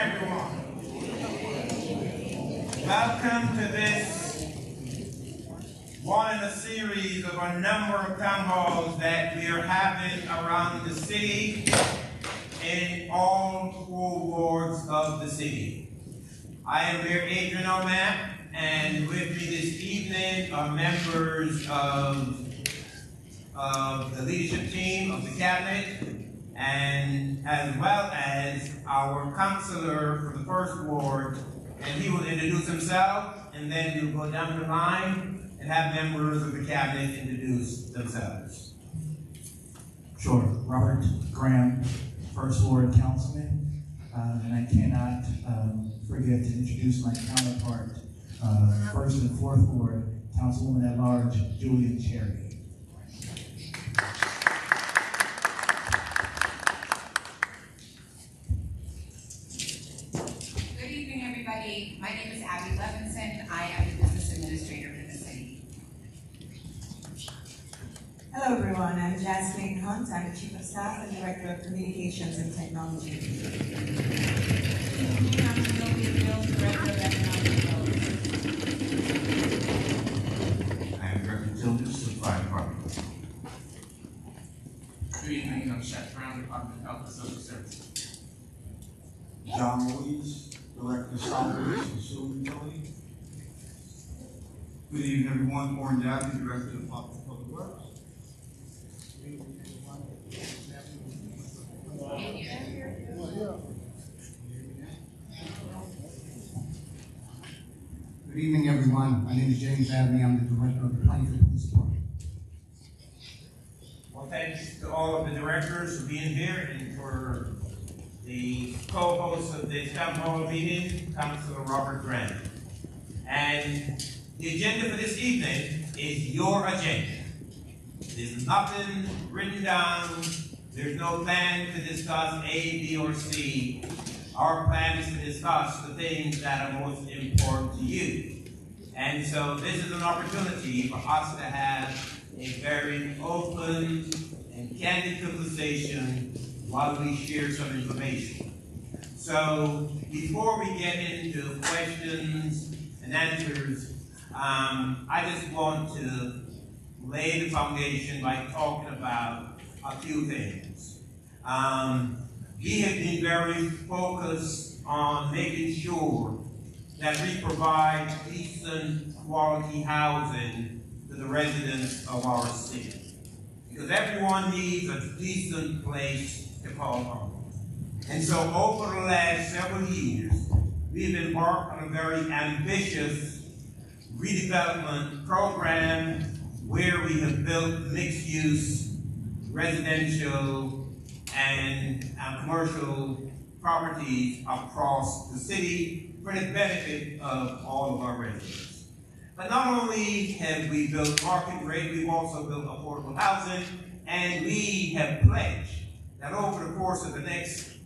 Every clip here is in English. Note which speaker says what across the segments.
Speaker 1: everyone. Welcome to this one in a series of a number of town halls that we are having around the city in all 4 wards of the city. I am Mayor Adrian on Mapp, and with me this evening are members of the leadership team of the cabinet, and as well as our councilor for the 1st ward, and he will introduce himself, and then we'll go down the line and have members of the cabinet introduce themselves.
Speaker 2: Sure. Robert Graham, 1st Ward Councilman, and I cannot forget to introduce my counterpart, 1st and 4th Ward Councilwoman at Large, Julian Cherry.
Speaker 3: My name is Abby Levinson. I am the business administrator for the city.
Speaker 4: Hello everyone, I'm Jasmine Hunt. I'm the Chief of Staff and Director of Communications and Technology. I'm Sylvia Fields, Director of Economic Development.
Speaker 5: I am Director Childers of the Fire Department.
Speaker 6: Good evening, I'm Chef Brown, Department of Health and Social Services.
Speaker 7: John Louise, Director of Solid Waste and Sewer Utility.
Speaker 5: Good evening, everyone. Warren Daffy, Director of Public Works.
Speaker 7: Good evening, everyone. My name is James Abney. I'm the Director of the Plainfield Police Department.
Speaker 1: Well, thanks to all of the directors for being here and for the co-host of this town hall meeting, Councilor Robert Grant. And the agenda for this evening is your agenda. There's nothing written down. There's no plan to discuss A, B, or C. Our plan is to discuss the things that are most important to you. And so this is an opportunity for us to have a very open and candid conversation while we share some information. So before we get into questions and answers, I just want to lay the foundation by talking about a few things. We have been very focused on making sure that we provide decent quality housing to the residents of our city. Because everyone needs a decent place to call home. And so over the last several years, we've embarked on a very ambitious redevelopment program where we have built mixed-use residential and commercial properties across the city for the benefit of all of our residents. But not only have we built market rate, we've also built affordable housing, and we have pledged that over the course of the next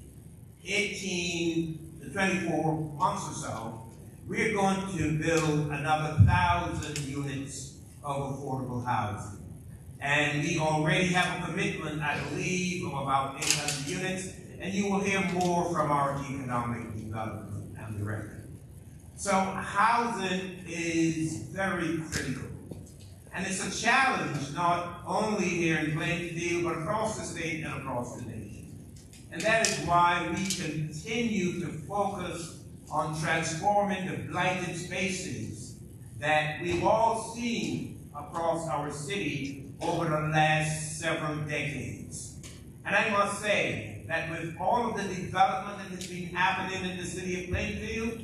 Speaker 1: 18 to 24 months or so, we're going to build another 1,000 units of affordable housing. And we already have a commitment, I believe, of about 800 units, and you will hear more from our economic development director. So housing is very critical. And it's a challenge not only here in Plainfield, but across the state and across the nation. And that is why we continue to focus on transforming the blighted spaces that we've all seen across our city over the last several decades. And I must say that with all of the development that has been happening in the city of Plainfield,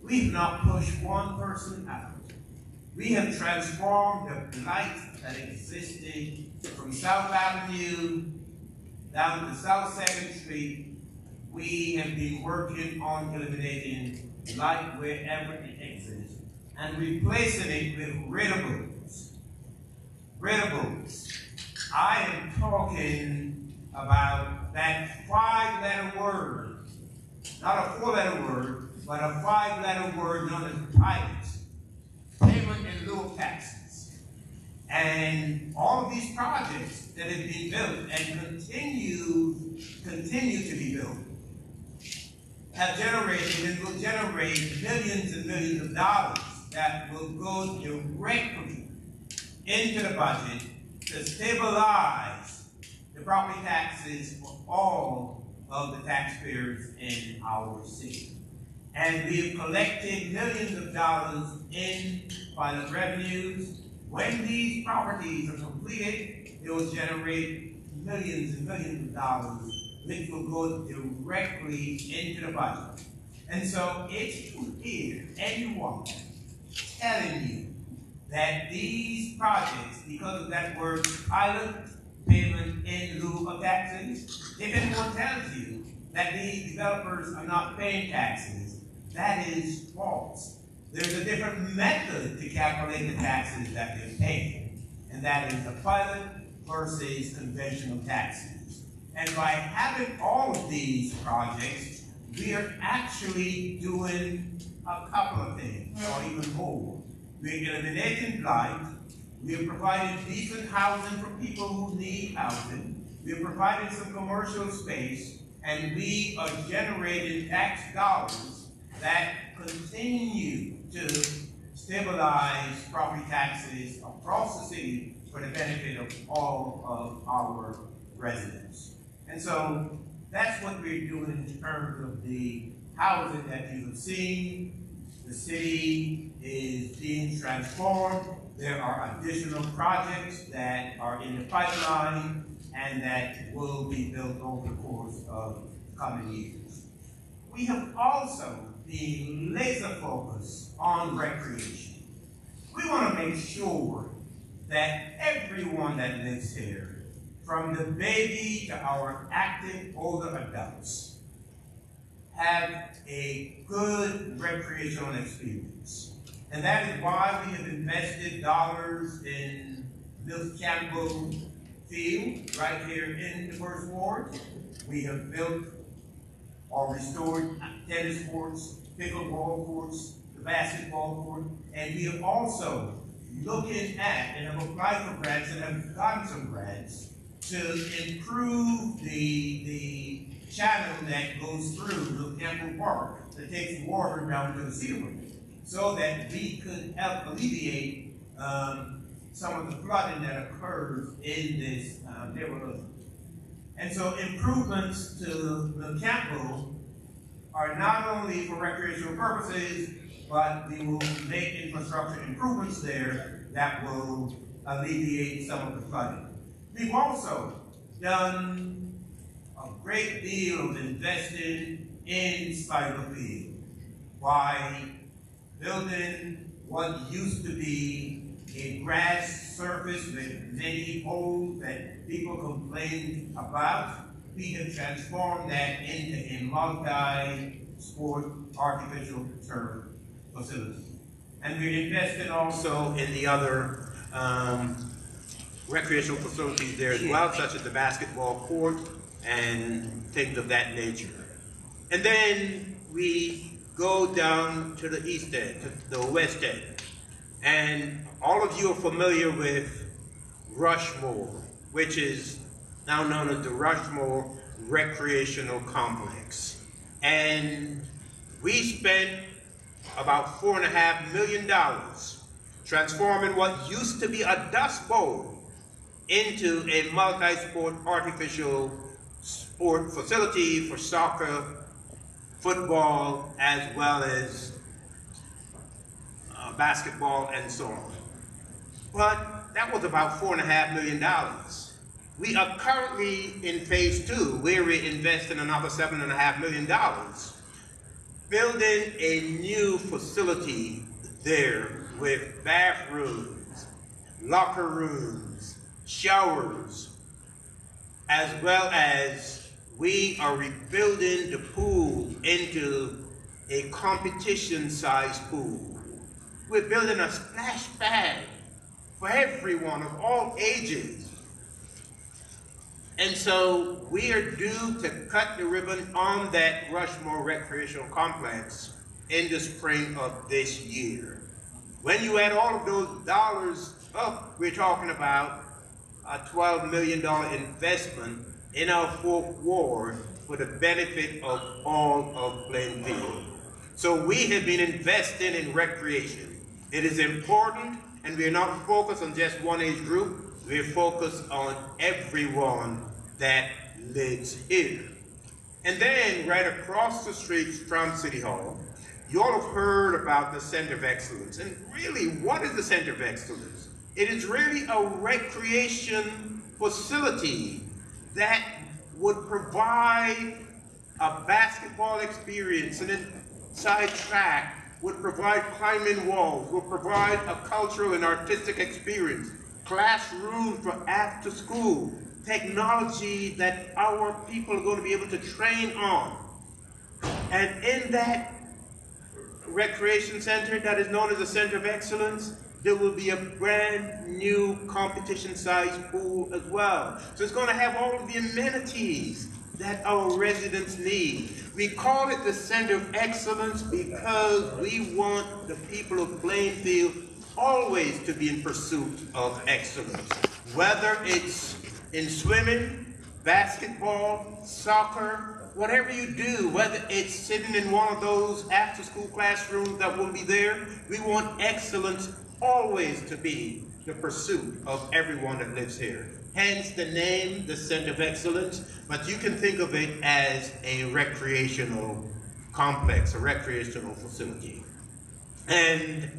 Speaker 1: we've not pushed one person out. We have transformed the blight that existed from South Avenue down to South 2nd Street. We have been working on eliminating blight wherever it exists and replacing it with rentables. Rentables. I am talking about that 5-letter word, not a 4-letter word, but a 5-letter word known as PILOT, payment in lieu of taxes. And all of these projects that have been built and continue to be built have generated and will generate millions and millions of dollars that will go directly into the budget to stabilize the property taxes for all of the taxpayers in our city. And we have collected millions of dollars in pilot revenues. When these properties are completed, it will generate millions and millions of dollars, which will go directly into the budget. And so if you hear anyone telling you that these projects, because of that word pilot, payment in lieu of taxes, if anyone tells you that these developers are not paying taxes, that is false. There's a different method to calculate the taxes that they're paying, and that is the pilot versus conventional taxes. And by having all of these projects, we are actually doing a couple of things, or even more. We're eliminating blight. We're providing decent housing for people who need housing. We're providing some commercial space, and we are generating tax dollars that continue to stabilize property taxes across the city for the benefit of all of our residents. And so that's what we're doing in terms of the housing that you have seen. The city is being transformed. There are additional projects that are in the pipeline and that will be built over the course of coming years. We have also been laser focused on recreation. We want to make sure that everyone that lives here, from the baby to our active older adults, have a good recreational experience. And that is why we have invested dollars in Mill Campbell Field right here in the First Ward. We have built or restored tennis courts, pickleball courts, the basketball court, and we are also looking at and have applied for grants and have gotten some grants to improve the channel that goes through Mill Campbell Park that takes water down to the ceiling, so that we could help alleviate some of the flooding that occurs in this neighborhood. And so improvements to Mill Campbell are not only for recreational purposes, but we will make infrastructure improvements there that will alleviate some of the flooding. We've also done a great deal of investing in Spiderfield by building what used to be a grass surface with many holes that people complained about. We have transformed that into a multi-sport artificial turf facility. And we're investing also in the other recreational facilities there as well, such as the basketball court and things of that nature. And then we go down to the east end, to the west end. And all of you are familiar with Rushmore, which is now known as the Rushmore Recreational Complex. And we spent about $4.5 million transforming what used to be a dust bowl into a multi-sport artificial sport facility for soccer, football, as well as basketball and so on. But that was about $4.5 million. We are currently in phase 2, where we're investing another $7.5 million, building a new facility there with bathrooms, locker rooms, showers, as well as we are rebuilding the pool into a competition-sized pool. We're building a splash pad for everyone of all ages. And so we are due to cut the ribbon on that Rushmore Recreational Complex in the spring of this year. When you add all of those dollars up, we're talking about a $12 million investment in our fourth ward for the benefit of all of Plainfield. So we have been investing in recreation. It is important, and we are not focused on just one age group. We are focused on everyone that lives here. And then right across the street from City Hall, you all have heard about the Center of Excellence. And really, what is the Center of Excellence? It is really a recreation facility that would provide a basketball experience, an inside track, would provide climbing walls, would provide a cultural and artistic experience, classrooms for after school, technology that our people are going to be able to train on. And in that recreation center that is known as the Center of Excellence, there will be a brand new competition-sized pool as well. So it's going to have all of the amenities that our residents need. We call it the Center of Excellence because we want the people of Plainfield always to be in pursuit of excellence. Whether it's in swimming, basketball, soccer, whatever you do, whether it's sitting in one of those after-school classrooms that will be there, we want excellence always to be the pursuit of everyone that lives here. Hence the name, the Center of Excellence, but you can think of it as a recreational complex, a recreational facility. And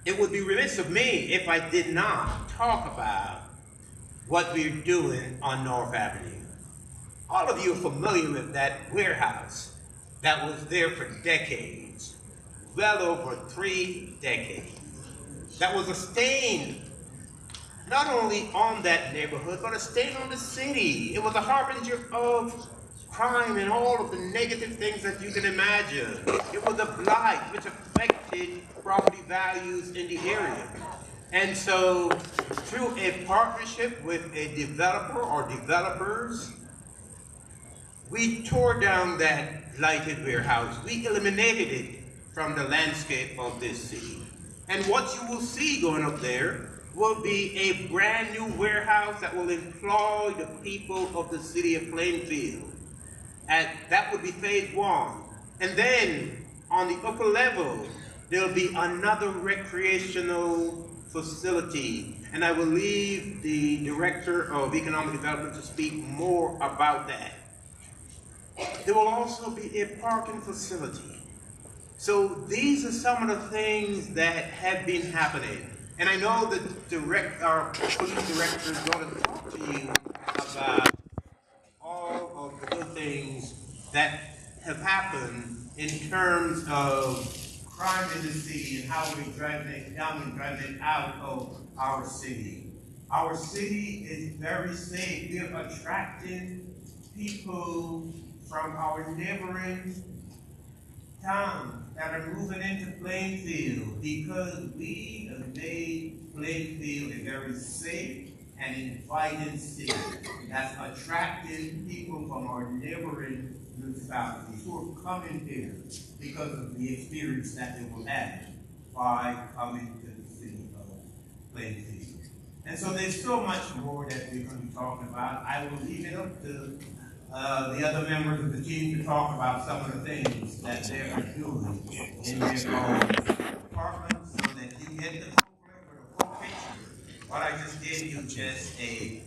Speaker 1: it would be remiss of me if I did not talk about what we're doing on North Avenue. All of you are familiar with that warehouse that was there for decades, well over 3 decades. That was a stain not only on that neighborhood, but a stain on the city. It was a harbinger of crime and all of the negative things that you can imagine. It was a blight which affected property values in the area. And so through a partnership with a developer or developers, we tore down that blighted warehouse. We eliminated it from the landscape of this city. And what you will see going up there will be a brand new warehouse that will employ the people of the city of Plainfield. And that would be phase 1. And then on the upper level, there'll be another recreational facility. And I will leave the Director of Economic Development to speak more about that. There will also be a parking facility. So these are some of the things that have been happening. And I know that our police director is going to talk to you about all of the good things that have happened in terms of crime in the city and how we're driving it down and driving it out of our city. Our city is very safe. We are attracting people from our neighboring towns that are moving into Plainfield because we have made Plainfield a very safe and inviting city that's attracting people from our neighboring municipalities who are coming here because of the experience that they will have by coming to the city of Plainfield. And so there's so much more that we're going to be talking about. I will leave it up to the other members of the team to talk about some of the things that they are doing in their own departments so that you get the full flavor, the full picture. What I just gave you just a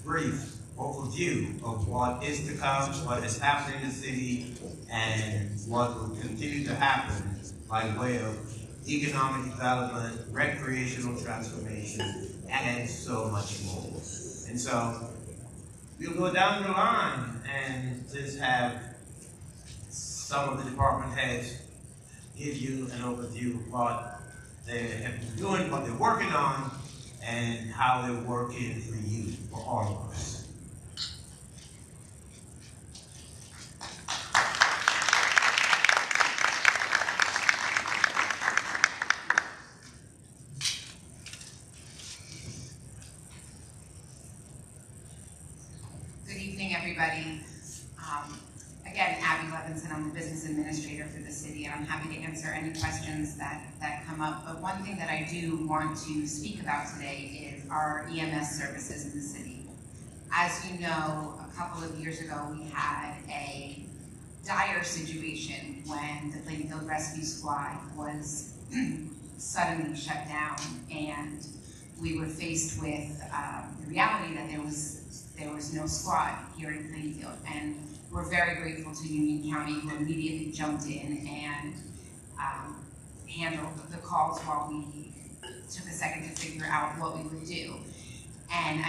Speaker 1: brief overview of what is to come, what is happening in the city, and what will continue to happen by way of economic development, recreational transformation, and so much more. And so we'll go down the line and just have some of the department heads give you an overview of what they have been doing, what they're working on, and how they're working for you, for all of us.
Speaker 3: Good evening, everybody. Again, Abby Levinson, I'm the business administrator for the city, and I'm happy to answer any questions that come up. But one thing that I do want to speak about today is our EMS services in the city. As you know, a couple of years ago, we had a dire situation when the Plainfield Rescue Squad was suddenly shut down, and we were faced with the reality that there was no squad here in Plainfield. And we're very grateful to Union County, who immediately jumped in and handled the calls while we took a second to figure out what we would do. And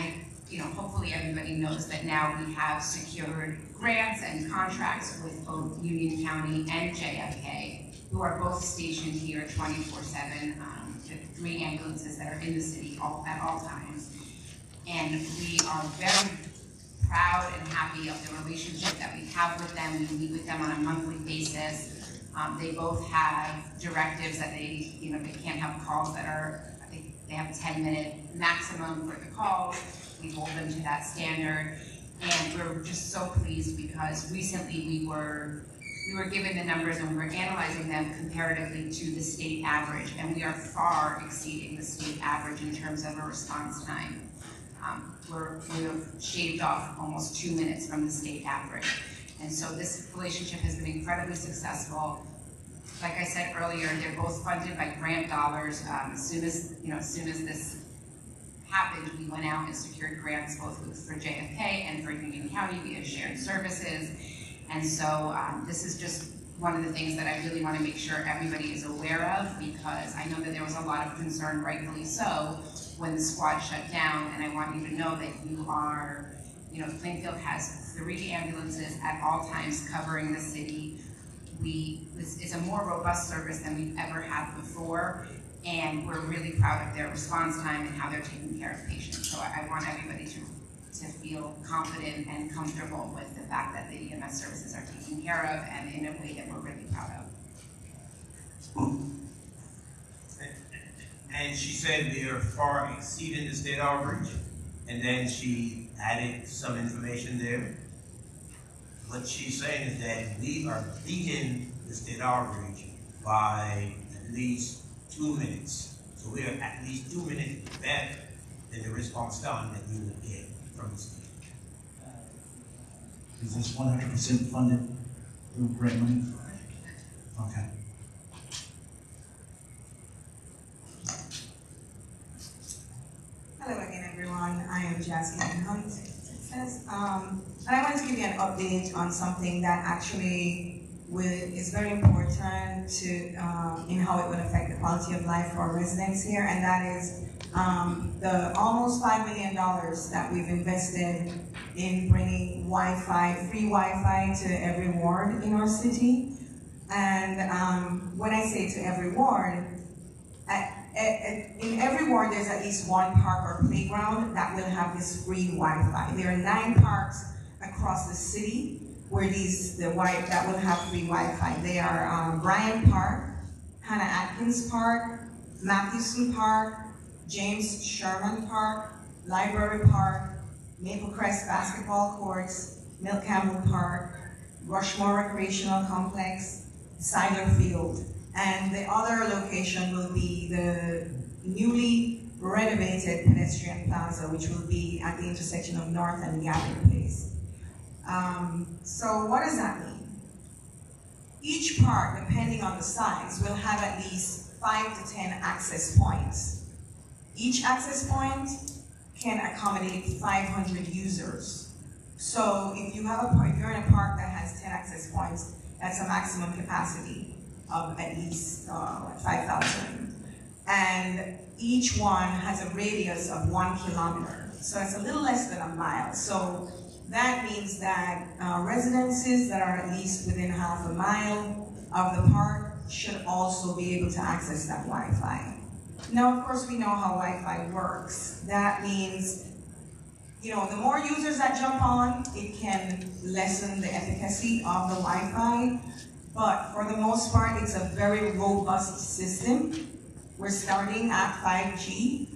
Speaker 3: hopefully everybody knows that now we have secured grants and contracts with both Union County and JFK, who are both stationed here 24/7, the 3 ambulances that are in the city at all times. And we are very proud and happy of the relationship that we have with them. We meet with them on a monthly basis. They both have directives that they can't have calls that are, I think they have a 10-minute maximum for the calls. We hold them to that standard. And we're just so pleased because recently we were given the numbers and we were analyzing them comparatively to the state average, and we are far exceeding the state average in terms of a response time. We've shaved off almost 2 minutes from the state average. And so this relationship has been incredibly successful. Like I said earlier, they're both funded by grant dollars. As soon as this happened, we went out and secured grants both for JFK and for Union County via shared services. And so this is just one of the things that I really want to make sure everybody is aware of, because I know that there was a lot of concern, rightfully so, when the squad shut down. And I want you to know that you are, Plainfield has 3 ambulances at all times covering the city. It's a more robust service than we've ever had before, and we're really proud of their response time and how they're taking care of patients. So I want everybody to feel confident and comfortable with the fact that the EMS services are taken care of, and in a way that we're really proud of.
Speaker 1: And she said we are far exceeding the state average, and then she added some information there. What she's saying is that we are beating the state average by at least 2 minutes. So we are at least 2 minutes better than the response time that we would get from the state.
Speaker 2: Is this 100% funded through grant money? Okay.
Speaker 4: Hello again, everyone. I am Jasmine Hunt. And I want to give you an update on something that actually is very important in how it would affect the quality of life for our residents here, and that is the almost $5 million that we've invested in bringing Wi-Fi, free Wi-Fi to every ward in our city. And when I say to every ward, in every ward there's at least one park or playground that will have this free Wi-Fi. There are 9 parks across the city where that will have free Wi-Fi. They are Bryant Park, Hannah Atkins Park, Mathewson Park, James Sherman Park, Library Park, Maple Crest Basketball Courts, Mill Campbell Park, Rushmore Recreational Complex, Sidler Field. And the other location will be the newly renovated pedestrian plaza, which will be at the intersection of North and Gavin Place. So what does that mean? Each park, depending on the size, will have at least 5 to 10 access points. Each access point can accommodate 500 users. So if you're in a park that has 10 access points, that's a maximum capacity of at least 5,000. And each one has a radius of 1 kilometer. So it's a little less than a mile. So that means that residences that are at least within half a mile of the park should also be able to access that Wi-Fi. Now, of course, we know how Wi-Fi works. That means, the more users that jump on, it can lessen the efficacy of the Wi-Fi. But for the most part, it's a very robust system. We're starting at 5G,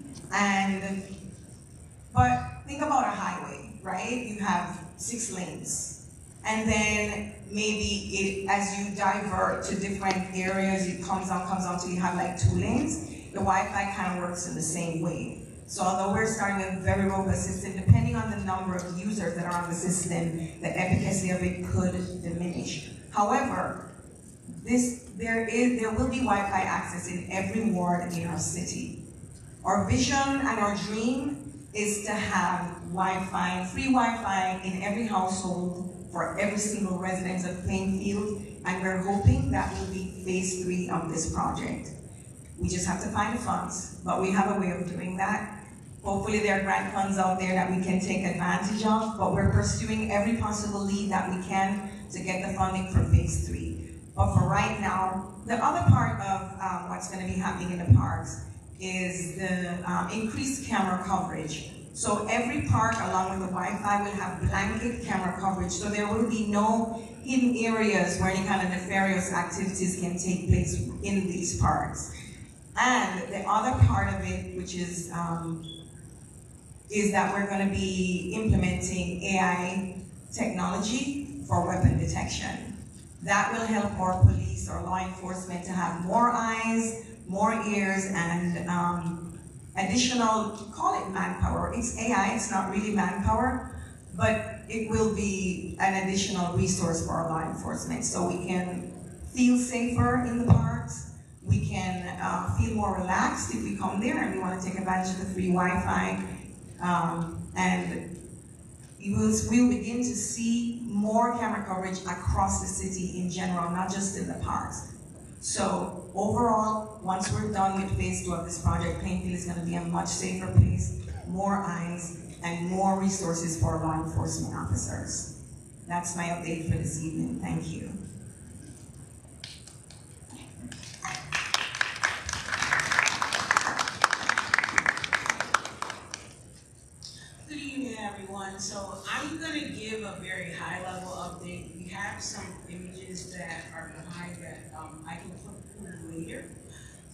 Speaker 4: but think about a highway, right? You have 6 lanes, and then maybe as you divert to different areas, it comes on till you have like 2 lanes. The Wi-Fi kind of works in the same way. So although we're starting a very robust system, depending on the number of users that are on the system, the efficacy of it could diminish. However, there will be Wi-Fi access in every ward in our city. Our vision and our dream is to have Wi-Fi, free Wi-Fi in every household for every single resident of Plainfield, and we're hoping that will be phase 3 of this project. We just have to find the funds, but we have a way of doing that. Hopefully there are grant funds out there that we can take advantage of, but we're pursuing every possible lead that we can to get the funding for phase 3. But for right now, the other part of what's going to be happening in the parks is the increased camera coverage. So every park, along with the Wi-Fi, will have blanket camera coverage, so there will be no hidden areas where any kind of nefarious activities can take place in these parks. And the other part of it, which is that we're going to be implementing AI technology for weapon detection. That will help our police or law enforcement to have more eyes, more ears, and additional, call it manpower. It's AI, it's not really manpower, but it will be an additional resource for our law enforcement. So we can feel safer in the parks, we can feel more relaxed if we come there and we want to take advantage of the free Wi-Fi. And we'll begin to see more camera coverage across the city in general, not just in the parks. So overall, once we're done with phase 2 of this project, Plainfield is going to be a much safer place, more eyes, and more resources for law enforcement officers. That's my update for this evening. Thank you.
Speaker 8: Good evening, everyone. So I'm going to give a very high-level update. We have some images that are behind that I can flip through later.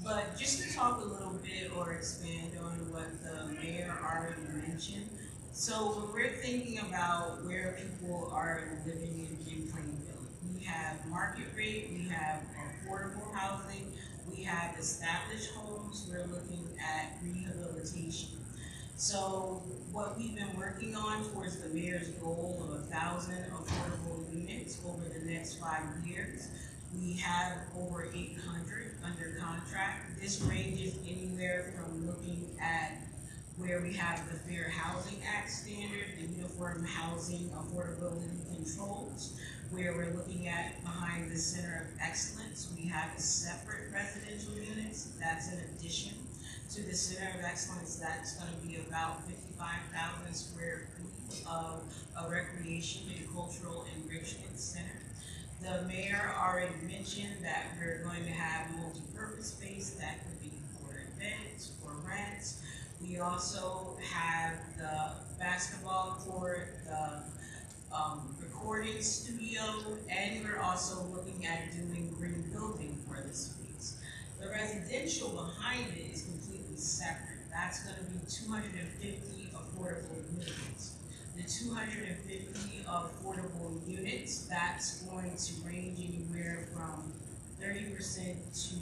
Speaker 8: But just to talk a little bit or expand on what the mayor already mentioned. So when we're thinking about where people are living in Plainfield, we have market rate, we have affordable housing, we have established homes, we're looking at rehabilitation. So what we've been working on towards the mayor's goal of 1,000 affordable units over the next 5 years, we have over 800 under contract. This ranges anywhere from looking at where we have the Fair Housing Act standard, the Uniform Housing Affordability Controls, where we're looking at behind the Center of Excellence, we have a separate residential units. That's in addition to the Center of Excellence. That's going to be about 55,000 square feet of a recreation and cultural enrichment center. The mayor already mentioned that we're going to have multi-purpose space that could be for events, for rents. We also have the basketball court, the recording studio, and we're also looking at doing green building for the space. The residential behind it is completely separate. That's going to be 250 affordable units. The 250 affordable units, that's going to range anywhere from 30% to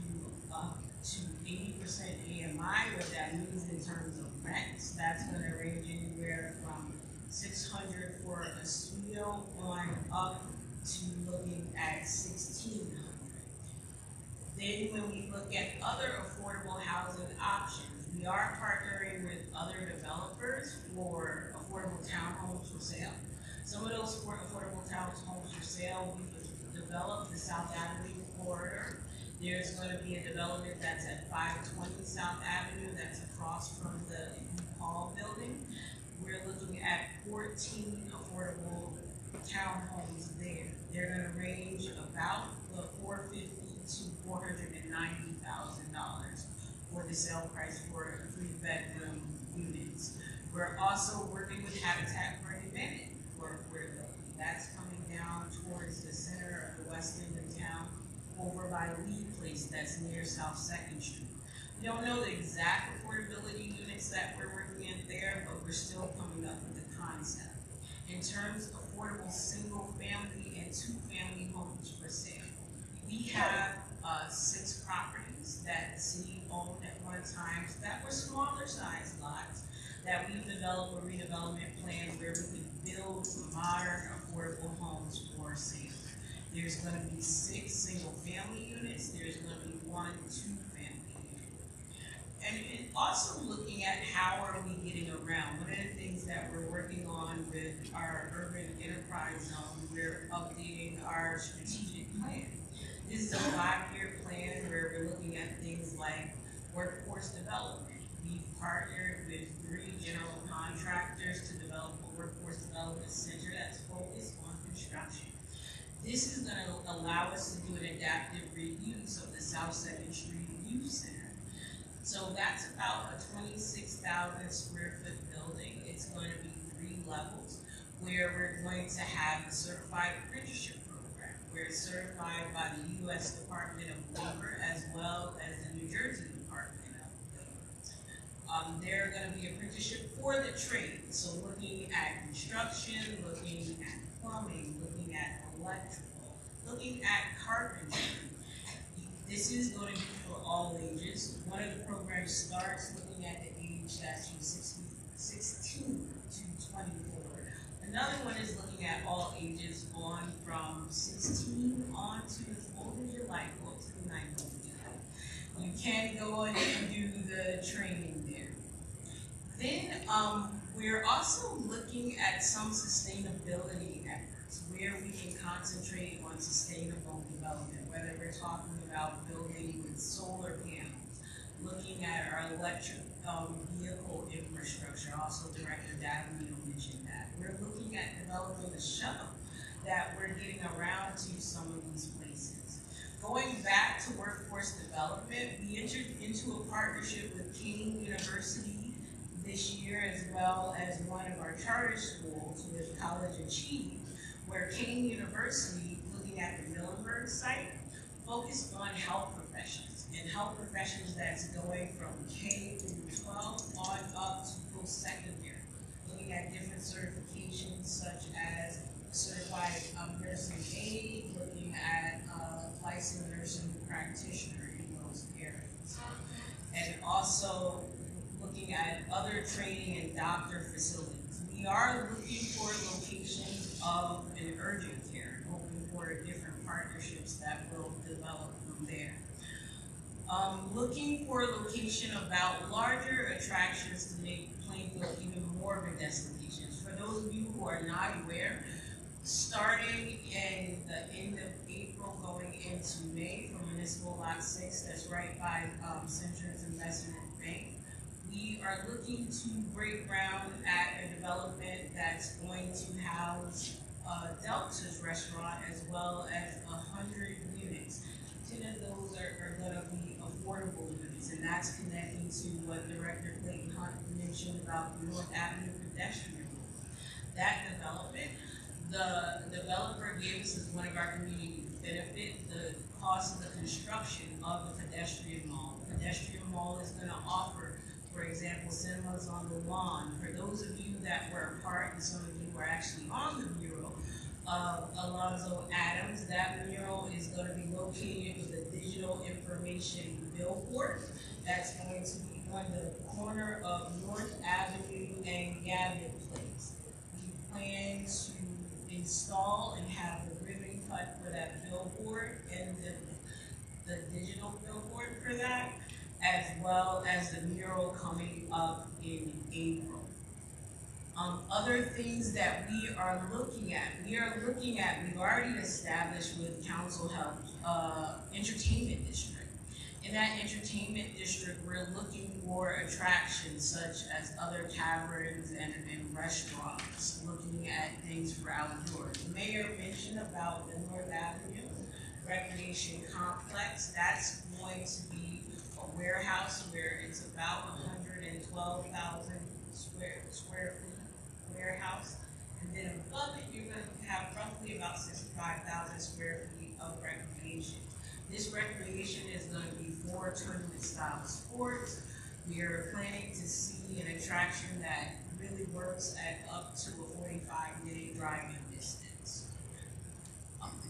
Speaker 8: 80% AMI. What that means in terms of rents, that's going to range anywhere from $600 for a studio on up to looking at $1,600. Then when we look at other affordable housing options, we are partnering with other developers for affordable townhomes for sale. Some of those affordable townhomes for sale, we've developed the South Avenue corridor. There's going to be a development that's at 520 South Avenue, that's across from the Hall building. We're looking at 14 affordable townhomes there. They're going to range about the $450,000 to $490,000 for the sale price for 3-bedroom units. We're also working with Habitat for Humanity for affordability. That's coming down towards the center of the west end of town, over by Lee Place, that's near South 2nd Street. We don't know the exact affordability units that we're working in there, but we're still coming up with the concept. In terms of affordable single-family and 2-family homes for sale, we have 6 properties buildings that the city owned at one time that were smaller sized lots that we've developed a redevelopment plan where we could build modern, affordable homes for sale. There's gonna be 6 single-family units, there's gonna be 1 two-family unit. And also looking at how are we getting around. One of the things that we're working on with our urban enterprise zone, we're updating our strategic plan. This is a 5-year plan where we're looking at things like workforce development. We've partnered with 3 general contractors to develop a workforce development center that's focused on construction. This is going to allow us to do an adaptive reuse of the South 2nd Street Youth Center. So that's about a 26,000 square foot building. It's going to be 3 levels where we're going to have a certified apprenticeship program. Where it's certified by the U.S. Department of Labor as well as the New Jersey Department of Labor. They're going to be apprenticeship for the trade. So looking at construction, looking at plumbing, looking at electrical, looking at carpentry. This is going to be for all ages. One of the programs starts looking at the age that's from 16 to 24. Another one is looking at all ages on from 16 on to as old as you like, go up to the 90s. You can go on and do the training there. Then we're also looking at some sustainability efforts where we can concentrate on sustainable development, whether we're talking about building with solar panels, looking at our electric vehicle infrastructure. Also, Director Davenport mentioned that. We're looking at developing a shuttle that we're getting around to some of these places. Going back to workforce development, we entered into a partnership with King University this year, as well as one of our charter schools with College Achieve, where King University, looking at the Millenburg site, focused on health professions, and health professions that's going from K through 12 on up to post-secondary, looking at different certifications such as certified nursing aide, looking at licensed nursing practitioner in those areas, and also looking at other training and doctor facilities. We are looking for locations of an urgent care, hoping for different partnerships that will develop from there. Looking for a location about larger attractions to make Plainfield even more of a destination. For those of you who are not aware, starting in the end of April going into May for Municipal Lot 6, that's right by Centrum's Investment Bank, we are looking to break ground at a development that's going to house Delta's restaurant as well as 100 units. 10 of those are going to be affordable units, and that's connecting to what Director Clayton Hunt mentioned about the North Avenue pedestrian mall. That development, the developer gives as one of our community benefit the cost of the construction of the pedestrian mall. The pedestrian mall is going to offer, for example, cinemas on the lawn. For those of you that were a part, and some of you were actually on the mural of Alonzo Adams, that mural is going to be located with a digital information billboard that's going to be on the corner of North Avenue and Gavin Place. We plan to install and have the ribbon cut for that billboard and the digital billboard for that, as well as the mural coming up in April. Other things that we are looking at, we've already established with Council Health, entertainment district. In that entertainment district, we're looking for attractions such as other taverns and restaurants, looking at things for outdoors. The mayor mentioned about the North Avenue Recreation Complex. That's going to be a warehouse where it's about 112,000 square feet warehouse, and then above it you're going to have roughly about 65,000 square feet of recreation. This recreation is going to be for tournament style sports. We are planning to see an attraction that really works at up to a 45-minute driving distance.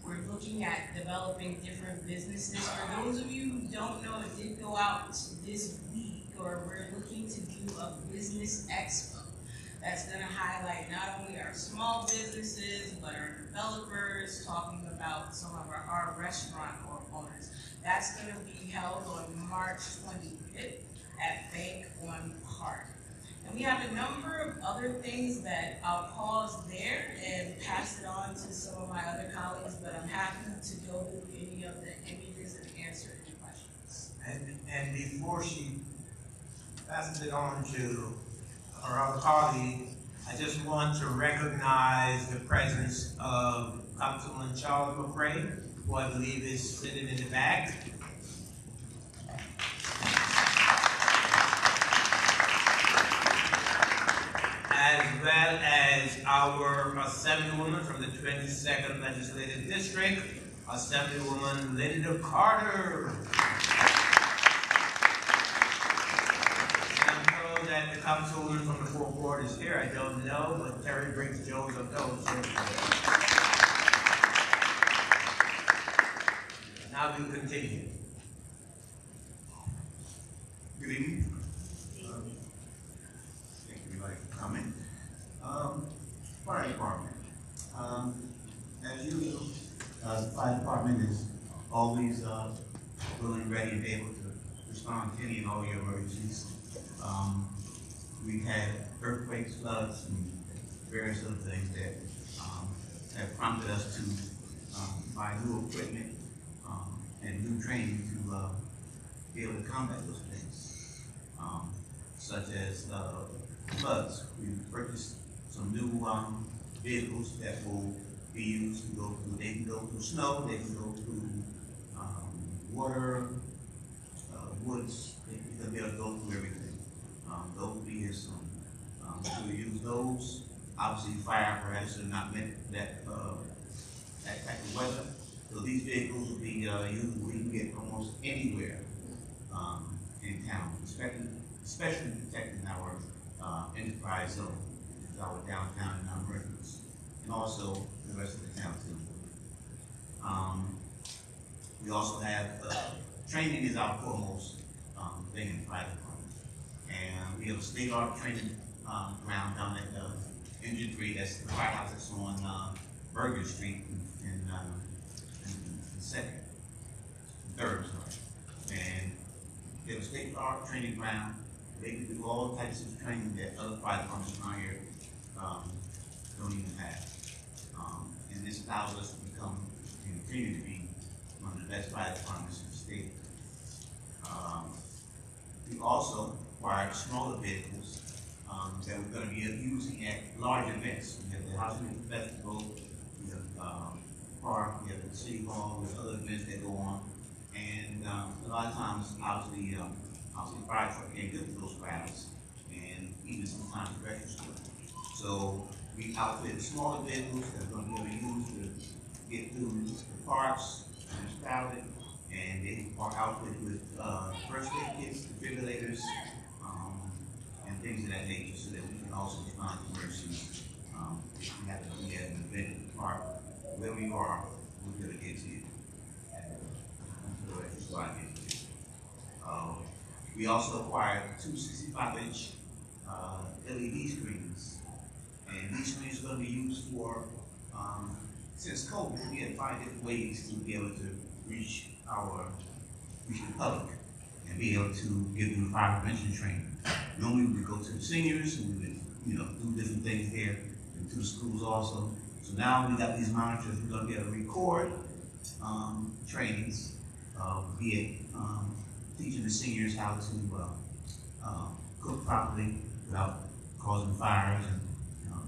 Speaker 8: We're looking looking at developing different businesses. For those of you who don't know, it did go out this week, or we're looking to do a business expo that's gonna highlight not only our small businesses, but our developers, talking about some of our restaurant owners. That's gonna be held on March 25th at Bank on Park. And we have a number of other things that I'll pause there and pass it on to some of my other colleagues, but I'm happy to go through any of the images and answer any questions.
Speaker 1: And before she passes it on to our other colleague, I just want to recognize the presence of Councilman Charles McCray, who I believe is sitting in the back. As well as our Assemblywoman from the 22nd Legislative District, Assemblywoman Linda Carter. That the councilwoman from the fourth ward is here, I don't know, but Terry brings Joe's of those. Now we continue.
Speaker 7: Good evening. Thank you everybody for coming. Fire department. As usual, the fire department is always willing, ready, and able to respond to any and all your emergencies. We've had earthquakes, floods, and various other things that have prompted us to buy new equipment and new training to be able to combat those things, such as floods. We've purchased some new vehicles that will be used to go through. They can go through snow, they can go through water, woods. They'll be able to go through everything. Those will be here soon. We'll use those. Obviously, fire apparatus are not meant for that type of weather. So these vehicles will be used where you can get almost anywhere in town, especially protecting our enterprise zone, which is our downtown and our merchants, and also the rest of the town too. We also have training is our foremost thing in the fire department. And we have a state-of-the-art training ground down at Engine 3, that's the firehouse that's on Burger Street in 3rd, and we have a state-of-the-art training ground. They can do all types of training that other fire departments around here don't even have. And this allows us to become, and continue to be, one of the best fire departments in the state. We also acquired smaller vehicles that we're going to be using at large events. We have the Housing Festival, we have park, we have the City Hall, there's other events that go on. And a lot of times, obviously fire truck can't get to those crowds, and even sometimes the rescue store. So we outfit smaller vehicles that are going to be used to get through the parks and it's crowded, and they are outfitted with first aid kits, defibrillators, and things of that nature, so that we can also respond to emergencies. If we have to be at an event in the park, where we are, we're going to get to you. We also acquired two 65-inch LED screens, and these screens are going to be used for, since COVID, we had to find different ways to be able to reach the public and be able to give them fire prevention training. Normally we would go to the seniors and we would, do different things there, and to the schools also. So now we got these monitors, we're going to be able to record trainings, be it teaching the seniors how to cook properly without causing fires, and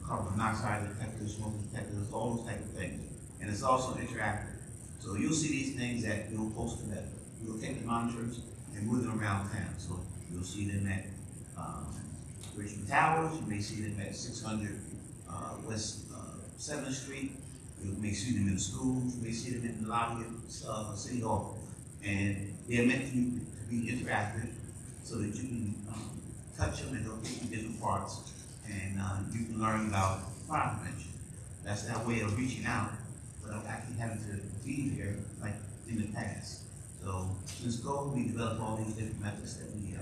Speaker 7: carbon monoxide detectors, smoke detectors, all those type of things. And it's also interactive. So you'll see these things that we'll post to that. We'll take the monitors and move them around town. So you'll see them at Richmond Towers, you may see them at 600 West 7th Street, you may see them in the schools, you may see them in the lobby of City Hall. And they're meant to be interactive so that you can touch them and they'll take you different parts, and you can learn about fire prevention. That's that way of reaching out without actually having to be there like in the past. So since COVID, we developed all these different methods that we, in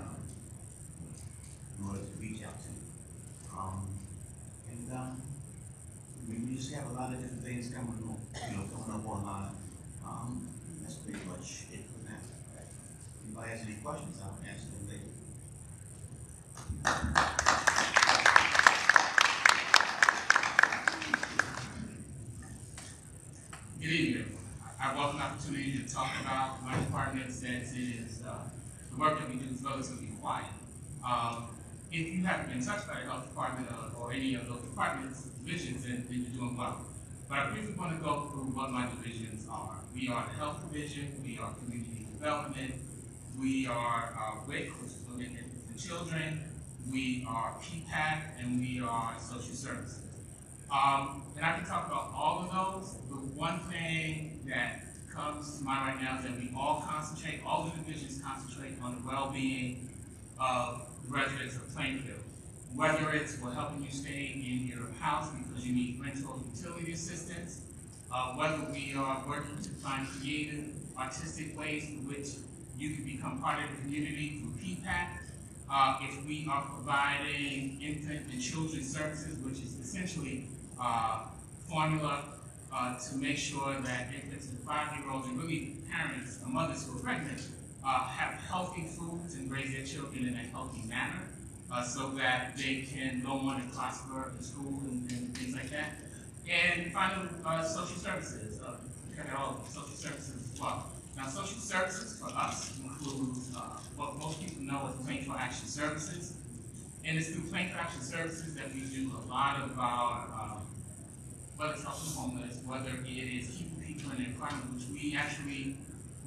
Speaker 7: order to reach out to. We just have a lot of different things coming on, coming up online. That's pretty much it for now. If I ask any questions, I'll answer them later.
Speaker 6: Good evening. I welcome the opportunity to talk about my department since it is the work that we do is relatively quiet. If you haven't been touched by the health department or any of those departments, divisions, then you're doing well. But I briefly want to go through what my divisions are. We are the health division, we are community development, we are WIC, which is Women and Children, we are PPAC, and we are social services. And I can talk about all of those. The one thing that comes to mind right now is that we all the divisions concentrate on the well-being of the residents of Plainfield. Whether it's for helping you stay in your house because you need rental utility assistance, whether we are working to find creative, artistic ways in which you can become part of the community through PPAC, if we are providing infant and children's services, which is essentially formula to make sure that infants and 5-year-olds and really parents and mothers who are pregnant have healthy foods and raise their children in a healthy manner so that they can go on and prosper in school and things like that. And finally, social services. Check out all of social services as well. Now, social services for us includes what most people know as Plainfield Action Services. And it's through Plainfield Action Services that we do a lot of our, whether it's helping homeless, whether it is keeping people in employment, which we actually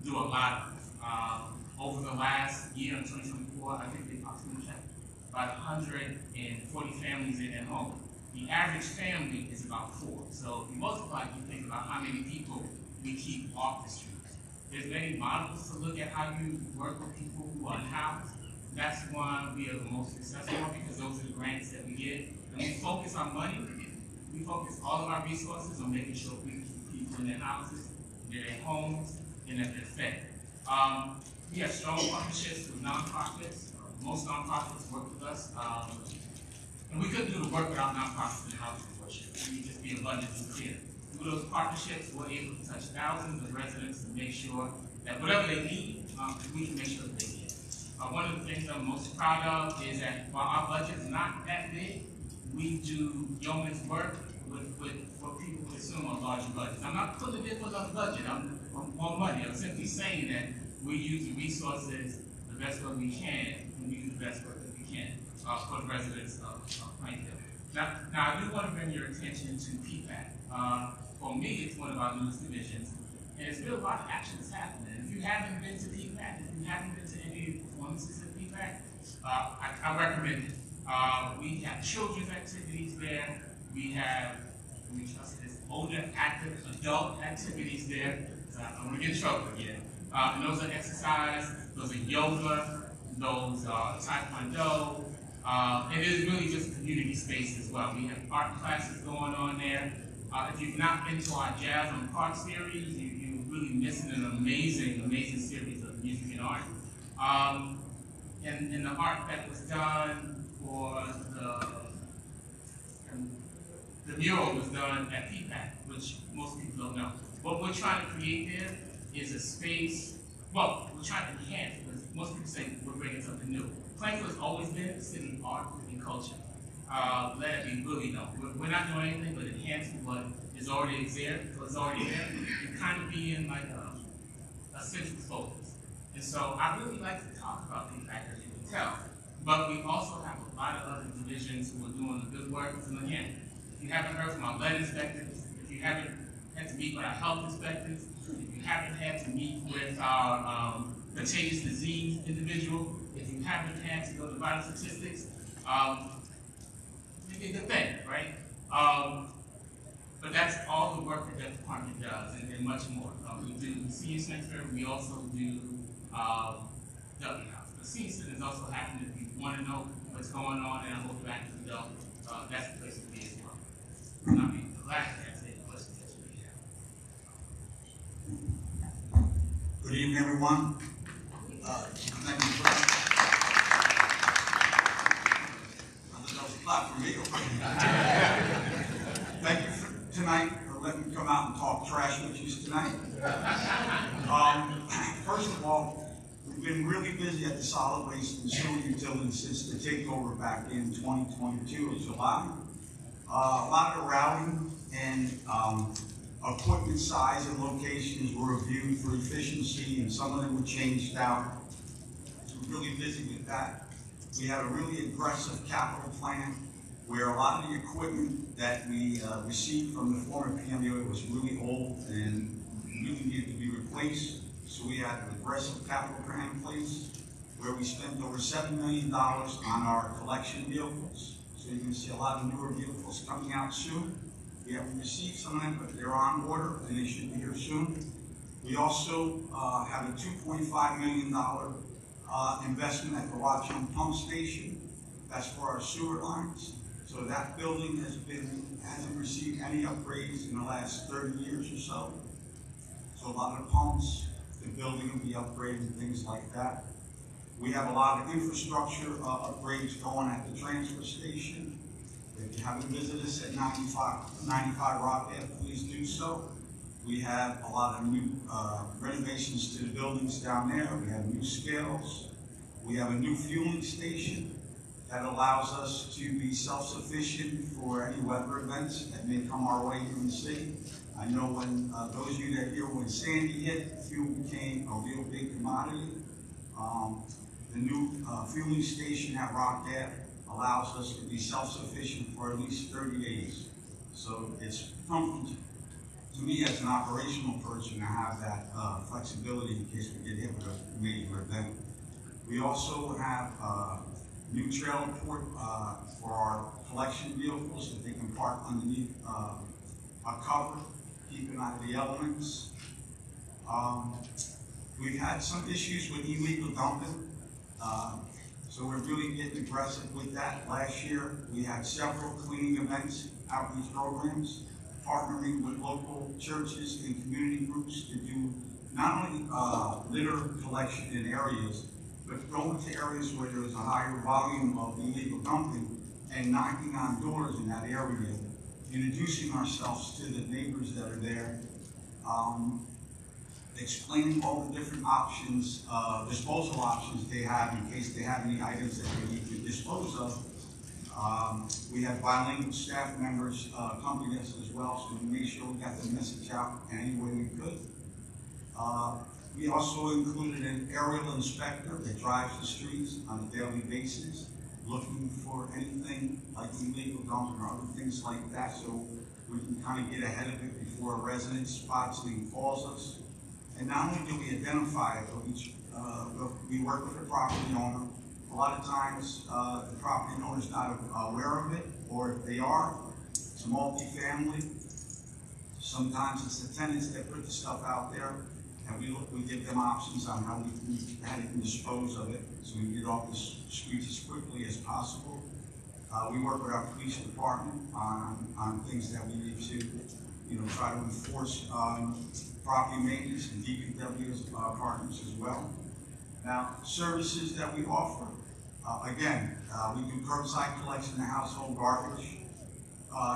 Speaker 6: do a lot of. Over the last year in 2024, I think we approximately checked about 140 families in at home. The average family is about 4. So if you multiply, you think about how many people we keep off the streets. There's many models to look at how you work with people who are unhoused. That's one we are the most successful on because those are the grants that we get. And we focus our money, we focus all of our resources on making sure we keep people in their houses, in their homes, and that they're fed. We have strong partnerships with nonprofits. Most nonprofits work with us. And we couldn't do the work without nonprofits in housing, unfortunately. We just be abundantly clear. Through those partnerships, we're able to touch thousands of residents to make sure that whatever they need, we can make sure that they get. One of the things I'm most proud of is that while our budget is not that big, we do yeoman's work with what people would assume are larger budgets. I'm not putting it for the budget, I'm more money. I'm simply saying that we use the resources the best way we can, and we do the best work that we can for the residents of Plainfield. Now, I do want to bring your attention to PPAC. For me, it's one of our newest divisions, and it's been a lot of actions happening. If you haven't been to PPAC, if you haven't been to any performances at PPAC, I recommend it. We have children's activities there. We have, older, active, adult activities there. I'm gonna get in trouble again. And those are exercise, those are yoga, those are taekwondo. It is really just a community space as well. We have art classes going on there. If you've not been to our Jazz on Park series, you're really missing an amazing, amazing series of music and art. And the art that was done for the mural was done at PPAC, which most people don't know. What we're trying to create there is a space, well, we're trying to enhance, because most people say we're bringing something new. Plainfield has always been a city of art and culture. Let it be really known. We're not doing anything but enhancing what is already there, and kind of being like a central focus. And so I really like to talk about PPAC, as you can tell, but we also have a lot of other divisions who are doing the good work. And again, if you haven't heard from our lead inspectors, if you haven't had to meet with our health inspectors, if you haven't had to meet with our contagious disease individual, if you haven't had to go to vital statistics, you did the thing, right? But that's all the work that department does, and much more. We do senior center, we also do W House. The senior center is also happening. If you want to know what's going on, and I hope back to the W, that's the place to be as well. I'll be glad to answer any questions that you may have.
Speaker 9: Good evening, everyone. Thank you for that was a clap for me. Thank you for tonight for letting me come out and talk trash with you tonight. First of all, we've been really busy at the solid waste and sewer utilities since the takeover back in 2022 of July. A lot of routing and equipment size and locations were reviewed for efficiency, and some of them were changed out. We're really busy with that. We had a really aggressive capital plan where a lot of the equipment that we received from the former PMUA was really old and really needed to be replaced. So we had an aggressive capital plan in place where we spent over $7 million on our collection vehicles. So you can see a lot of newer vehicles coming out soon. We haven't received some of them, but they're on order and they should be here soon. We also have a $2.5 million investment at the Watchung Pump Station. That's for our sewer lines. So that building hasn't received any upgrades in the last 30 years or so. So a lot of pumps, the building will be upgraded and things like that. We have a lot of infrastructure upgrades going at the transfer station. If you haven't visited us at 95 Rock Ave, please do so. We have a lot of new renovations to the buildings down there. We have new scales. We have a new fueling station that allows us to be self-sufficient for any weather events that may come our way in the city. I know when those of you that hear when Sandy hit, fuel became a real big commodity. The new fueling station at Rock Ave allows us to be self-sufficient for at least 30 days. So it's something to me as an operational person to have that flexibility in case we get hit with a major event. We also have new trailer port for our collection vehicles that they can park underneath a cover, keeping out of the elements. We've had some issues with illegal dumping, so we're really getting aggressive with that. Last year, we had several cleaning events, outreach programs, partnering with local churches and community groups to do not only litter collection in areas, but going to areas where there's a higher volume of illegal dumping and knocking on doors in that area, introducing ourselves to the neighbors that are there, explaining all the different options, disposal options they have in case they have any items that they need to dispose of. We had bilingual staff members accompany us as well, so we made sure we got the message out any way we could. We also included an aerial inspector that drives the streets on a daily basis, looking for anything like illegal dumping or other things like that, so we can kind of get ahead of it before a resident spots it and calls us. And not only do we identify it, but we work with the property owner. A lot of times, the property owner is not aware of it, or if they are, it's a multi-family. Sometimes it's the tenants that put the stuff out there, and we give them options on how they can dispose of it, so we can get off the streets as quickly as possible. We work with our police department on things that we need to, try to enforce property maintenance and DPW as partners as well. Now, services that we offer, again, we do curbside collection of household garbage.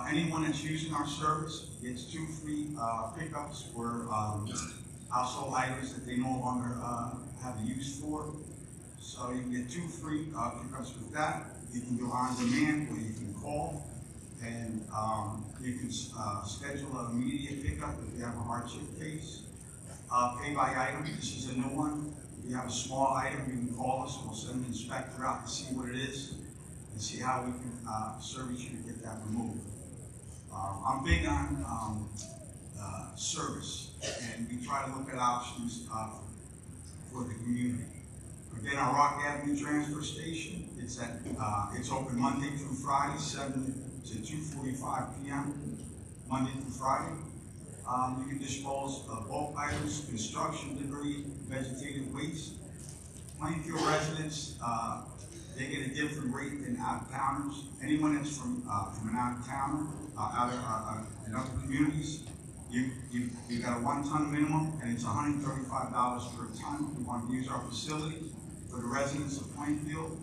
Speaker 9: Anyone that's using our service gets 2 free pickups for household items that they no longer have the use for. So you can get 2 free pickups with that. You can do on demand where you can call, and you can schedule an immediate pickup if you have a hardship case. Pay by item, this is a new one. If you have a small item, you can call us and we'll send an inspector out to see what it is and see how we can service you to get that removed. I'm big on service, and we try to look at options for the community. Again, our Rock Avenue transfer station, it's open Monday through Friday, 7 to 2:45 p.m. Monday through Friday. You can dispose of bulk items, construction debris, vegetative waste. Plainfield residents, they get a different rate than out-of-towners. Anyone that's from an out-of-towner, in other communities, You got a 1 ton minimum, and it's $135 per ton. We want to use our facility for the residents of Plainfield.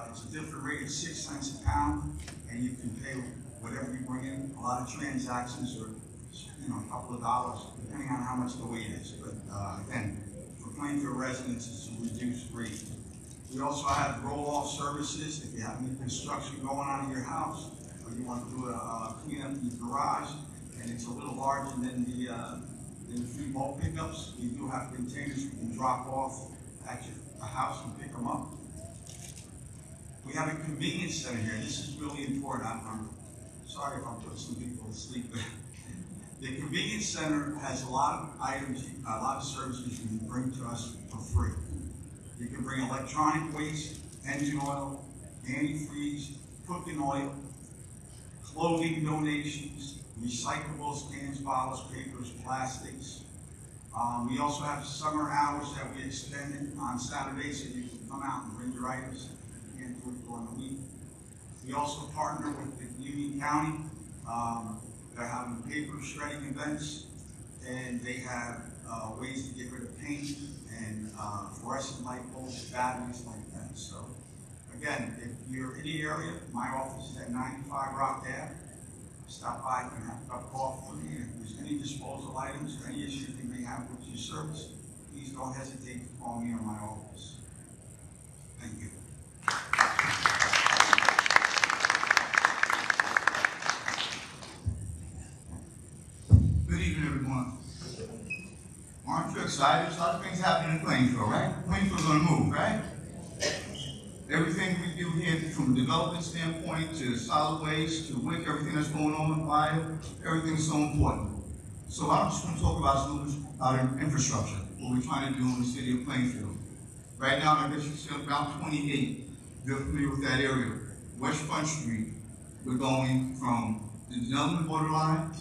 Speaker 9: It's a different rate of 6 cents a pound, and you can pay whatever you bring in. A lot of transactions are, a couple of dollars, depending on how much the weight is. But again, for Plainfield residents, it's a reduced rate. We also have roll-off services. If you have any construction going on in your house, or you want to do a cleanup in your garage, and it's a little larger than the free bulk pickups, we do have containers we can drop off at your house and pick them up. We have a convenience center here. This is really important. I'm sorry if I'm putting some people to sleep, but the convenience center has a lot of items, a lot of services you can bring to us for free. You can bring electronic waste, engine oil, antifreeze, cooking oil, clothing donations, recyclables, cans, bottles, papers, plastics. We also have summer hours that we extended on Saturdays, so you can come out and bring your items. You can't do it during the week. We also partner with the Union County. They're having paper shredding events, and they have ways to get rid of paint and fluorescent light bulbs, batteries like that. So again, if you're in the area, my office is at 95 Rock Ave. Stop by and have a cup of coffee with me. If there's any disposal items or any issues you may have with your service, please don't hesitate to call me or my office. Thank you.
Speaker 5: Good evening, everyone. Aren't you excited? A lot of things happening in Plainfield, right? Plainfield's gonna move, right? Everything we do here, from a development standpoint to solid waste to WIC, everything that's going on in fire, everything's so important. So I'm just going to talk about a little bit about infrastructure, what we're trying to do in the city of Plainfield. Right now, I guess you see about 28. You're familiar with that area. West Front Street, we're going from the Zelman borderline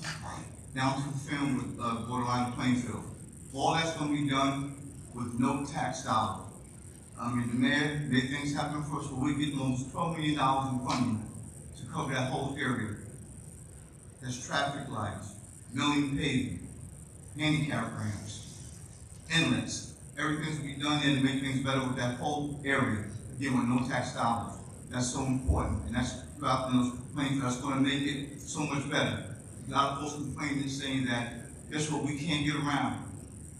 Speaker 5: down to the Film borderline of Plainfield. All that's going to be done with no tax dollar. The mayor made things happen for us, but we're getting almost $12 million in funding to cover that whole area. There's traffic lights, milling paving, handicap ramps, inlets. Everything's to be done there to make things better with that whole area, again, with no tax dollars. That's so important, and that's throughout those complaints that's going to make it so much better. A lot of folks complaining saying that, guess what, we can't get around.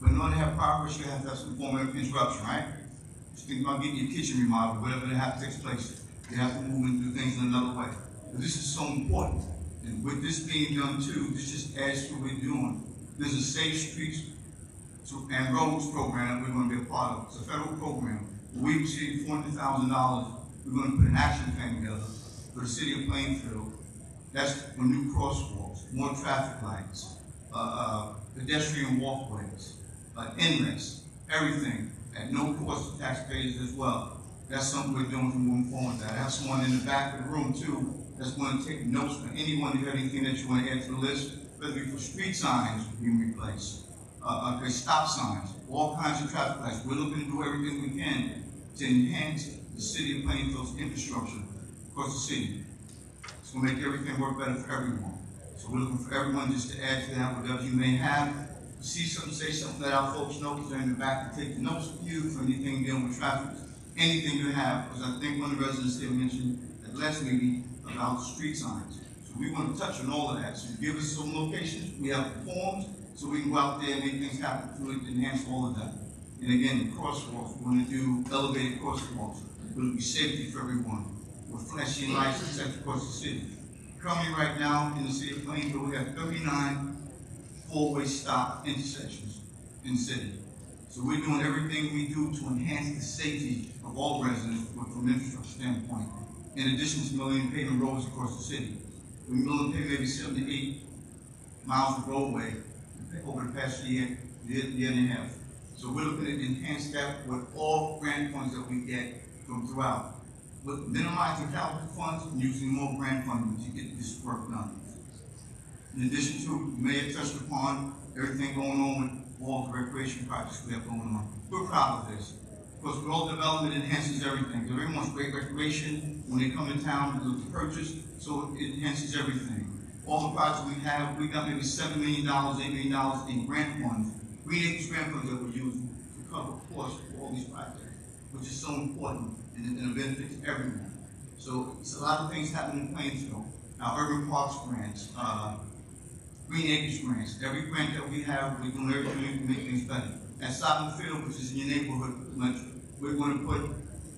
Speaker 5: But in order to have progress, you have to have some form of interruption, right? Just think about getting your kitchen remodeled, whatever that has to take place. You have to move and do things in another way. But this is so important. And with this being done too, this just adds to what we're doing. There's a Safe Streets and Roads program that we're going to be a part of. It's a federal program. We received $400,000. We're going to put an action plan together for the city of Plainfield. That's for new crosswalks, more traffic lights, pedestrian walkways, inlets, everything at no cost to taxpayers as well. That's something we're doing to move forward. I have someone in the back of the room too that's going to take notes for anyone who has anything that you want to add to the list, whether it be for street signs being replaced, stop signs, all kinds of traffic lights. We're looking to do everything we can to enhance the city of Plainfield's infrastructure across the city. It's going to make everything work better for everyone. So we're looking for everyone just to add to that, whatever you may have. See something, say something, let our folks know, because they're in the back to take the notes for you for anything dealing with traffic, anything you have. Because I think one of the residents here mentioned at the last meeting about street signs. So we want to touch on all of that. So give us some locations, we have forms, so we can go out there and make things happen to enhance all of that. And again, the crosswalks, we want to do elevated crosswalks. It'll be safety for everyone, with flashing lights, etc. across the city. Currently right now in the city of Plainfield, we have 39 four-way stop intersections in the city. So we're doing everything we do to enhance the safety of all residents from an infrastructure standpoint. In addition to milling and paving roads across the city. We mill and pave maybe 7 to 8 miles of roadway over the past year and a half. So we're looking to enhance that with all grant funds that we get from throughout. With minimizing capital funds and using more grant funding to get this work done. In addition to, you may have touched upon everything going on with all the recreation projects we have going on. We're proud of this. Because with all development, it enhances everything. Everyone wants great recreation when they come to town to purchase, so it enhances everything. all the projects we have, we got maybe $7 million, $8 million in grant funds, Green Acres grant funds that we're using to cover costs for all these projects, which is so important and a benefit to everyone. So it's a lot of things happening in Plainfield. Our urban parks grants, Green Acres grants, every grant that we have, we're doing everything to make things better. At Sodom Field, which is in your neighborhood, we're going to put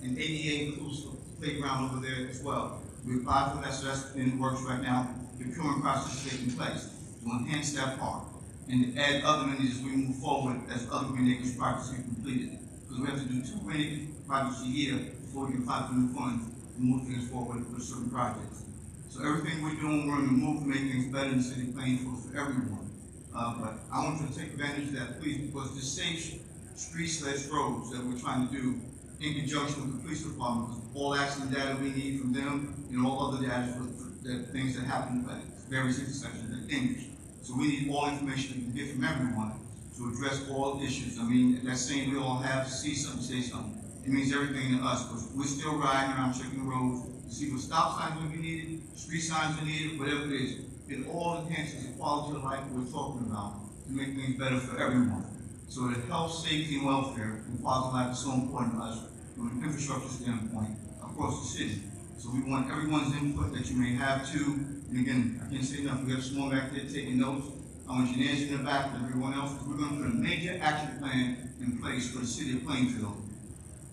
Speaker 5: an ADA inclusive playground over there as well. We applied for that, so that's in the works right now. The procurement process is taking place to enhance that park and to add other amenities as we move forward as other Green Acres projects get completed. Because we have to do 2 Green Acres projects a year before we can apply for new funds and move things forward with certain projects. So everything we're doing, we're going to move to make things better in the city of Plainfield for everyone. But I want you to take advantage of that, please, because the safe street/roads that we're trying to do in conjunction with the police department, because all accident data we need from them and all other data for the things that happen at various intersections and dangerous. So we need all information we can get from everyone to address all issues. I mean, that saying we all have to see something, say something. It means everything to us, because we're still riding around checking the roads to see what stop signs will be needed, street signs are needed, whatever it is. It all enhances the quality of life we're talking about to make things better for everyone. So the health, safety, and welfare and quality of life is so important to us from an infrastructure standpoint across the city. So we want everyone's input that you may have too. And again, I can't say enough. We have someone back there taking notes. I want you to answer in the back and everyone else, because we're going to put a major action plan in place for the city of Plainfield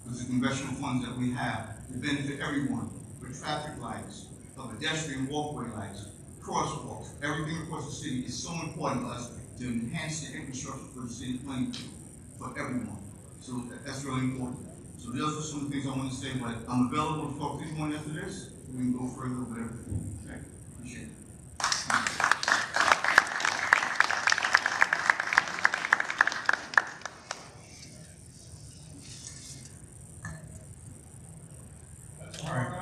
Speaker 5: with the congressional funds that we have to benefit everyone with traffic lights, pedestrian walkway lights, crosswalks, everything across the city is so important to us to enhance the infrastructure for the city of Plainfield for everyone. So that's really important. So those are some things I want to say, but I'm available to talk to anyone after this. We can go further with everything. Okay? Appreciate it.
Speaker 10: All right.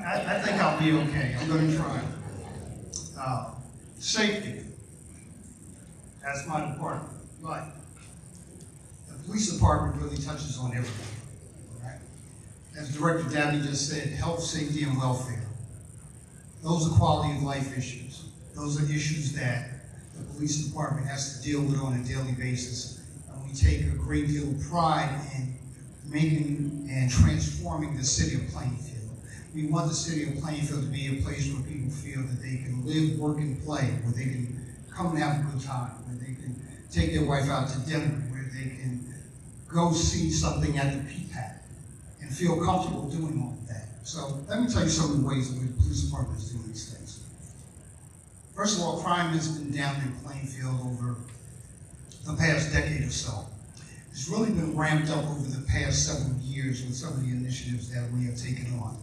Speaker 10: I think I'll be okay. I'm going to try. Safety. That's my department. But the police department really touches on everything. Right? As Director Dabney just said, health, safety, and welfare. Those are quality of life issues. Those are issues that the police department has to deal with on a daily basis. And we take a great deal of pride in making and transforming the city of Plainfield. We want the city of Plainfield to be a place where people feel that they can live, work, and play, where they can come and have a good time, where they can take their wife out to dinner, where they can go see something at the PPAC and feel comfortable doing all of that. So let me tell you some of the ways in which the police department is doing these things. First of all, crime has been down in Plainfield over the past decade or so. It's really been ramped up over the past several years with some of the initiatives that we have taken on.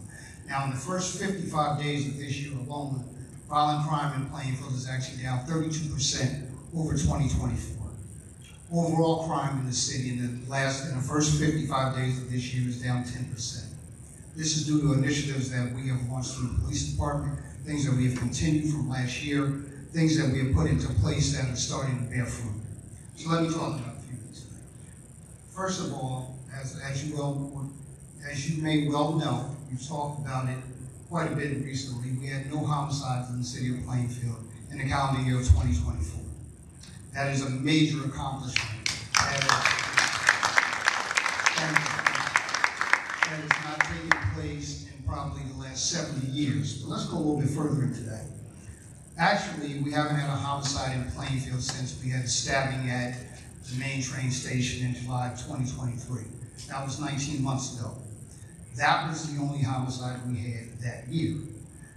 Speaker 10: Now, in the first 55 days of this year alone, violent crime in Plainfield is actually down 32% over 2024. Overall crime in the city in the first 55 days of this year is down 10%. This is due to initiatives that we have launched through the police department, things that we have continued from last year, things that we have put into place that are starting to bear fruit. So let me talk about a few of these things. First of all, as you may well know, we've talked about it quite a bit recently. We had no homicides in the city of Plainfield in the calendar year of 2024. That is a major accomplishment. That has not taken place in probably the last 70 years. But let's go a little bit further into that. Actually, we haven't had a homicide in Plainfield since we had a stabbing at the main train station in July of 2023. That was 19 months ago. That was the only homicide we had that year.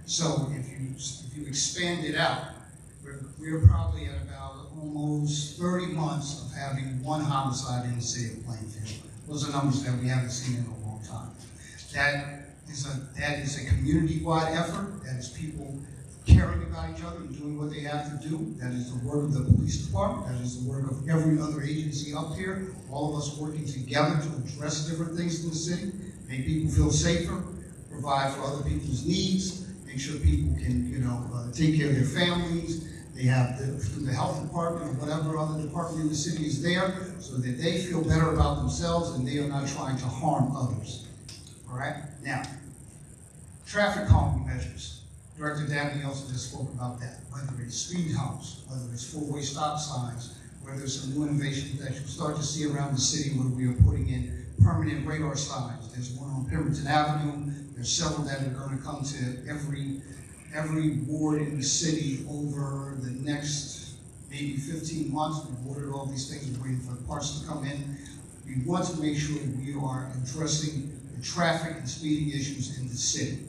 Speaker 10: So if you expand it out, we're probably at about almost 30 months of having one homicide in the city of Plainfield. Those are numbers that we haven't seen in a long time. That is a community-wide effort. That is people caring about each other and doing what they have to do. That is the work of the police department. That is the work of every other agency up here. All of us working together to address different things in the city, make people feel safer, provide for other people's needs, make sure people can, take care of their families. They have through the health department or whatever other department in the city is there, so that they feel better about themselves and they are not trying to harm others. All right? Now, traffic calming measures. Director Dabney also just spoke about that, whether it's speed humps, whether it's four-way stop signs, whether there's some new innovations that you'll start to see around the city where we are putting in permanent radar signs. There's one on Pemberton Avenue. There's several that are going to come to every ward in the city over the next maybe 15 months. We've ordered all these things. We're waiting for the parts to come in. We want to make sure that we are addressing the traffic and speeding issues in the city.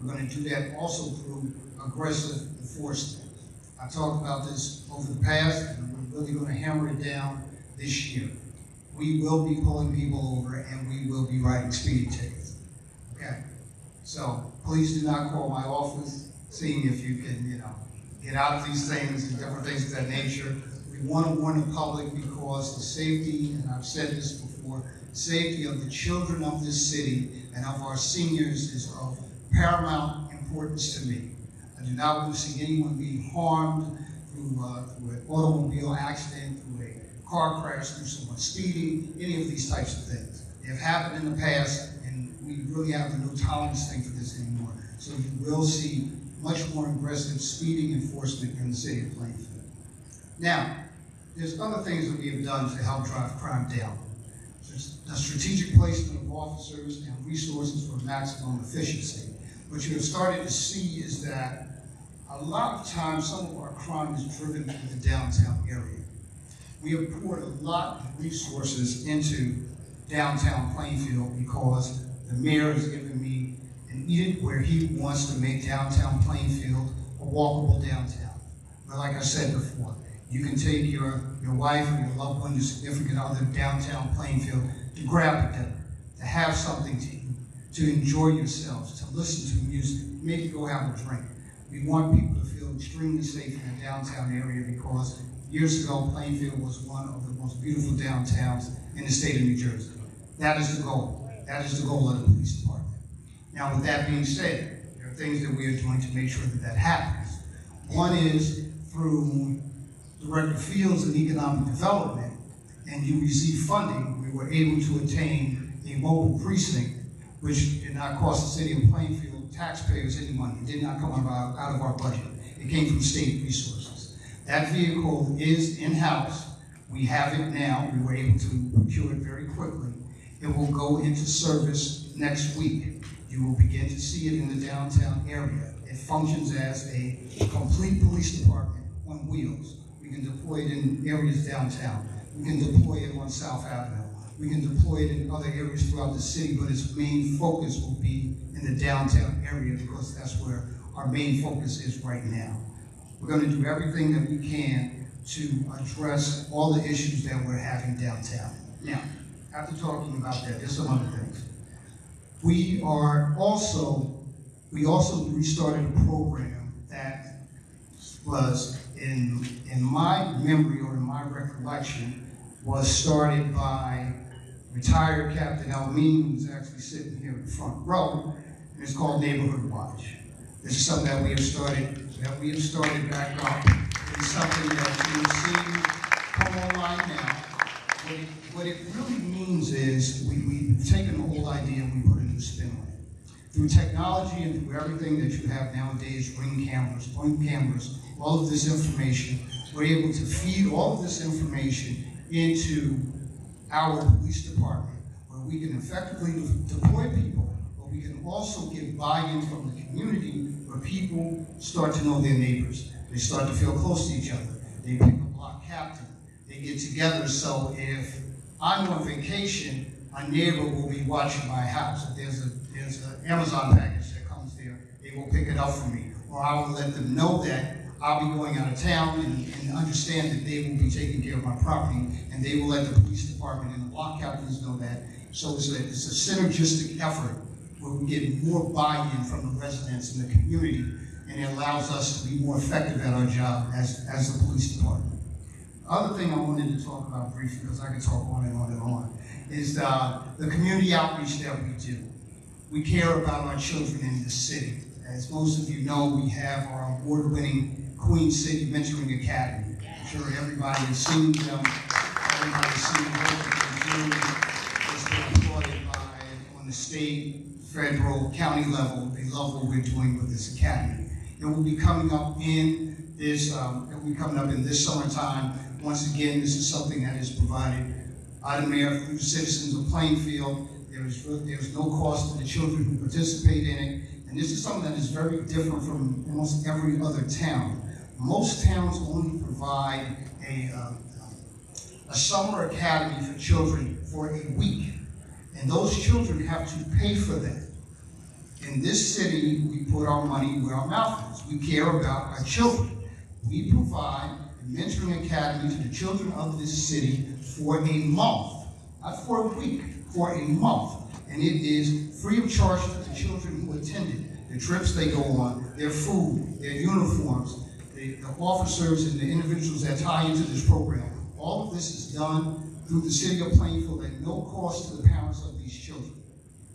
Speaker 10: We're going to do that also through aggressive enforcement. I talked about this over the past, and we're really going to hammer it down this year. We will be pulling people over, and we will be writing speeding tickets. Okay? So please do not call my office, seeing if you can, get out of these things and different things of that nature. We want to warn the public because the safety, and I've said this before, the safety of the children of this city and of our seniors is of paramount importance to me. I do not want to see anyone being harmed through an automobile accident, through a car crash, through someone speeding, any of these types of things. They have happened in the past, and we really have no tolerance thing for this anymore. So you will see much more aggressive speeding enforcement in the city of Plainfield. Now, there's other things that we have done to help drive crime down. There's a strategic placement of officers and resources for maximum efficiency. What you have started to see is that a lot of times some of our crime is driven in the downtown area. We have poured a lot of resources into downtown Plainfield because the mayor has given me an edict where he wants to make downtown Plainfield a walkable downtown. But like I said before, you can take your wife or your loved one, your significant other downtown Plainfield to grab a dinner, to have something to eat, to enjoy yourselves, to listen to music, maybe go have a drink. We want people to feel extremely safe in the downtown area because years ago, Plainfield was one of the most beautiful downtowns in the state of New Jersey. That is the goal. That is the goal of the police department. Now, with that being said, there are things that we are doing to make sure that that happens. One is through Director Fields and Economic Development and UBC funding, we were able to attain a mobile precinct, which did not cost the city of Plainfield taxpayers any money. It did not come out of our budget. It came from state resources. That vehicle is in-house. We have it now. We were able to procure it very quickly. It will go into service next week. You will begin to see it in the downtown area. It functions as a complete police department on wheels. We can deploy it in areas downtown. We can deploy it on South Avenue. We can deploy it in other areas throughout the city, but its main focus will be in the downtown area because that's where our main focus is right now. We're going to do everything that we can to address all the issues that we're having downtown. Now, after talking about that, there's some other things. We also restarted a program that was, in my memory or in my recollection, was started by retired Captain Elmine, who's actually sitting here in the front row, and it's called Neighborhood Watch. This is something that we have started back up. It's something that you will see come online now. What it really means is we've taken an old idea and we put a new spin on it. Through technology and through everything that you have nowadays, ring cameras, point cameras, all of this information, we're able to feed all of this information into our police department, where we can effectively deploy people, but we can also get buy-in from the community where people start to know their neighbors. They start to feel close to each other. They pick a block captain. They get together, so if I'm on vacation, my neighbor will be watching my house. If there's an Amazon package that comes there, they will pick it up for me. Or I will let them know that I'll be going out of town and understand that they will be taking care of my property, and they will let the police department and the block captains know that. So it's a synergistic effort where we get more buy-in from the residents in the community, and it allows us to be more effective at our job as the police department. The other thing I wanted to talk about briefly, because I could talk on and on and on, is the community outreach that we do. We care about our children in this city. As most of you know, we have our award-winning Queen City Mentoring Academy. I'm sure everybody has seen them. Everybody's seen the work that they're doing. It's been applauded by, on the state, federal, county level. They love what we're doing with this academy. It will be coming up in this, summertime. Once again, this is something that is provided by the mayor through the citizens of Plainfield. There's no cost to the children who participate in it. And this is something that is very different from almost every other town. Most towns only provide a summer academy for children for a week. And those children have to pay for that. In this city, we put our money where our mouth is. We care about our children. We provide a mentoring academy to the children of this city for a month, not for a week, for a month. And it is free of charge to the children who attended. The trips they go on, their food, their uniforms, the officers and the individuals that tie into this program. All of this is done through the city of Plainfield at no cost to the parents of these children.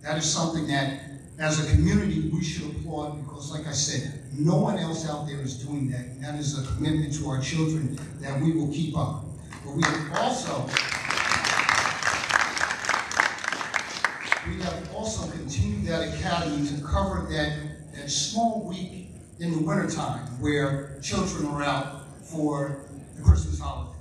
Speaker 10: That is something that, as a community, we should applaud because, like I said, no one else out there is doing that. And that is a commitment to our children that we will keep up. But we have also continued that academy to cover that small week in the wintertime where children are out for the Christmas holiday.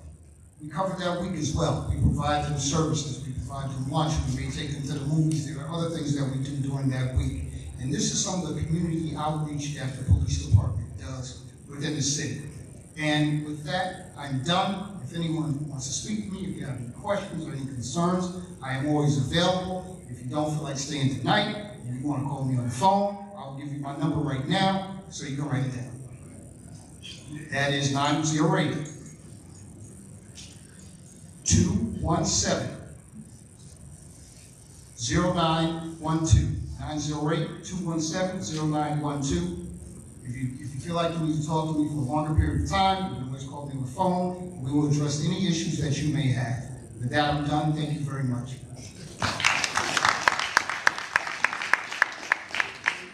Speaker 10: We cover that week as well. We provide them services, we provide them lunch, we may take them to the movies. There are other things that we do during that week. And this is some of the community outreach that the police department does within the city. And with that, I'm done. If anyone wants to speak to me, if you have any questions or any concerns, I am always available. If you don't feel like staying tonight, and you want to call me on the phone, I'll give you my number right now so you can write it down. That is 908 217 0912. 908-217-0912. If you feel like you need to talk to me for a longer period of time, you can always call me on the phone. We will address any issues that you may have. With that, I'm done. Thank you very much.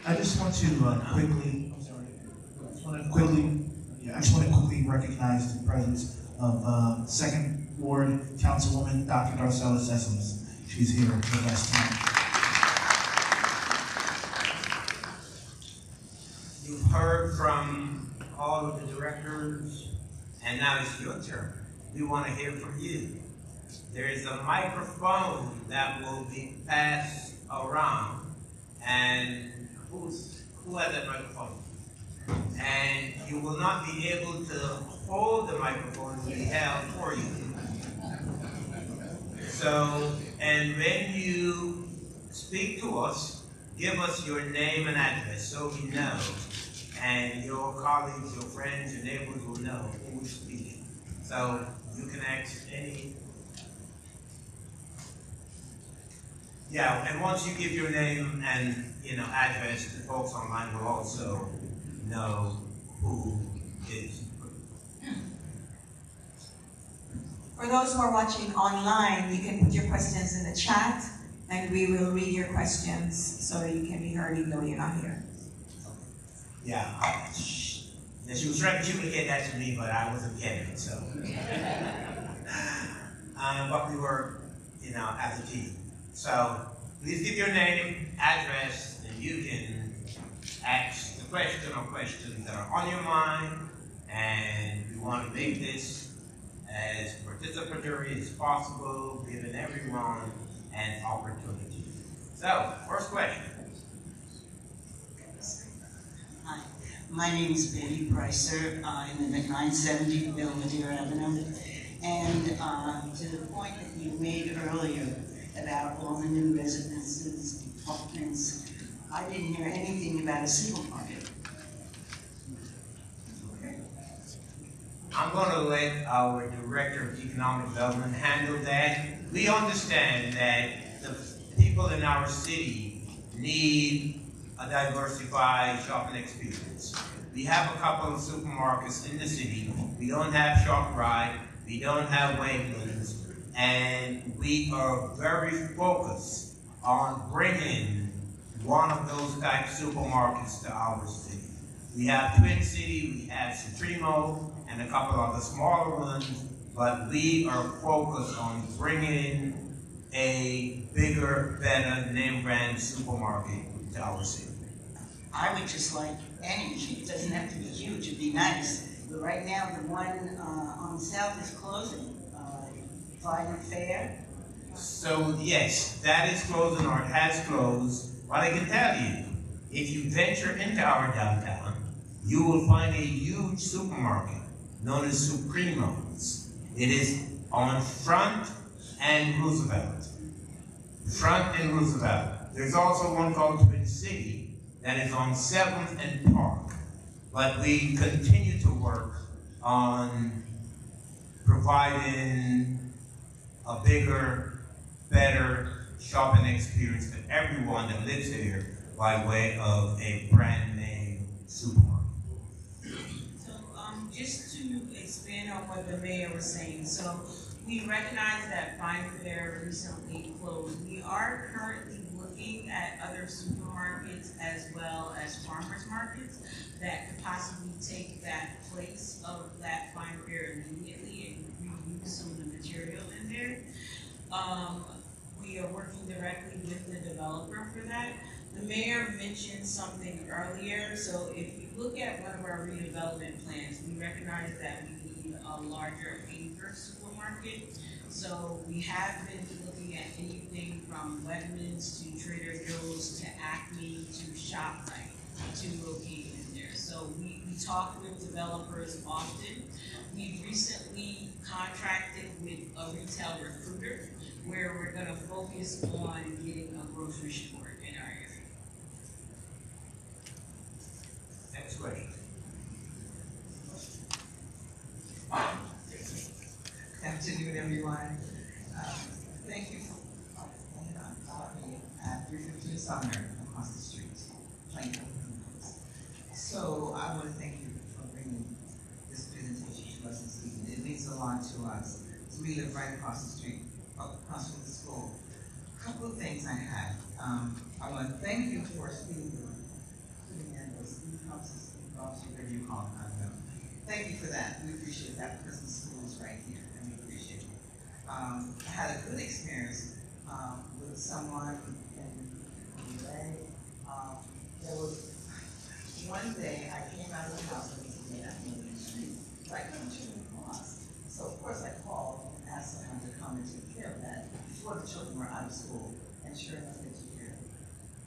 Speaker 2: I just want to quickly recognize the presence of 2nd Ward Councilwoman Dr. Darcella Sessions. She's here with us tonight.
Speaker 1: You've heard from all of the directors, and now it's your turn. We want to hear from you. There is a microphone that will be passed around, and who has that microphone? And you will not be able to hold the microphone, it will be held for you. So, and when you speak to us, give us your name and address so we know, and your colleagues, your friends, your neighbors will know who is speaking. So you can ask any. Yeah, and once you give your name and address, the folks online will also know who is.
Speaker 4: For those who are watching online, you can put your questions in the chat, and we will read your questions so you can be heard even though you're not here.
Speaker 1: Yeah, she was trying to communicate that to me, but I wasn't getting it, so. But we were, as a team. So please give your name, address, and you can ask the question or questions that are on your mind, and we want to make this as participatory as possible, giving everyone an opportunity. So, first question.
Speaker 11: Hi, my name is Betty Pricer. I live at 970 Belvedere Avenue. And to the point that you made earlier about all the new residences, apartments, I didn't hear anything about a supermarket.
Speaker 1: Okay. I'm going to let our Director of Economic Development handle that. We understand that the people in our city need a diversified shopping experience. We have a couple of supermarkets in the city. We don't have ShopRite, we don't have Wegmans, and we are very focused on bringing one of those type supermarkets to our city. We have Twin City, we have Supremo, and a couple of the smaller ones, but we are focused on bringing a bigger, better name brand supermarket to our city.
Speaker 11: I would just like any, it doesn't have to be huge, it'd be nice. But right now, the one on South is closing, Violent Fair.
Speaker 1: So yes, that is closing or it has closed. But I can tell you, if you venture into our downtown, you will find a huge supermarket known as Supremos. It is on Front and Roosevelt. Front and Roosevelt. There's also one called Twin City that is on 7th and Park. But we continue to work on providing a bigger, better shopping experience for everyone that lives here by way of a brand name supermarket.
Speaker 8: So, just to expand on what the mayor was saying, so we recognize that Fine Fair recently closed. We are currently looking at other supermarkets as well as farmers markets that could possibly take that place of that Fine Fair immediately and reuse some of the material in there. We are working directly with the developer for that. The mayor mentioned something earlier, so if you look at one of our redevelopment plans, we recognize that we need a larger anchor supermarket. So we have been looking at anything from Wegmans to Trader Joe's to Acme to ShopRite to locate in there. So we talk with developers often. We recently contracted with a retail recruiter where we're gonna focus on getting a grocery store in our area.
Speaker 1: Next question.
Speaker 12: Good afternoon, everyone. Thank you for allowing me at 315 Sumner across the street, Plainfield. So I want to thank you for bringing this presentation to us this evening. It means a lot to us. So we live right across the street, across from the school. A couple of things I have. I want to thank you for putting in those speed bumps and speed bumps, whatever you call them. I don't know. Thank you for that. We appreciate that because the school is right here, and we appreciate it. I had a good experience with someone in LA. There was one day I came out of the house and it was late afternoon in the street, but I couldn't turn across. So of course I called and asked someone to come and take care of that before the children were out of school, and sure enough they took care of it.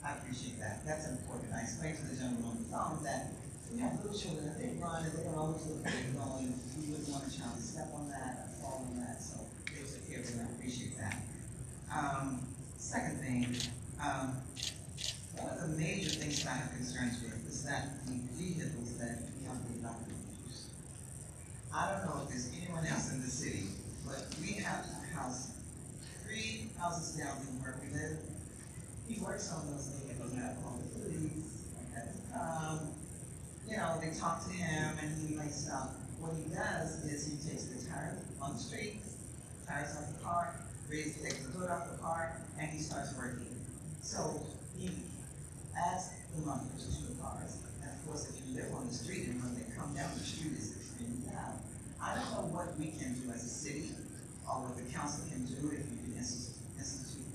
Speaker 12: I appreciate that. That's important. I explained to the gentleman on the phone that we have little children, if they run and they don't always look where they're going, we wouldn't want a child to step on that or fall on that, so they took care of it, and I appreciate that. Second thing, one of the major things that I have concerns with is that the vehicles that young people use. I don't know if there's anyone else in the city, but we have a house 3 houses down from where we live. He works on those vehicles, and I call the police, you know, they talk to him and he might stop. What he does is he takes the tires on the street, tires off the car, takes the hood off the car, and he starts working. So he adds the mufflers to the cars. And of course, if you live on the street and when they come down the street is extremely loud. I don't know what we can do as a city or what the council can do if you can institute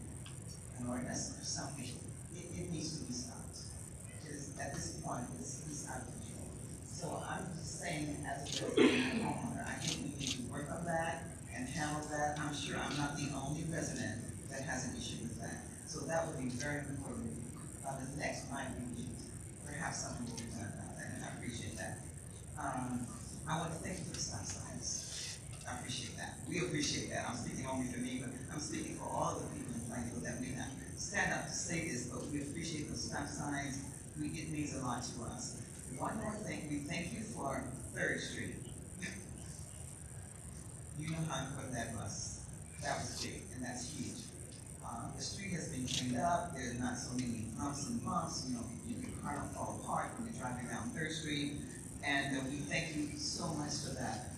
Speaker 12: an ordinance or something. It needs to be stopped. Because at this point, it's out of control. So I'm just saying, as a homeowner, I think we need to work on that and handle that. I'm sure I'm not the only resident that has an issue with that. So that would be very important. By the next might be perhaps something will be done about that, and I appreciate that. I want to thank you for the stop signs. I appreciate that. We appreciate that. I'm speaking only for me, but I'm speaking for all of the people in Plainfield that may not stand up to say this, but we appreciate those stop signs. It means a lot to us. One more thing, we thank you for 3rd Street. You know how important that was. That was big, and that's huge. The street has been cleaned up. There's not so many lumps and bumps. You know, your car don't fall apart when you're driving down 3rd Street. And we thank you so much for that.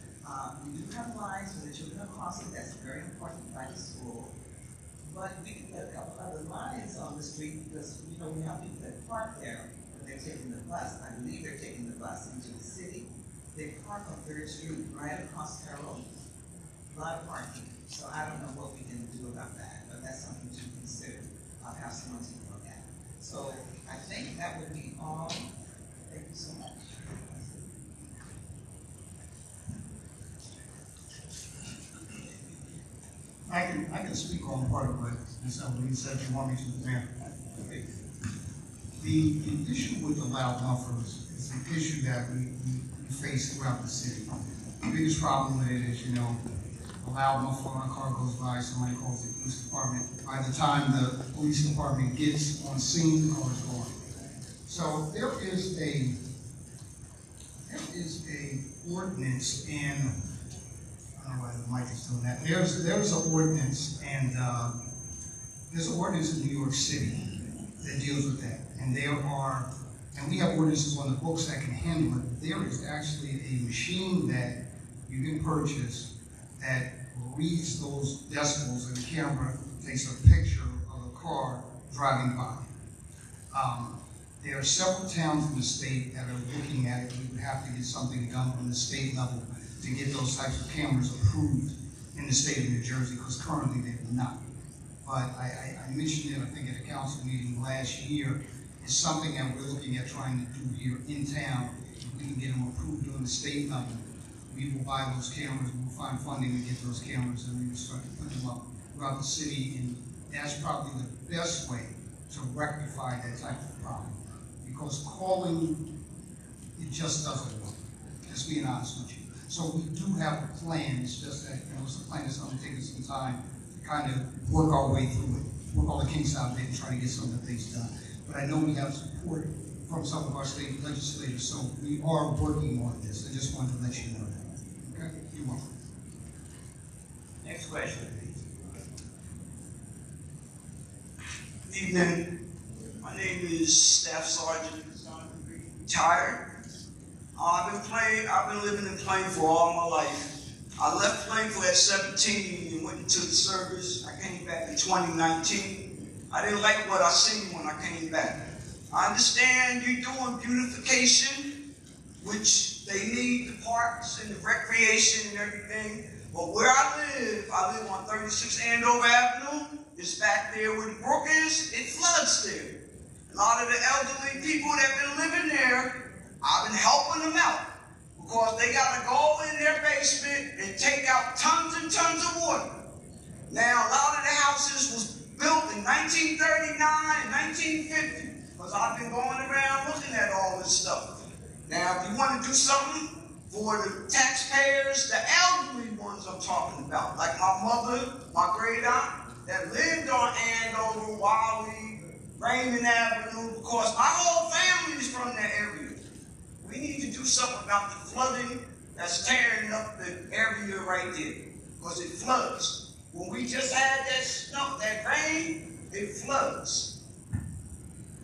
Speaker 12: We do have lines for the children are crossing. That's very important by the school. But we can get a couple other lines on the street because, you know, we have people that park there when they're taking the bus. I believe they're taking the bus into the city. They park on 3rd Street right across Carroll. A lot of parking. So I don't know what we can do about that, but that's something to consider. I'll have someone to look at. So I think that would be all. Thank you so much.
Speaker 10: I can speak on part of what Ms. Evelyn said. You want me to, Mayor? The issue with the loud mufflers is an issue that we face throughout the city. The biggest problem with it is, you know, a loud muffler on a car goes by, somebody calls the police department. By the time the police department gets on scene, the car is gone. So there is a ordinance in, I don't know why the mic is doing that. There's an ordinance, and there's an ordinance in New York City that deals with that. And we have ordinances on the books that can handle it. There is actually a machine that you can purchase that reads those decibels, and the camera takes a picture of a car driving by. There are several towns in the state that are looking at it. We would have to get something done from the state level to get those types of cameras approved in the state of New Jersey, because currently they are not. But I mentioned it, I think, at a council meeting last year. It's something that we're looking at trying to do here in town. If we can get them approved on the state level, we will buy those cameras, we'll find funding to get those cameras, and we will start to put them up throughout the city. And that's probably the best way to rectify that type of problem. Because calling, it just doesn't work, just being honest with you. So we do have a plan, it's just that, it's a plan that's going to take us some time to kind of work our way through it, work all the kinks out there and try to get some of the things done. But I know we have support from some of our state legislators, so we are working on this. I just wanted to let you know that. Okay? You're welcome.
Speaker 1: Next question, please.
Speaker 13: Good evening. My name is Staff Sergeant, retired. I've been living in Plainfield all my life. I left Plainfield at 17 and went into the service. I came back in 2019. I didn't like what I seen when I came back. I understand you're doing beautification, which they need the parks and the recreation and everything. But where I live on 36 Andover Avenue. It's back there where the brook is. It floods there. A lot of the elderly people that have been living there, I've been helping them out because they got to go in their basement and take out tons and tons of water. Now, a lot of the houses was built in 1939 and 1950 because I've been going around looking at all this stuff. Now, if you want to do something for the taxpayers, the elderly ones I'm talking about, like my mother, my great aunt, that lived on Andover, Wiley, Raymond Avenue, because my whole family is from that area. We need to do something about the flooding that's tearing up the area right there, because it floods. When we just had that snow, that rain, it floods.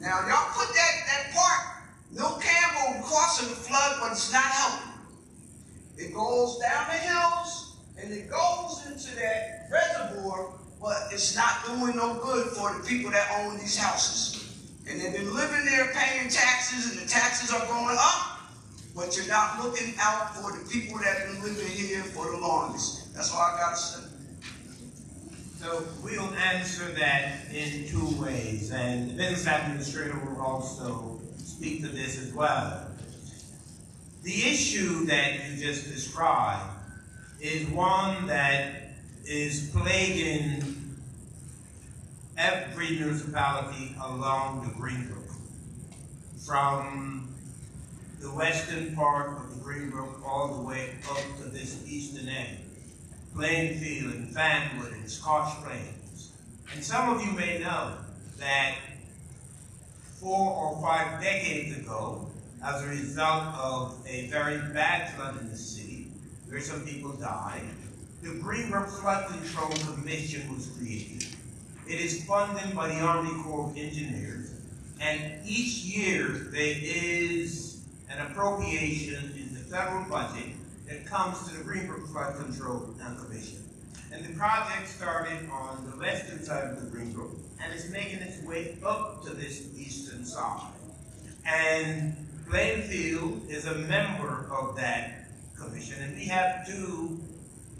Speaker 13: Now, y'all put that park, Mill Campbell, crossing the flood, but it's not helping. It goes down the hills, and it goes into that reservoir, but it's not doing no good for the people that own these houses. And they've been living there paying taxes, and the taxes are going up, but you're not looking out for the people that have been living here for the longest. That's all I got to say.
Speaker 1: So we'll answer that in two ways, and the business administrator will also speak to this as well. The issue that you just described is one that is plaguing every municipality along the Greenbrook. From the western part of the Greenbrook all the way up to this eastern end. Plainfield and Fanwood and Scotch Plains. And some of you may know that 4 or 5 decades ago, as a result of a very bad flood in the city, where some people died, the Greenbrook Flood Control Commission was created. It is funded by the Army Corps of Engineers, and each year there is an appropriation in the federal budget that comes to the Greenbrook Flood Control Commission. And the project started on the western side of the Greenbrook, and is making its way up to this eastern side. And Plainfield is a member of that commission, and we have 2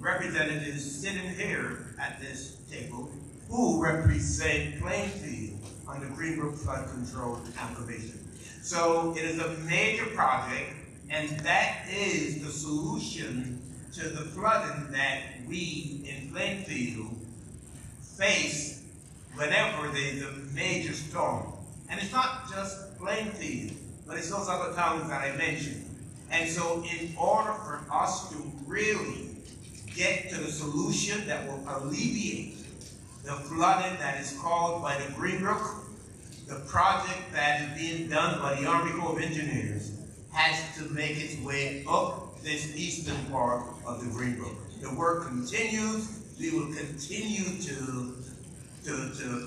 Speaker 1: representatives sitting here at this table who represent Plainfield under Greenbrook Flood Control and Provision. So it is a major project, and that is the solution to the flooding that we in Plainfield face whenever there's a major storm. And it's not just Plainfield, but it's those other towns that I mentioned. And so in order for us to really get to the solution that will alleviate the flooding that is caused by the Greenbrook, the project that is being done by the Army Corps of Engineers has to make its way up this eastern part of the Greenbrook. The work continues. We will continue to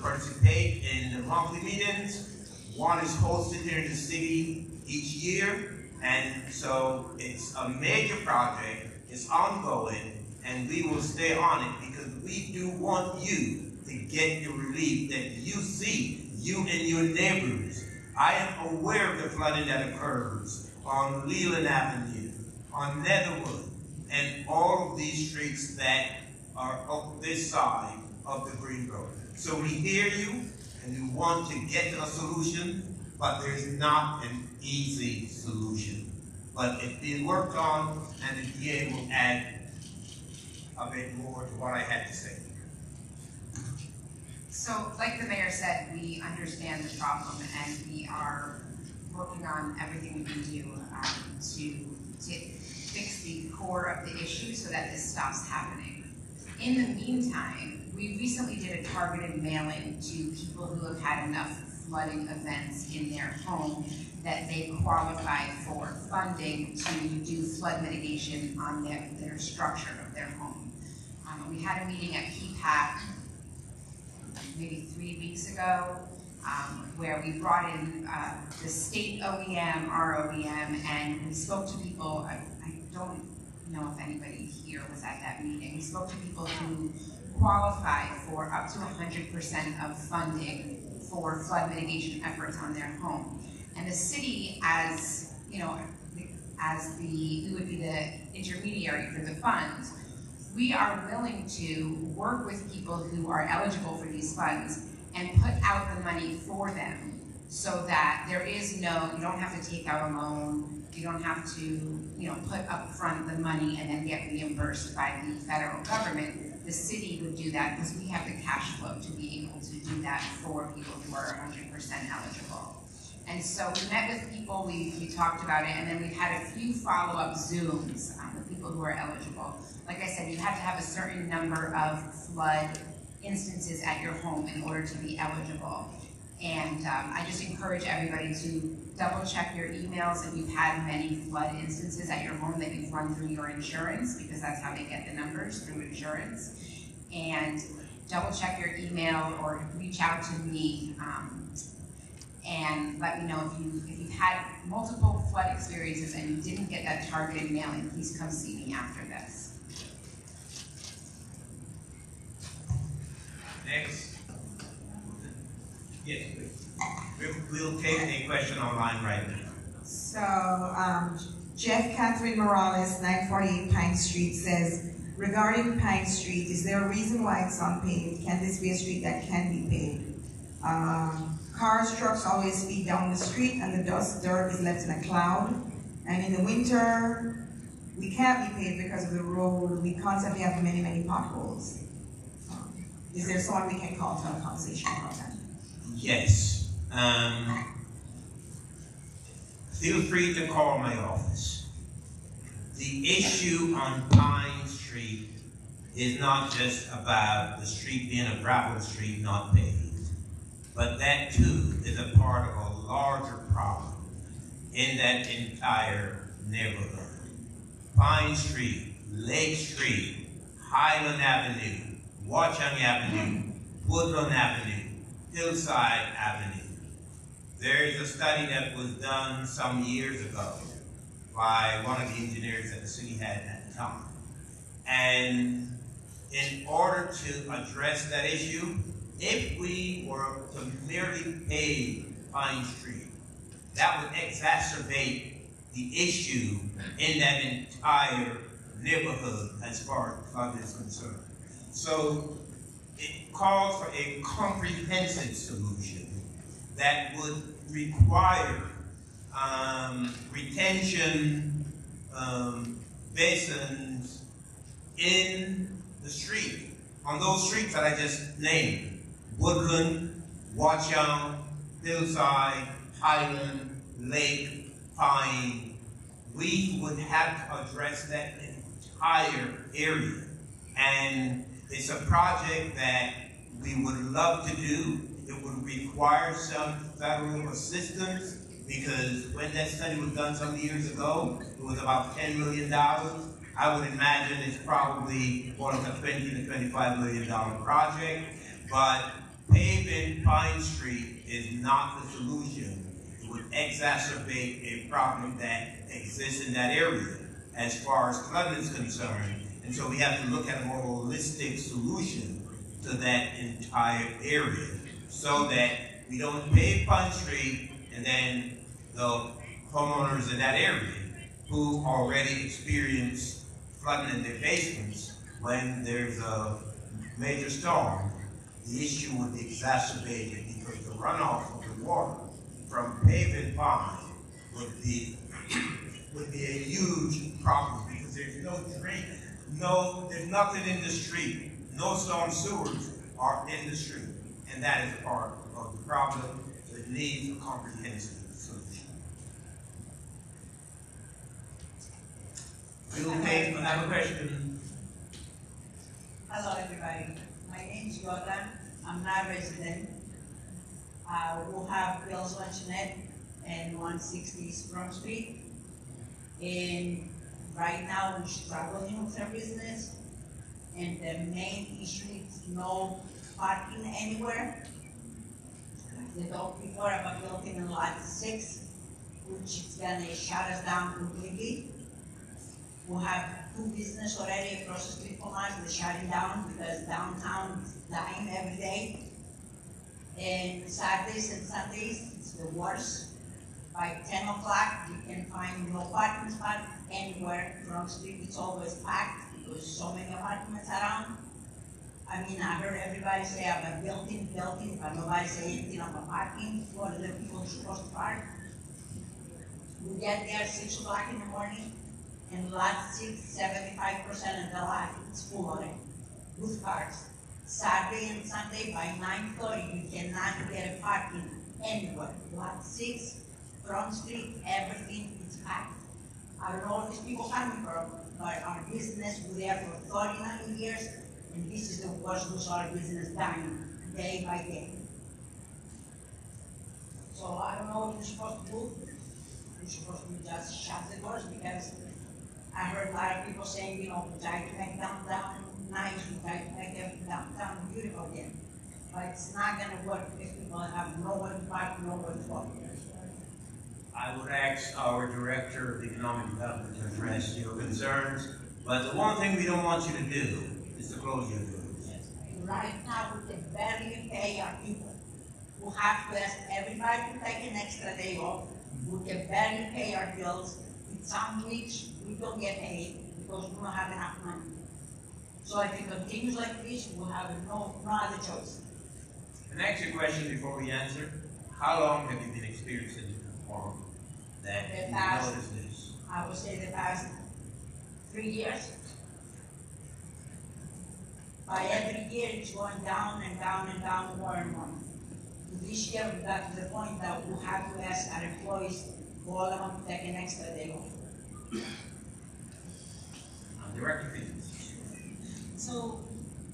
Speaker 1: participate in the monthly meetings. One is hosted here in the city each year, and so it's a major project. It's ongoing, and we will stay on it because we do want you to get the relief that you see, you and your neighbors. I am aware of the flooding that occurs on Leland Avenue, on Netherwood, and all of these streets that are up this side of the Greenbrook. So we hear you, and we want to get to a solution, but there's not an easy solution. But it's being worked on, and the DA will add a bit more to what I had to say.
Speaker 3: So, like the mayor said, we understand the problem, and we are working on everything we can do to fix the core of the issue so that this stops happening. In the meantime, we recently did a targeted mailing to people who have had enough flooding events in their home that they qualify for funding to do flood mitigation on their structure of their home. We had a meeting at PPAC maybe 3 weeks ago, where we brought in the state OEM, our OEM, and we spoke to people. I don't know if anybody here was at that meeting. We spoke to people who qualify for up to 100% of funding for flood mitigation efforts on their home. And the city, as you know, we would be the intermediary for the funds, we are willing to work with people who are eligible for these funds and put out the money for them so that there is no, you don't have to take out a loan, you don't have to, put up front the money and then get reimbursed by the federal government. The city would do that because we have the cash flow to be able to do that for people who are 100% eligible. And so we met with people, we talked about it, and then we've had a few follow-up Zooms with people who are eligible. Like I said, you have to have a certain number of flood instances at your home in order to be eligible. And I just encourage everybody to double check your emails if you've had many flood instances at your home that you've run through your insurance, because that's how they get the numbers, through insurance. And double check your email or reach out to me and let me know if you've had multiple flood experiences and you didn't get that targeted mailing, please come see me after this.
Speaker 1: Next. Yes, please. We'll take a question online right now.
Speaker 4: So, Jeff Catherine Morales, 948 Pine Street says, regarding Pine Street, is there a reason why it's unpaved? Can this be a street that can be paved? Cars, trucks always speed down the street and the dirt is left in a cloud. And in the winter, we can't be paved because of the road. We constantly have many, many potholes. Is there someone we can call to have a conversation about that?
Speaker 1: Yes. Feel free to call my office. The issue on Pine Street is not just about the street being a gravel street not paved, but that too is a part of a larger problem in that entire neighborhood. Pine Street, Lake Street, Highland Avenue, Watchung Avenue, Woodland Avenue, Hillside Avenue. There is a study that was done some years ago by one of the engineers that the city had at the time. And in order to address that issue, if we were to merely pave Pine Street, that would exacerbate the issue in that entire neighborhood as far as flood is concerned. So it calls for a comprehensive solution that would require retention basins in the street, on those streets that I just named: Woodland, Watchung, Hillside, Highland, Lake, Pine. We would have to address that entire area. And it's a project that we would love to do. It would require some federal assistance, because when that study was done some years ago, it was about $10 million. I would imagine it's probably more like a $20 to $25 million project. But paving Pine Street is not the solution. It would exacerbate a problem that exists in that area as far as flooding is concerned. And so we have to look at a more holistic solution to that entire area, so that we don't pave Pine Street and then the homeowners in that area who already experience flooding in their basements, when there's a major storm, the issue would be exacerbated, because the runoff of the water from paving Pine would be a huge problem, because there's no drain, there's nothing in the street. No storm sewers are in the street, and that is part of the problem that needs a comprehensive solution. We'll take another question.
Speaker 14: Hello, everybody. My name is Jordan. I'm not a resident. We'll have Bill's Luncheonette and 160 Sprung Street. And right now we're struggling with our business. And the main issue is no parking anywhere. They talked before about building in lot 6, which is gonna shut us down completely. We'll have 2 businesses already across the street from us. They're shutting down because downtown is dying every day. And Saturdays and Sundays, it's the worst. By 10 o'clock, you can find no parking spot anywhere. From the street, it's always packed. There's so many apartments around. I mean, I heard everybody say about building, but nobody say anything about parking. What are the people supposed to park? We get there 6 o'clock in the morning, and lot 6, 75% of the lot is full already with cars. Saturday and Sunday by 9:30, you cannot get a parking anywhere. Lot 6, Front Street, everything is packed. I don't know where these people coming from, but our business, we're there for 39 years, and this is the worst with our business dying day by day. So I don't know what you're supposed to do. You're supposed to just shut the doors, because I heard a lot of people saying, we try to make downtown nice, we try to make everything downtown beautiful again. But it's not gonna work if people have nowhere to park, nowhere to walk.
Speaker 1: I would ask our Director of Economic Development to address your concerns, but the one thing we don't want you to do is to close your doors.
Speaker 14: Right now, we can barely pay our people. We have to ask everybody to take an extra day off. We can barely pay our bills. In some weeks, we don't get paid because we don't have enough money. So if it continues like this, we'll have no other choice.
Speaker 1: Can I ask you a question before we answer? How long have you been experiencing the harm that you noticed this?
Speaker 14: I would say the past 3 years. By every year, it's going down and down and down, more and more. This year, we got to the point that we have to ask our employees, all of them, to take an extra day off.
Speaker 1: Director Fields.
Speaker 8: So,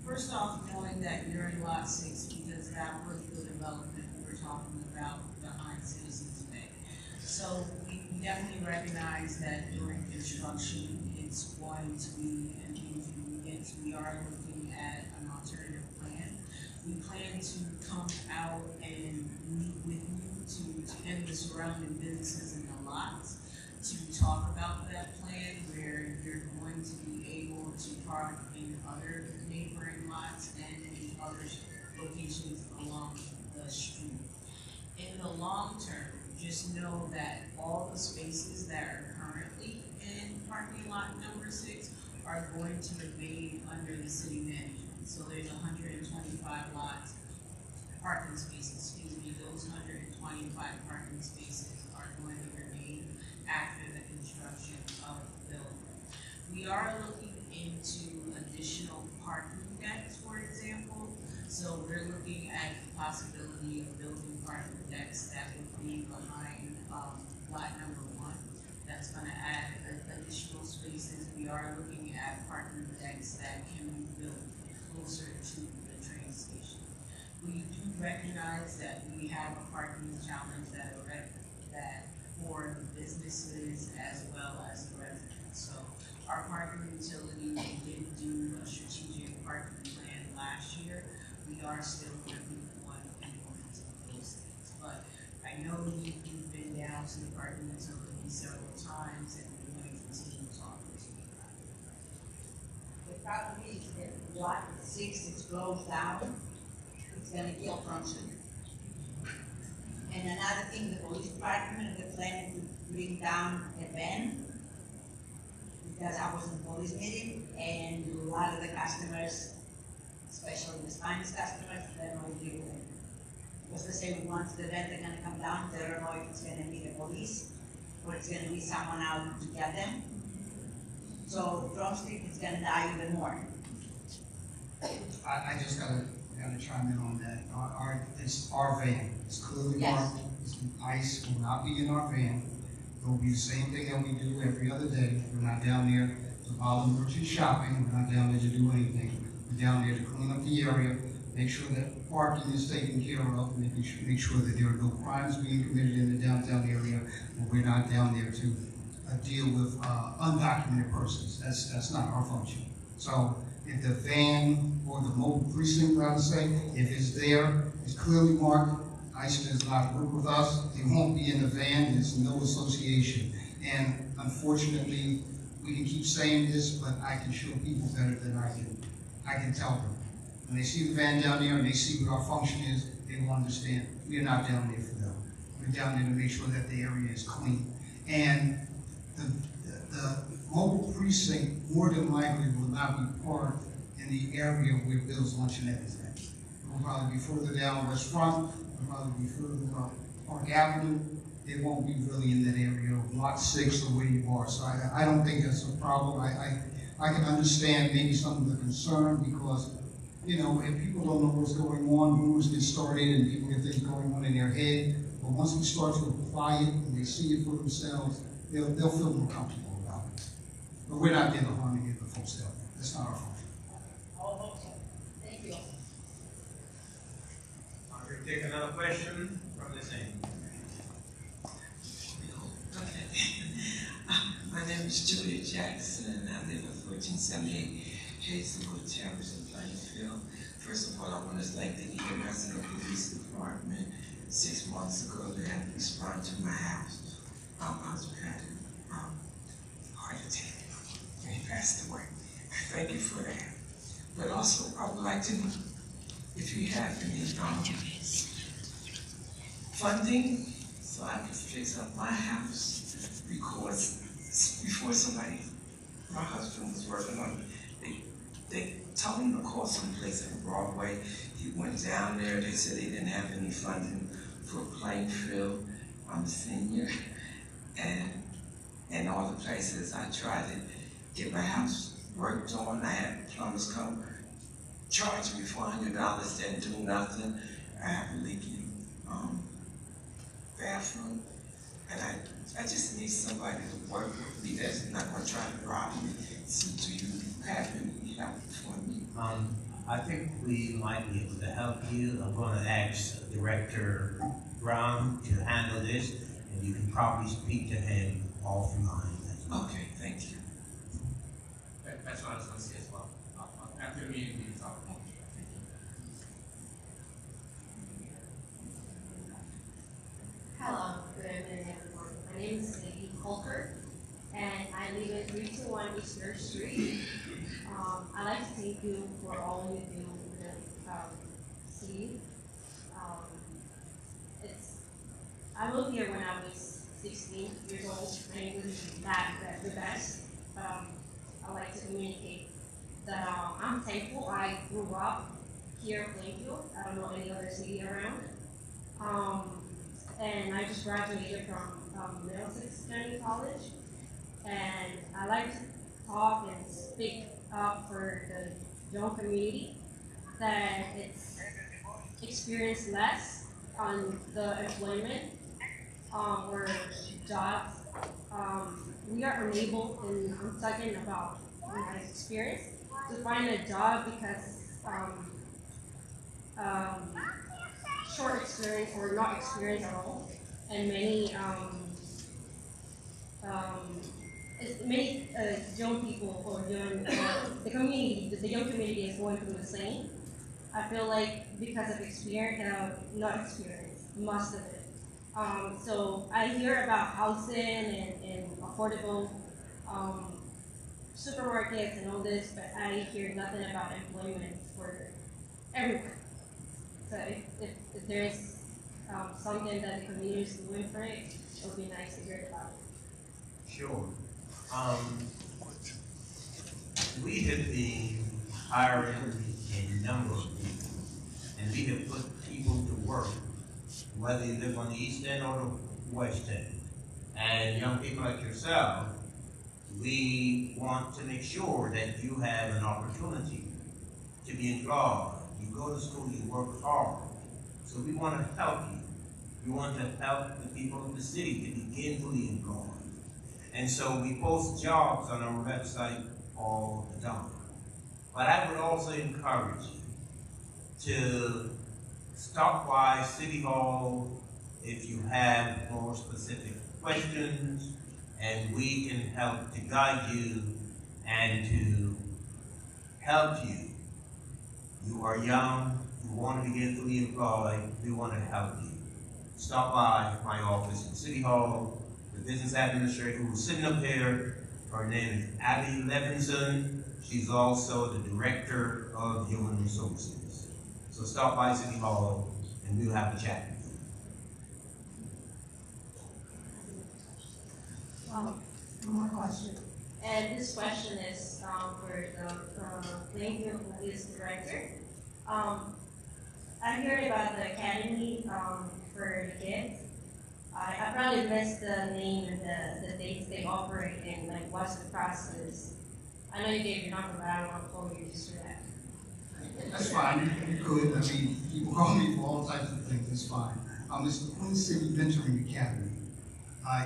Speaker 8: first off, knowing that you're in lot 6, because that was the development we were talking about behind Citizens Bank. So, we definitely recognize that during construction, it's going to be an inconvenience. We are looking at an alternative plan. We plan to come out and meet with you and the surrounding businesses in the lots to talk about that plan, where you're going to be able to park in other neighboring lots and in other locations along the street. In the long term, just know that all the spaces that are currently in parking lot number 6 are going to remain under the city management. So there's 125 lots, parking spaces, excuse me, those 125 25 parking spaces are going to remain after the construction of the building. We are looking into additional parking decks, for example. So we're looking at the possibility of building parking decks that would be behind lot number 1. That's going to add additional spaces. We are looking at parking decks that can be built closer to the train station. We do recognize that we have a parking challenge that for the businesses as well as the residents. So our parking utility, we did do a strategic parking plan last year. We are still working on implementing those things. But I know you've been down to the parking utility several times, and we're going to continue talking to you about it.
Speaker 14: The problem is that lot 6 is closed down, it's gonna kill Front Street. And another thing, the police department, they're planning to bring down a van, because I was in the police meeting, and a lot of the customers, especially the Spanish customers, they don't know if they're going. Because they say once the van, they're gonna come down, they don't know if it's gonna be the police, or it's gonna be someone out to get them. So Front Street is gonna die even more.
Speaker 10: I just gotta chime in on that. It's our van. It's clearly marked. ICE will not be in our van. It will be the same thing that we do every other day. We're not down there to bother merchant shopping. We're not down there to do anything. We're down there to clean up the area, make sure that parking is taken care of, make sure that there are no crimes being committed in the downtown area, and we're not down there to deal with undocumented persons. That's not our function. So if the van or the mobile precinct, rather say, if it's there, it's clearly marked, ICE does not work with us, it won't be in the van, there's no association. And unfortunately, we can keep saying this, but I can show people better than I can tell them. When they see the van down there and they see what our function is, they will understand we are not down there for them. We're down there to make sure that the area is clean. And the mobile precinct more than likely will not be parked in the area where Bill's Luncheonette is at. It will probably be further down West Front, it will probably be further up Park Avenue. It won't be really in that area of Lot 6 or where you are. So I don't think that's a problem. I can understand maybe some of the concern because, you know, if people don't know what's going on, rumors get started and people get things going on in their head. But once we start to apply it and they see it for themselves, they'll feel more comfortable about it. But we're not there to harm any of the folks out there. That's not our function.
Speaker 14: Thank you.
Speaker 1: I'm going to take another question from the same.
Speaker 15: My name is Julia Jackson. I live at 1478 Hazelwood Terrace in Plainfield. First of all, I want to thank the Emerson Police Department. 6 months ago, they had to respond to my house. My husband had a heart attack and he passed away. I thank you for that. But also, I would like to know if you have any funding so I can fix up my house, because before my husband was working on it, they told him to call someplace in Broadway. He went down there, they said they didn't have any funding for Plainfield. I'm a senior, and all the places I tried to get my house worked on, I had plumbers come, charge me $400, didn't do nothing. I have a leaky bathroom, and I just need somebody to work with me that's not going to try to rob me. So do you have any help for me?
Speaker 1: I think we might be able to help you. I'm going to ask Director Brown to handle this, and you can probably speak to him offline.
Speaker 15: Okay, thank you.
Speaker 6: That's what I was going to say as well. After the meeting, we can talk.
Speaker 16: Hello, good evening everyone. My name is Lady Colker, and I live at 321 East 3rd Street. I'd like to thank you for all you do in the city. I moved here when I was 16 years old, and it was not the best. I'd like to communicate that I'm thankful I grew up here in Plainfield. I don't know any other city around. and I just graduated from Middlesex County College. And I like to talk and speak up for the young community that it's experienced less on the employment or jobs. We are unable, and I'm talking about my experience, to find a job because short experience or not experience at all, and many young people or young the young community is going through the same. I feel like because of experience, not experience, most of it. So I hear about housing and affordable supermarkets and all this, but I hear nothing about employment for everyone. So if there's something that the community is doing for it, it would be nice to hear about it.
Speaker 1: Sure. We have been hiring a number of people, and we have put people to work, whether you live on the east end or the west end. And young people like yourself, we want to make sure that you have an opportunity to be employed. You go to school, you work hard. So we want to help you. We want to help the people of the city to be gainfully employed. And so we post jobs on our website all the time. But I would also encourage you to stop by City Hall if you have more specific questions, and we can help to guide you and to help you. You are young, you want to be gainfully employed, we want to help you. Stop by my office in City Hall. The business administrator who's sitting up here, her name is Abby Levinson. She's also the director of human resources. So stop by City Hall and we'll have a chat with you.
Speaker 16: One more question. And this question is for the Plainfield Police Director. I heard about the academy for the kids. I probably missed the name and the dates they operate and like what's the process. I know you gave your number, but I don't want to call you just for that.
Speaker 10: That's fine, you could. I mean, people call me for all types of things, it's fine. It's the Queen City Mentoring Academy.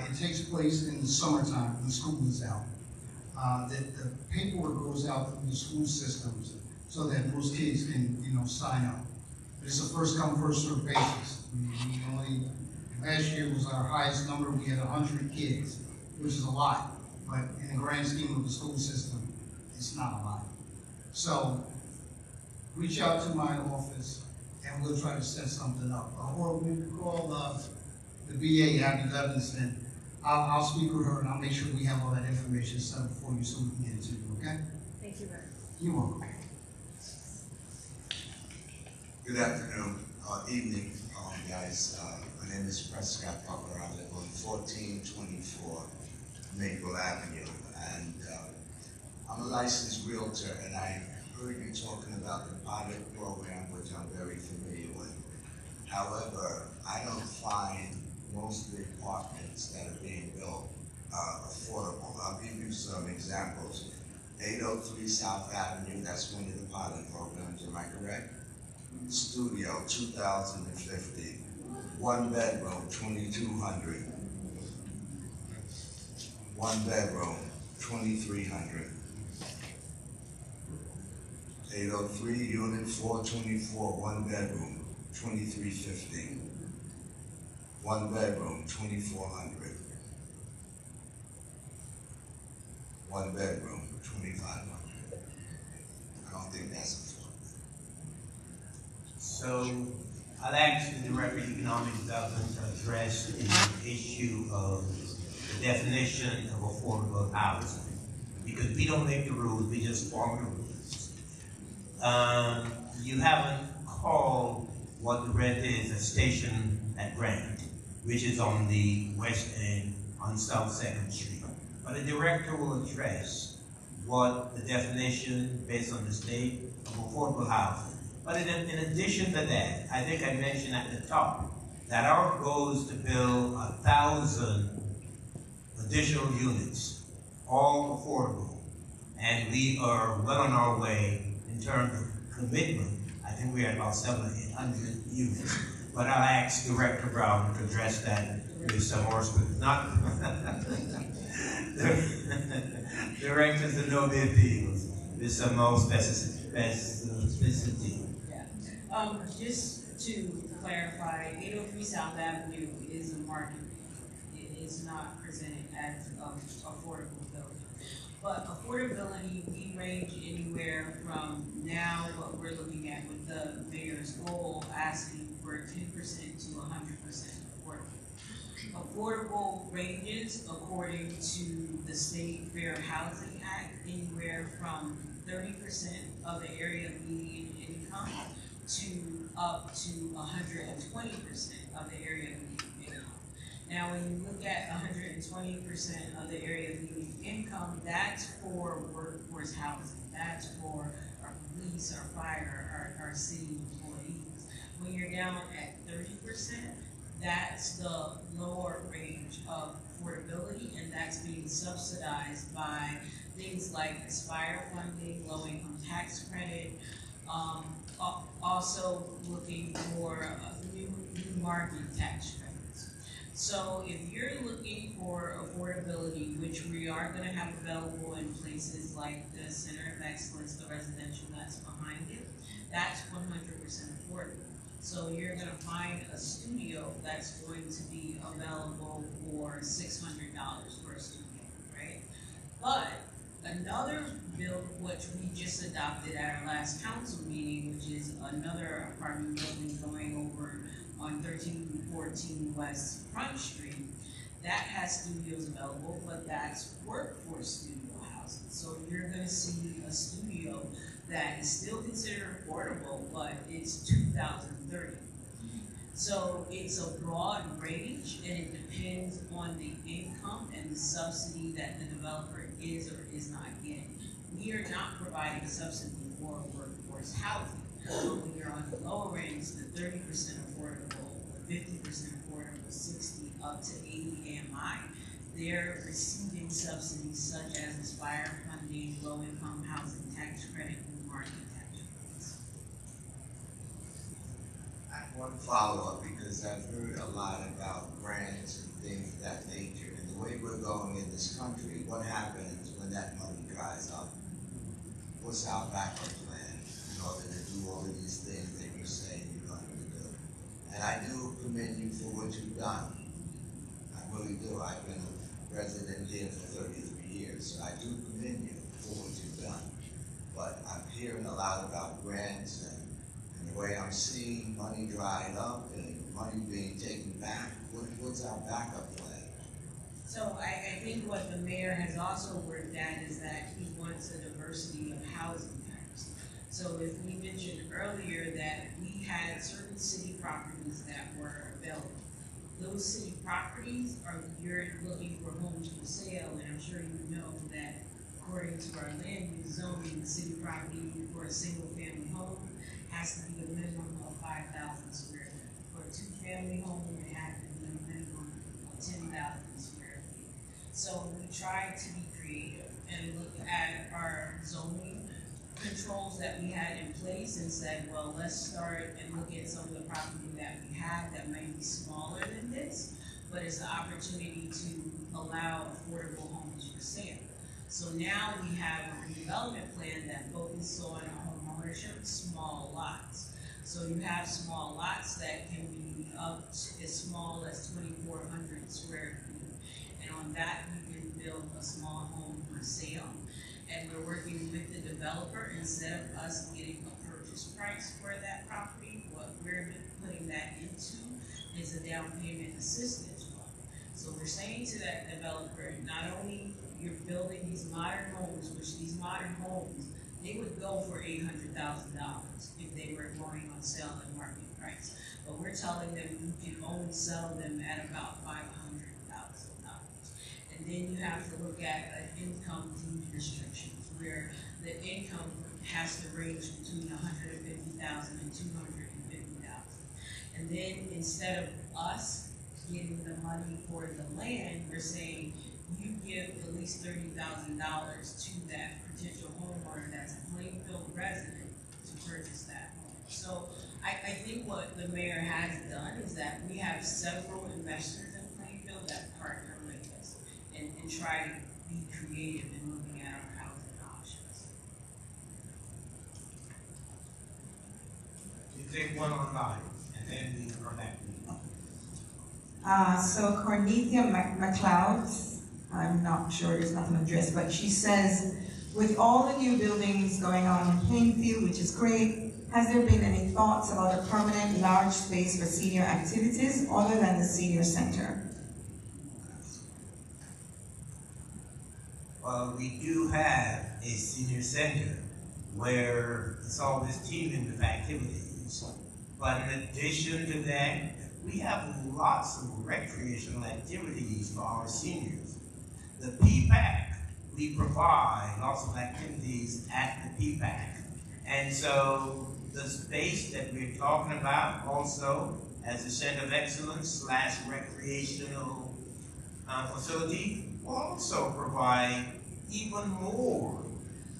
Speaker 10: It takes place in the summertime when school is out. The paperwork goes out through the school systems so that most kids can, sign up. It's a first come, first served basis. Last year was our highest number. We had 100 kids, which is a lot, but in the grand scheme of the school system, it's not a lot. So reach out to my office and we'll try to set something up. Or we can call the BA, Abby Levinson. I'll speak with her and I'll make sure we have all that information set up for you so we can get it to you, okay?
Speaker 16: Thank you very much.
Speaker 10: You're welcome.
Speaker 17: Good afternoon, evening, guys. My name is Prescott Butler. I live on 1424 Maple Avenue, and I'm a licensed realtor, and I heard you talking about the pilot program, which I'm very familiar with. However, I don't find most of the apartments that are being built affordable. I'll give you some examples. 803 South Avenue, that's one of the pilot programs, am I correct? Studio, 2,050. One bedroom, 2,200. One bedroom, 2,300. 803 Unit 424, one bedroom, 2,350. One bedroom, 2,400. One bedroom, 2,500. I don't think that's affordable.
Speaker 1: So I'll ask the Director of Economic Development to address the issue of the definition of affordable housing. Because we don't make the rules, we just follow the rules. You haven't called what the rent is at Station at Grant, which is on the west end on South 2nd Street. But the director will address what the definition based on the state of affordable housing. But in addition to that, I think I mentioned at the top that our goal is to build 1,000 additional units, all affordable. And we are well on our way in terms of commitment. I think we're at about 700 or 800 units. But I'll ask Director Brown to address that with some more specifics. Not directors that know their fields with some more specificity.
Speaker 8: Yeah. Just to clarify, 803 South Avenue is a market. It is not presented as affordable building. But affordability, we range anywhere from now what we're looking at with the mayor's goal, asking for 10% to 100% affordable. Affordable ranges, according to the State Fair Housing Act, anywhere from 30% of the area median income to up to 120% of the area median income. Now, when you look at 120% of the area median income, that's for workforce housing. That's for our police, our fire, our city employees. When you're down at 30%, that's the lower range of affordability, and that's being subsidized by things like Aspire funding, low-income tax credit, also looking for new market tax credits. So if you're looking for affordability, which we are going to have available in places like the Center of Excellence, the residential that's behind it, that's 100% affordable. So you're going to find a studio that's going to be available for $600 for a studio, right? But another bill which we just adopted at our last council meeting, which is another apartment building going over on 1314 West Front Street, that has studios available, but that's workforce studio housing. So you're going to see a studio that is still considered affordable, but it's $2,030. So it's a broad range, and it depends on the income and the subsidy that the developer is or is not getting. We are not providing subsidy for workforce housing. So when you're on the lower range, the 30% affordable, the 50% affordable, 60 up to 80 AMI, they're receiving subsidies such as Aspire funding, low-income housing tax credit, and market tax credits.
Speaker 17: I want to follow up because I've heard a lot about grants and things of that nature. And the way we're going in this country, what happens when that money dries up? What's our backup plan in order to do all of these things that you're saying you're going to do? And I do commend you for what you've done. I really do. I've been a resident here for 33 years, so I do commend you for what you've done. But I'm hearing a lot about grants and the way I'm seeing money dried up and money being taken back. What's our backup plan?
Speaker 8: So I think what the mayor has also worked at is that he wants a diversity of housing types. So if we mentioned earlier that we had certain city properties that were available, those city properties are, you're looking for homes for sale, and I'm sure you know that according to our land use zoning, the city property for a single family home has to be a minimum of 5,000 square feet. For a two-family home, it has to be a minimum of 10,000 square feet. So we try to be creative and look at our zoning controls that we had in place and said, well, let's start and look at some of the property that we have that may be smaller than this, but it's an opportunity to allow affordable homes for sale. So now we have a redevelopment plan that focuses on home ownership, small lots. So you have small lots that can be up as small as 2,400 square feet. And on that, you can build a small home for sale. And we're working with the developer. Instead of us getting a purchase price for that property, what we're putting that into is a down payment assistance fund. So we're saying to that developer, not only you're building these modern homes, which these modern homes, they would go for $800,000 if they were going on sale at market price. But we're telling them you can only sell them at about $500,000. And then you have to look at an income deed restrictions where the income has to range between $150,000 and $250,000. And then instead of us getting the money for the land, we're saying you give at least $30,000 to that potential homeowner that's a Plainfield resident to purchase that home. So I think what the mayor has done is that we have several investors in Plainfield that partner with us and try to be creative in looking at our housing options.
Speaker 1: You take one online, and then we are back to you.
Speaker 4: So Cornethia McLeod, I'm not sure, there's nothing addressed, but she says, with all the new buildings going on in Plainfield, which is great, has there been any thoughts about a permanent large space for senior activities other than the senior center?
Speaker 1: Well, we do have a senior center where it's always teeming with activities. But in addition to that, we have lots of recreational activities for our seniors. The PPAC, we provide lots of activities at the PPAC. And so the space that we're talking about also as a center of excellence / recreational facility will also provide even more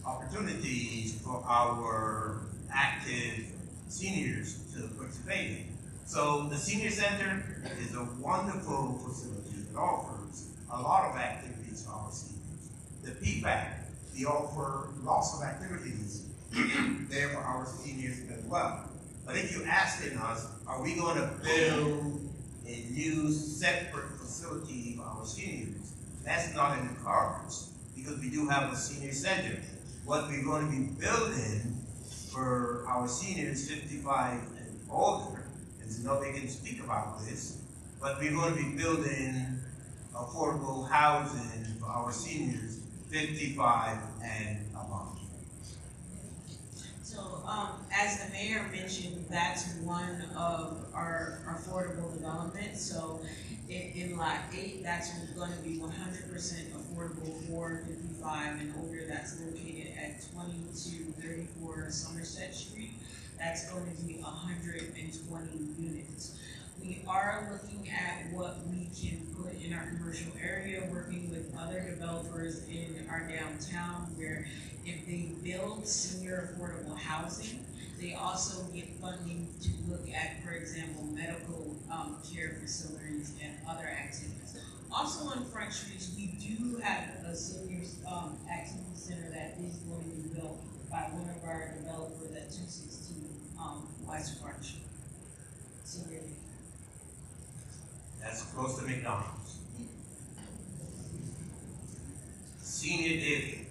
Speaker 1: opportunities for our active seniors to participate in. So the senior center is a wonderful facility that offers a lot of activities for our seniors. The PPAC, we offer lots of activities there for our seniors as well. But if you're asking us, are we going to build a new separate facility for our seniors? That's not in the cards, because we do have a senior center. What we're going to be building for our seniors 55 and older, and nobody can speak about this, but we're going to be building affordable housing for our seniors 55 and above.
Speaker 8: So, as the mayor mentioned, that's one of our affordable developments. So, in Lot 8, that's going to be 100% affordable for 55 and older. That's located at 2234 Somerset Street. That's going to be 120 units. We are looking at what we can put in our commercial area, working with other developers in our downtown, where if they build senior affordable housing, they also get funding to look at, for example, medical care facilities and other activities. Also on Front Street, we do have a seniors activity center that is going to be built by one of our developers at 216 West Front Street. Senior.
Speaker 1: That's close to McDonald's. Senior living.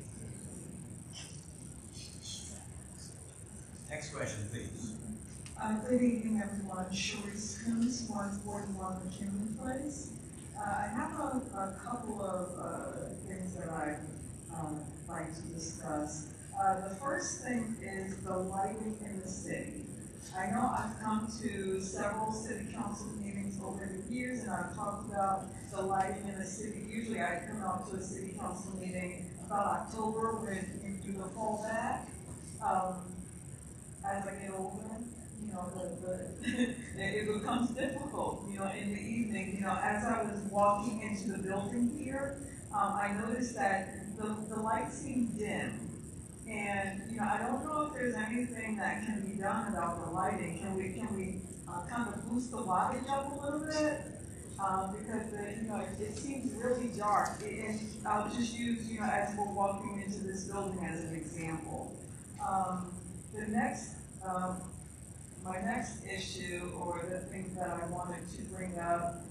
Speaker 1: Next question, please.
Speaker 18: Good evening, everyone. Sharice Coons, 141 McKinley Place. I have a couple of things that I'd like to discuss. The first thing is the lighting in the city. I know I've come to several city council meetings over the years, and I've talked about the lighting in the city. Usually I come out to a city council meeting about October when you do the fallback. As I get older, you know, it becomes difficult, you know, in the evening. You know, as I was walking into the building here, I noticed that the lights seem dim. And, you know, I don't know if there's anything that can be done about the lighting. Can we kind of boost the wattage up a little bit? Because, you know, it seems really dark. And I'll just use, you know, as we're walking into this building as an example. My next issue, or the thing that I wanted to bring up,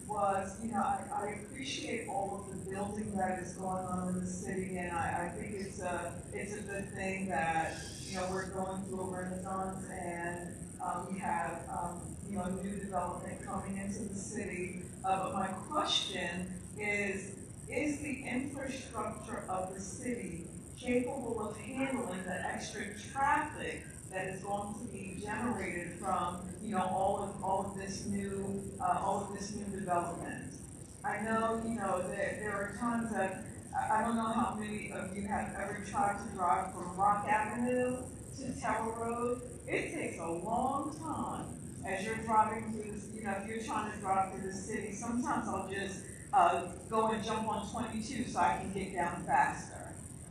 Speaker 18: was, you know, I appreciate all of the building that is going on in the city, and I think it's a good thing that, you know, we're going through a renaissance, and we have, you know, new development coming into the city. But my question is the infrastructure of the city capable of handling the extra traffic that is going to be generated from, you know, all of this new development? I know, you know, there are times that I don't know how many of you have ever tried to drive from Rock Avenue to Tower Road. It takes a long time as you're driving through, if you're trying to drive through the city, sometimes I'll just go and jump on 22 so I can get down faster.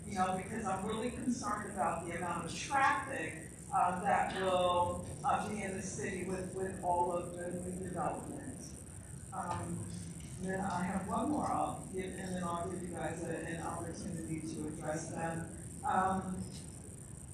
Speaker 18: Because I'm really concerned about the amount of traffic that will be in the city with all of the new development. Then I have one more I'll give, and then I'll give you guys an opportunity to address them.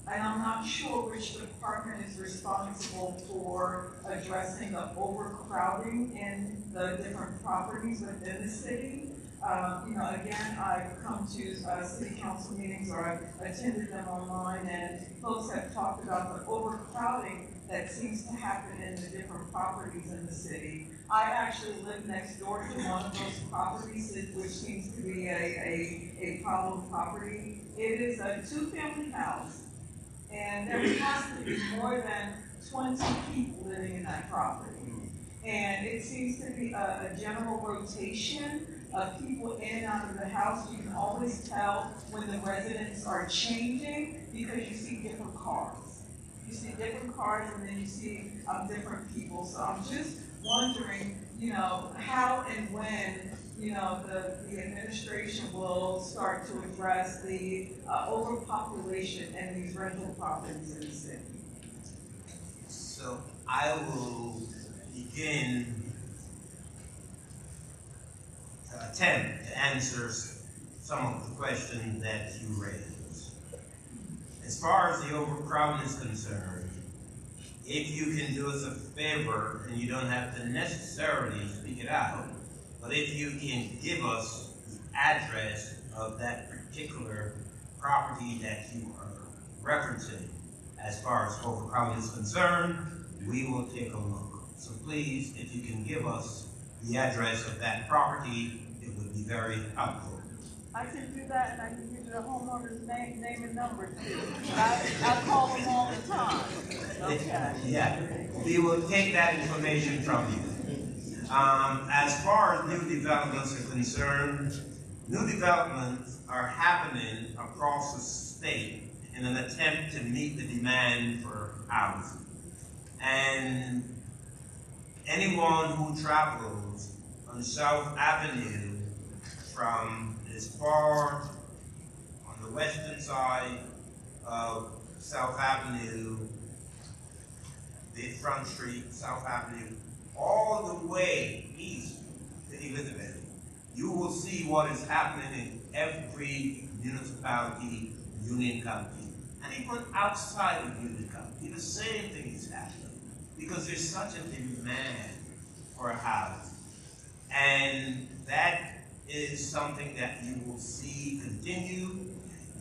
Speaker 18: And I'm not sure which department is responsible for addressing the overcrowding in the different properties within the city. Again, I've come to city council meetings or I've attended them online, and folks have talked about the overcrowding that seems to happen in the different properties in the city. I actually live next door to one of those properties, which seems to be a problem property. It is a 2-family house, and there has to be more than 20 people living in that property. And it seems to be a general rotation of people in and out of the house. You can always tell when the residents are changing because you see different cars. You see different cars, and then you see different people. So I'm just wondering, how and when, the administration will start to address the overpopulation in these rental properties in the city.
Speaker 1: So I will begin to attempt to answer some of the questions that you raised. As far as the overcrowding is concerned, if you can do us a favor, and you don't have to necessarily speak it out, but if you can give us the address of that particular property that you are referencing, as far as overcrowding is concerned, we will take a look. So please, if you can give us the address of that property, it would be very helpful.
Speaker 18: I can do that, and I can give you the homeowner's name and number too. I call them all the time. Okay.
Speaker 1: Yeah, we will take that information from you. As far as new developments are concerned, new developments are happening across the state in an attempt to meet the demand for housing. And anyone who travels on South Avenue from as far on the western side of South Avenue, the Front Street, South Avenue, all the way east to Elizabeth, you will see what is happening in every municipality, Union County, and even outside of Union County, the same thing is happening because there's such a demand for a house. And that is something that you will see continue.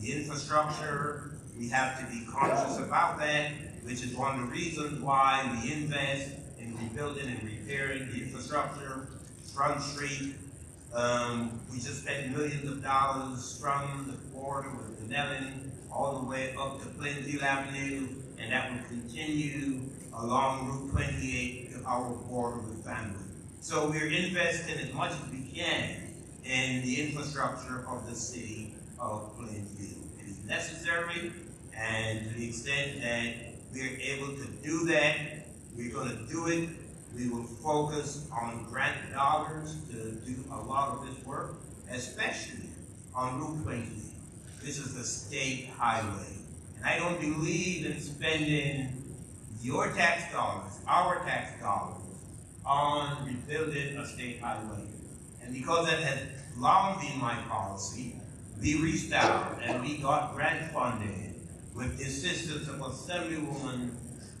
Speaker 1: The infrastructure, we have to be conscious about that, which is one of the reasons why we invest in rebuilding and repairing the infrastructure. Front Street, we just spent millions of dollars from the border with Denellen all the way up to Plainfield Avenue, and that will continue along Route 28 to our border with family. So we're investing as much as we can in the infrastructure of the city of Plainfield. It is necessary, and to the extent that we're able to do that, we're going to do it. We will focus on grant dollars to do a lot of this work, especially on Route 28. This is a state highway. And I don't believe in spending your tax dollars, our tax dollars, on rebuilding a state highway. And because that has long been my policy, we reached out and we got grant funding with the assistance of Assemblywoman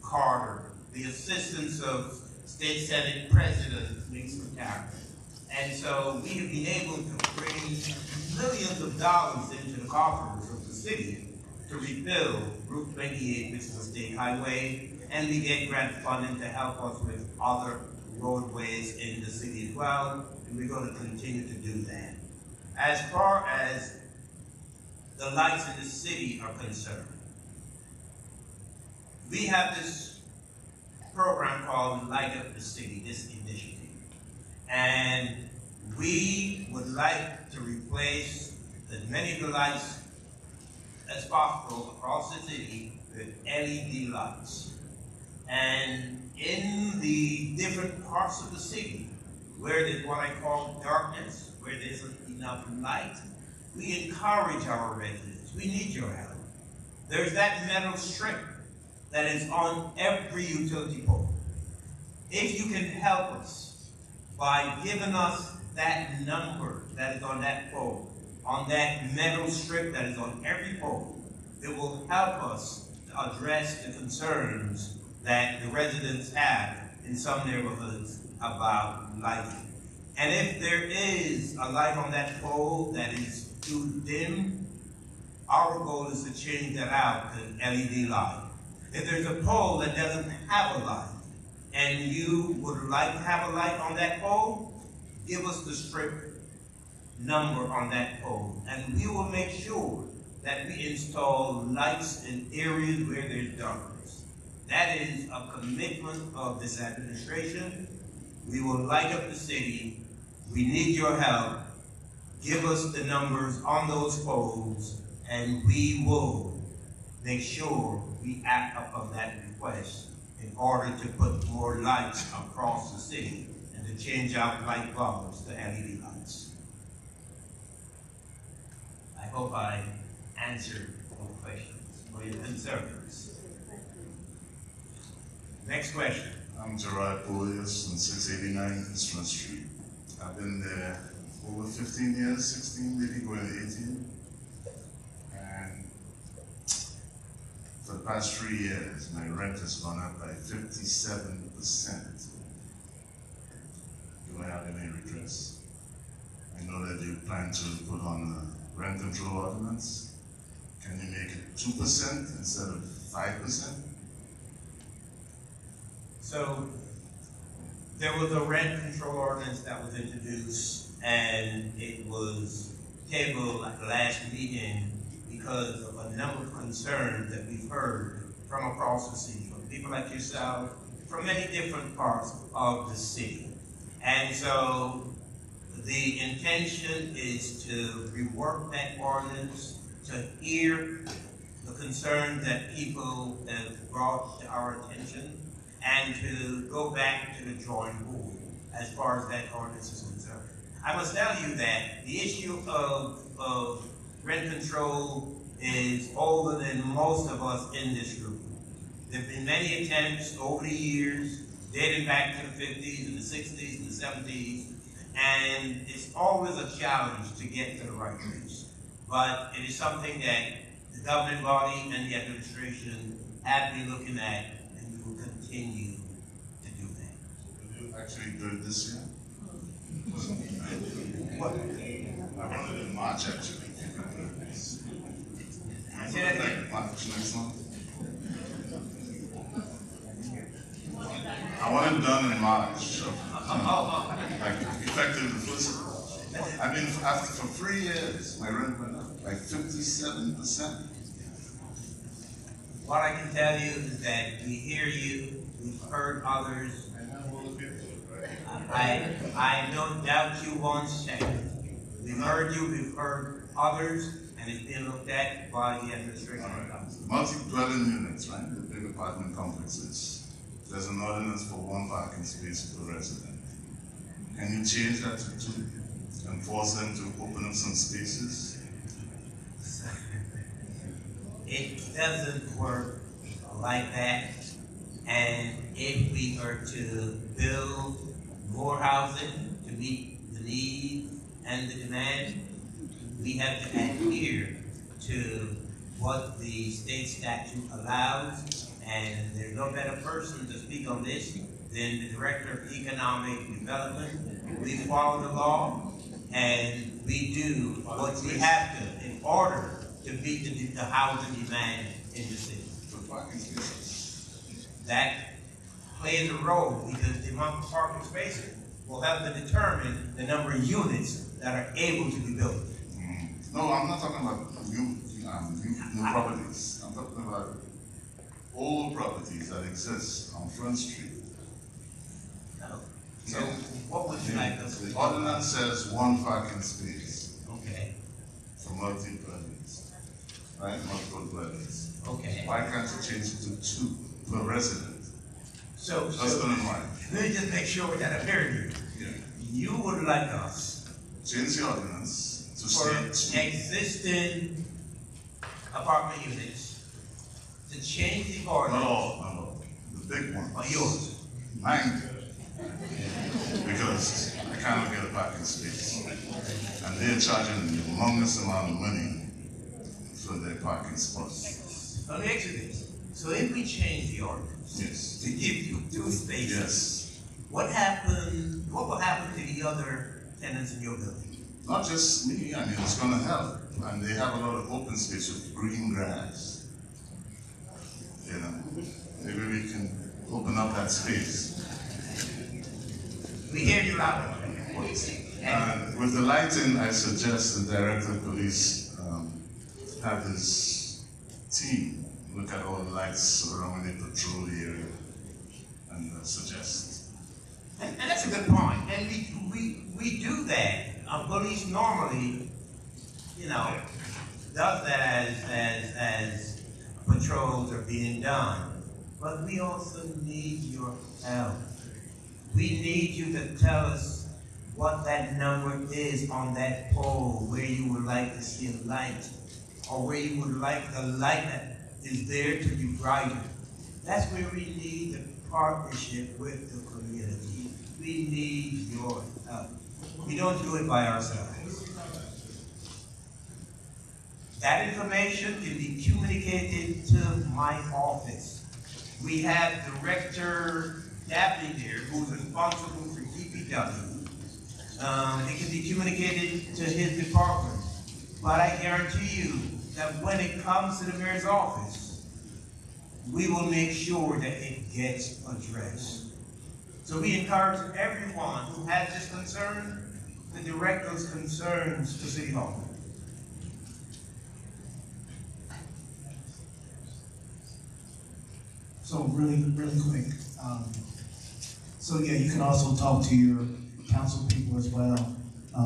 Speaker 1: Carter, the assistance of State Senate President Lisa Carter. And so we have been able to bring millions of dollars into the coffers of the city to rebuild Route 28, which is a state highway, and we get grant funding to help us with other roadways in the city as well, and we're going to continue to do that. As far as the lights in the city are concerned, we have this program called Light Up the City, this initiative. And we would like to replace as many of the lights as possible across the city with LED lights. And in the different parts of the city, where there's what I call darkness, where there isn't enough light, we encourage our residents. We need your help. There's that metal strip that is on every utility pole. If you can help us by giving us that number that is on that pole, on that metal strip that is on every pole, it will help us to address the concerns that the residents have in some neighborhoods about lighting. And if there is a light on that pole that is too dim, our goal is to change that out to an LED light. If there's a pole that doesn't have a light, and you would like to have a light on that pole, give us the strip number on that pole, and we will make sure that we install lights in areas where there's darkness. That is a commitment of this administration. We will light up the city. We need your help. Give us the numbers on those poles, and we will make sure we act upon that request in order to put more lights across the city and to change out light bulbs to LED lights. I hope I answered all the questions or your concerns. Next question.
Speaker 19: I'm Gerard Polius on 689 Eastern Street. I've been there over 15 years, 16, maybe going 18. And for the past 3 years, my rent has gone up by 57%. Do I have any redress? I know that you plan to put on a rent control ordinance. Can you make it 2% instead of 5%?
Speaker 1: So there was a rent control ordinance that was introduced, and it was tabled at the last meeting because of a number of concerns that we've heard from across the city, from people like yourself, from many different parts of the city. And so the intention is to rework that ordinance, to hear the concerns that people have brought to our attention, and to go back to the drawing board as far as that ordinance is concerned. I must tell you that the issue of rent control is older than most of us in this room. There have been many attempts over the years, dating back to the 50s and the 60s and the 70s, and it's always a challenge to get to the right place. But it is something that the governing body and the administration have been looking at, and we will continue to do that.
Speaker 19: Will you actually do it this year? What? I wanted it in March, actually. I said like March next month. I want it done in March. So, like effective the first. I've been for 3 years. My rent went up by 57%.
Speaker 1: What I can tell you is that we hear you, we've heard others. I don't doubt you one second. We've heard you, we've heard others, and it's been looked at by the administration.
Speaker 19: Multi-dwelling units, right? The big apartment complexes. There's an ordinance for 1 parking space per resident. Can you change that to 2 and force them to open up some spaces?
Speaker 1: It doesn't work like that. And if we are to build more housing to meet the need and the demand, we have to adhere to what the state statute allows. And there's no better person to speak on this than the Director of Economic Development. We follow the law, and we do what we have to in order to meet the housing demand in the city. That plays a role because the amount of parking spaces will help to determine the number of units that are able to be built.
Speaker 19: No, I'm not talking about new properties. I'm talking about old properties that exist on Front Street.
Speaker 1: No. So what would you like us to do?
Speaker 19: The ordinance says 1 parking space.
Speaker 1: Okay.
Speaker 19: For multi-dwellings. Right? Multiple dwellings.
Speaker 1: Okay.
Speaker 19: Why can't you change it to 2 per resident?
Speaker 1: So,
Speaker 19: That's the line.
Speaker 1: let me just make sure that I'm hearing you.
Speaker 19: Yeah.
Speaker 1: You would like us
Speaker 19: Change the ordinance to
Speaker 1: for
Speaker 19: state.
Speaker 1: existing apartment units to change the
Speaker 19: Not
Speaker 1: ordinance.
Speaker 19: all, not all. The big ones.
Speaker 1: Or yours.
Speaker 19: Mine. Because I cannot get a parking space. And they're charging a humongous amount of money for their parking spots.
Speaker 1: Let me ask you this. So if we change the ordinance
Speaker 19: Yes.
Speaker 1: to give you 2 spaces,
Speaker 19: Yes.
Speaker 1: what will happen to the other tenants in your building?
Speaker 19: Not just me, I mean, it's gonna help. And they have a lot of open space with green grass. You know, maybe we can open up that space.
Speaker 1: We hear you loud enough.
Speaker 19: And with the lighting, I suggest the director of police have his team look at all the lights around when they patrol the area and suggest.
Speaker 1: And that's a good point. And we do that. Police normally, you know, does that as patrols are being done. But we also need your help. We need you to tell us what that number is on that pole, where you would like to see a light, or where you would like the light that is there to be brighter. That's where we need the partnership with the community. We need your help. We don't do it by ourselves. That information can be communicated to my office. We have Director Daphne here, who's responsible for DPW. It can be communicated to his department. But I guarantee you that when it comes to the mayor's office, we will make sure that it gets addressed. So we encourage everyone who has this concern to direct those concerns to City Hall.
Speaker 2: So really quick. So yeah, you can also talk to your council people as well.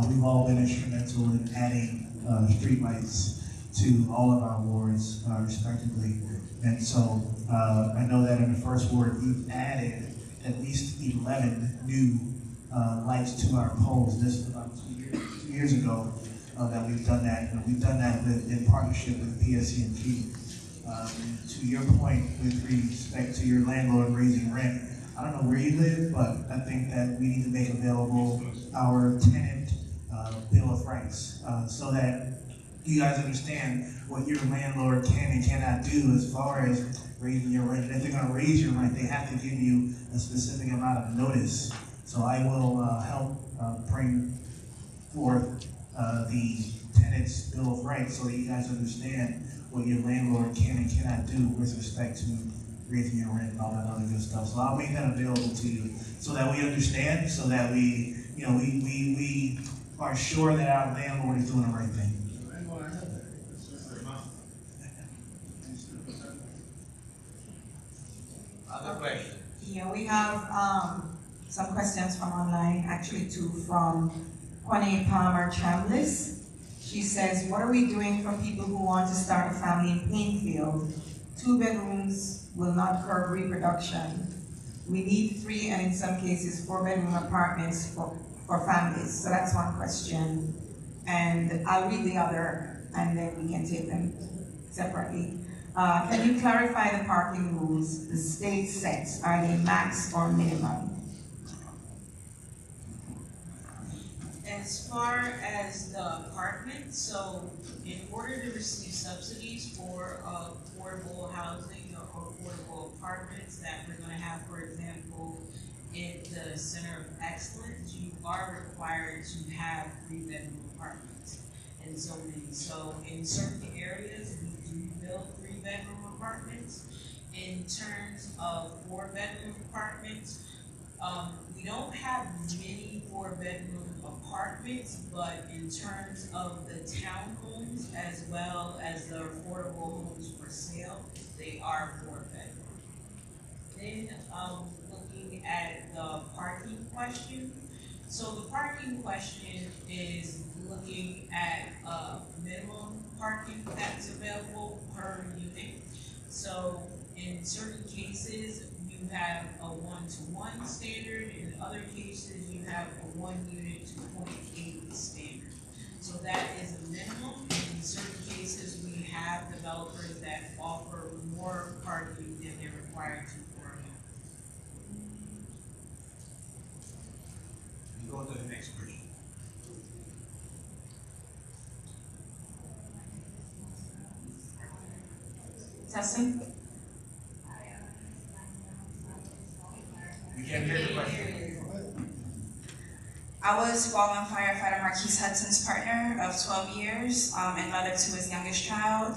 Speaker 2: We've all been instrumental in adding streetlights to all of our wards, respectively. And so I know that in the first ward, we've added at least 11 new lights to our poles. This is about 2 years ago that we've done that. And we've done that in partnership with PSC&G. To your point with respect to your landlord raising rent, I don't know where you live, but I think that we need to make available our tenant bill of rights so that you guys understand what your landlord can and cannot do as far as raising your rent. And if they're going to raise your rent, they have to give you a specific amount of notice. So I will help bring forth the tenant's bill of rights so that you guys understand what your landlord can and cannot do with respect to raising your rent and all that other good stuff. So I'll make that available to you so that we understand, so that we are sure that our landlord is doing the right thing.
Speaker 1: Other questions?
Speaker 4: Yeah, we have some questions from online, actually 2 from Quanae Palmer Chambliss. She says, what are we doing for people who want to start a family in Plainfield? 2 bedrooms will not curb reproduction. We need 3 and in some cases 4-bedroom apartments for families. So that's one question. And I'll read the other and then we can take them separately. Can you clarify the parking rules the state sets? Are they max or minimum?
Speaker 8: As far as the apartment, so in order to receive subsidies for affordable housing or affordable apartments that we're going to have, for example, in the Center of Excellence, you are required to have 3-bedroom apartments and zoning. So in certain areas, we do build 3-bedroom apartments. In terms of 4-bedroom apartments, we don't have many 4-bedroom apartments, but in terms of the townhomes as well as the affordable homes for sale, they are 4-bedroom. Then looking at the parking question. So the parking question is looking at minimum parking that's available per unit. So in certain cases, you you have a 1-to-1 standard. In other cases, you have a 1 unit to 0.8 standard. So that is a minimum. In certain cases, we have developers that offer more parking than they're required to for a minimum.
Speaker 1: You go to the next person.
Speaker 20: Testing.
Speaker 1: We can't hear the question.
Speaker 20: I was fallen firefighter Marquise Hudson's partner of 12 years and mother to his youngest child.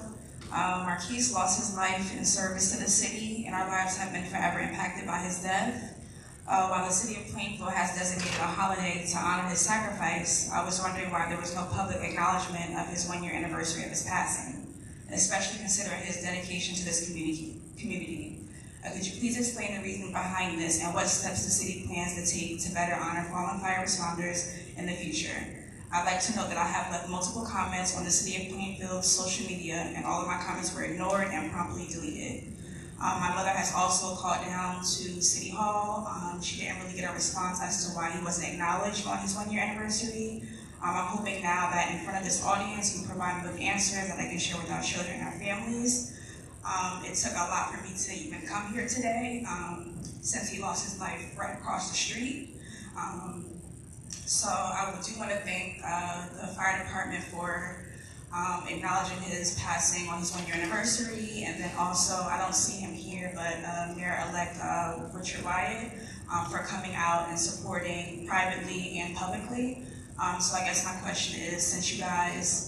Speaker 20: Marquise lost his life in service to the city, and our lives have been forever impacted by his death. While the city of Plainfield has designated a holiday to honor his sacrifice, I was wondering why there was no public acknowledgement of his 1-year anniversary of his passing, especially considering his dedication to this community. Could you please explain the reason behind this and what steps the city plans to take to better honor fallen fire responders in the future? I'd like to note that I have left multiple comments on the City of Plainfield's social media, and all of my comments were ignored and promptly deleted. My mother has also called down to City Hall. She didn't really get a response as to why he wasn't acknowledged on his 1-year anniversary. I'm hoping now that in front of this audience, you can provide me with answers that I can share with our children and our families. It took a lot for me to even come here today, since he lost his life right across the street. So I do want to thank the fire department for acknowledging his passing on his 1-year anniversary, and then also, I don't see him here, but Mayor-elect Richard Wyatt for coming out and supporting privately and publicly. So I guess my question is, since you guys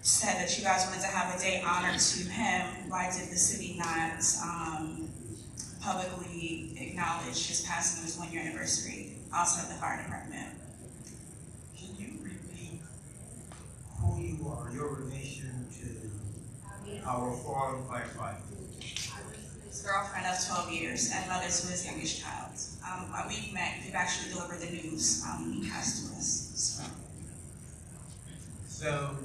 Speaker 20: said that you guys wanted to have a day honored to him, why did the city not publicly acknowledge his passing on his 1-year anniversary outside of the fire department?
Speaker 1: Can you repeat who you are, your relation to our fallen firefighter?
Speaker 20: His girlfriend of 12 years and mother to his youngest child. We've met, we've actually delivered the news he passed to us.
Speaker 1: So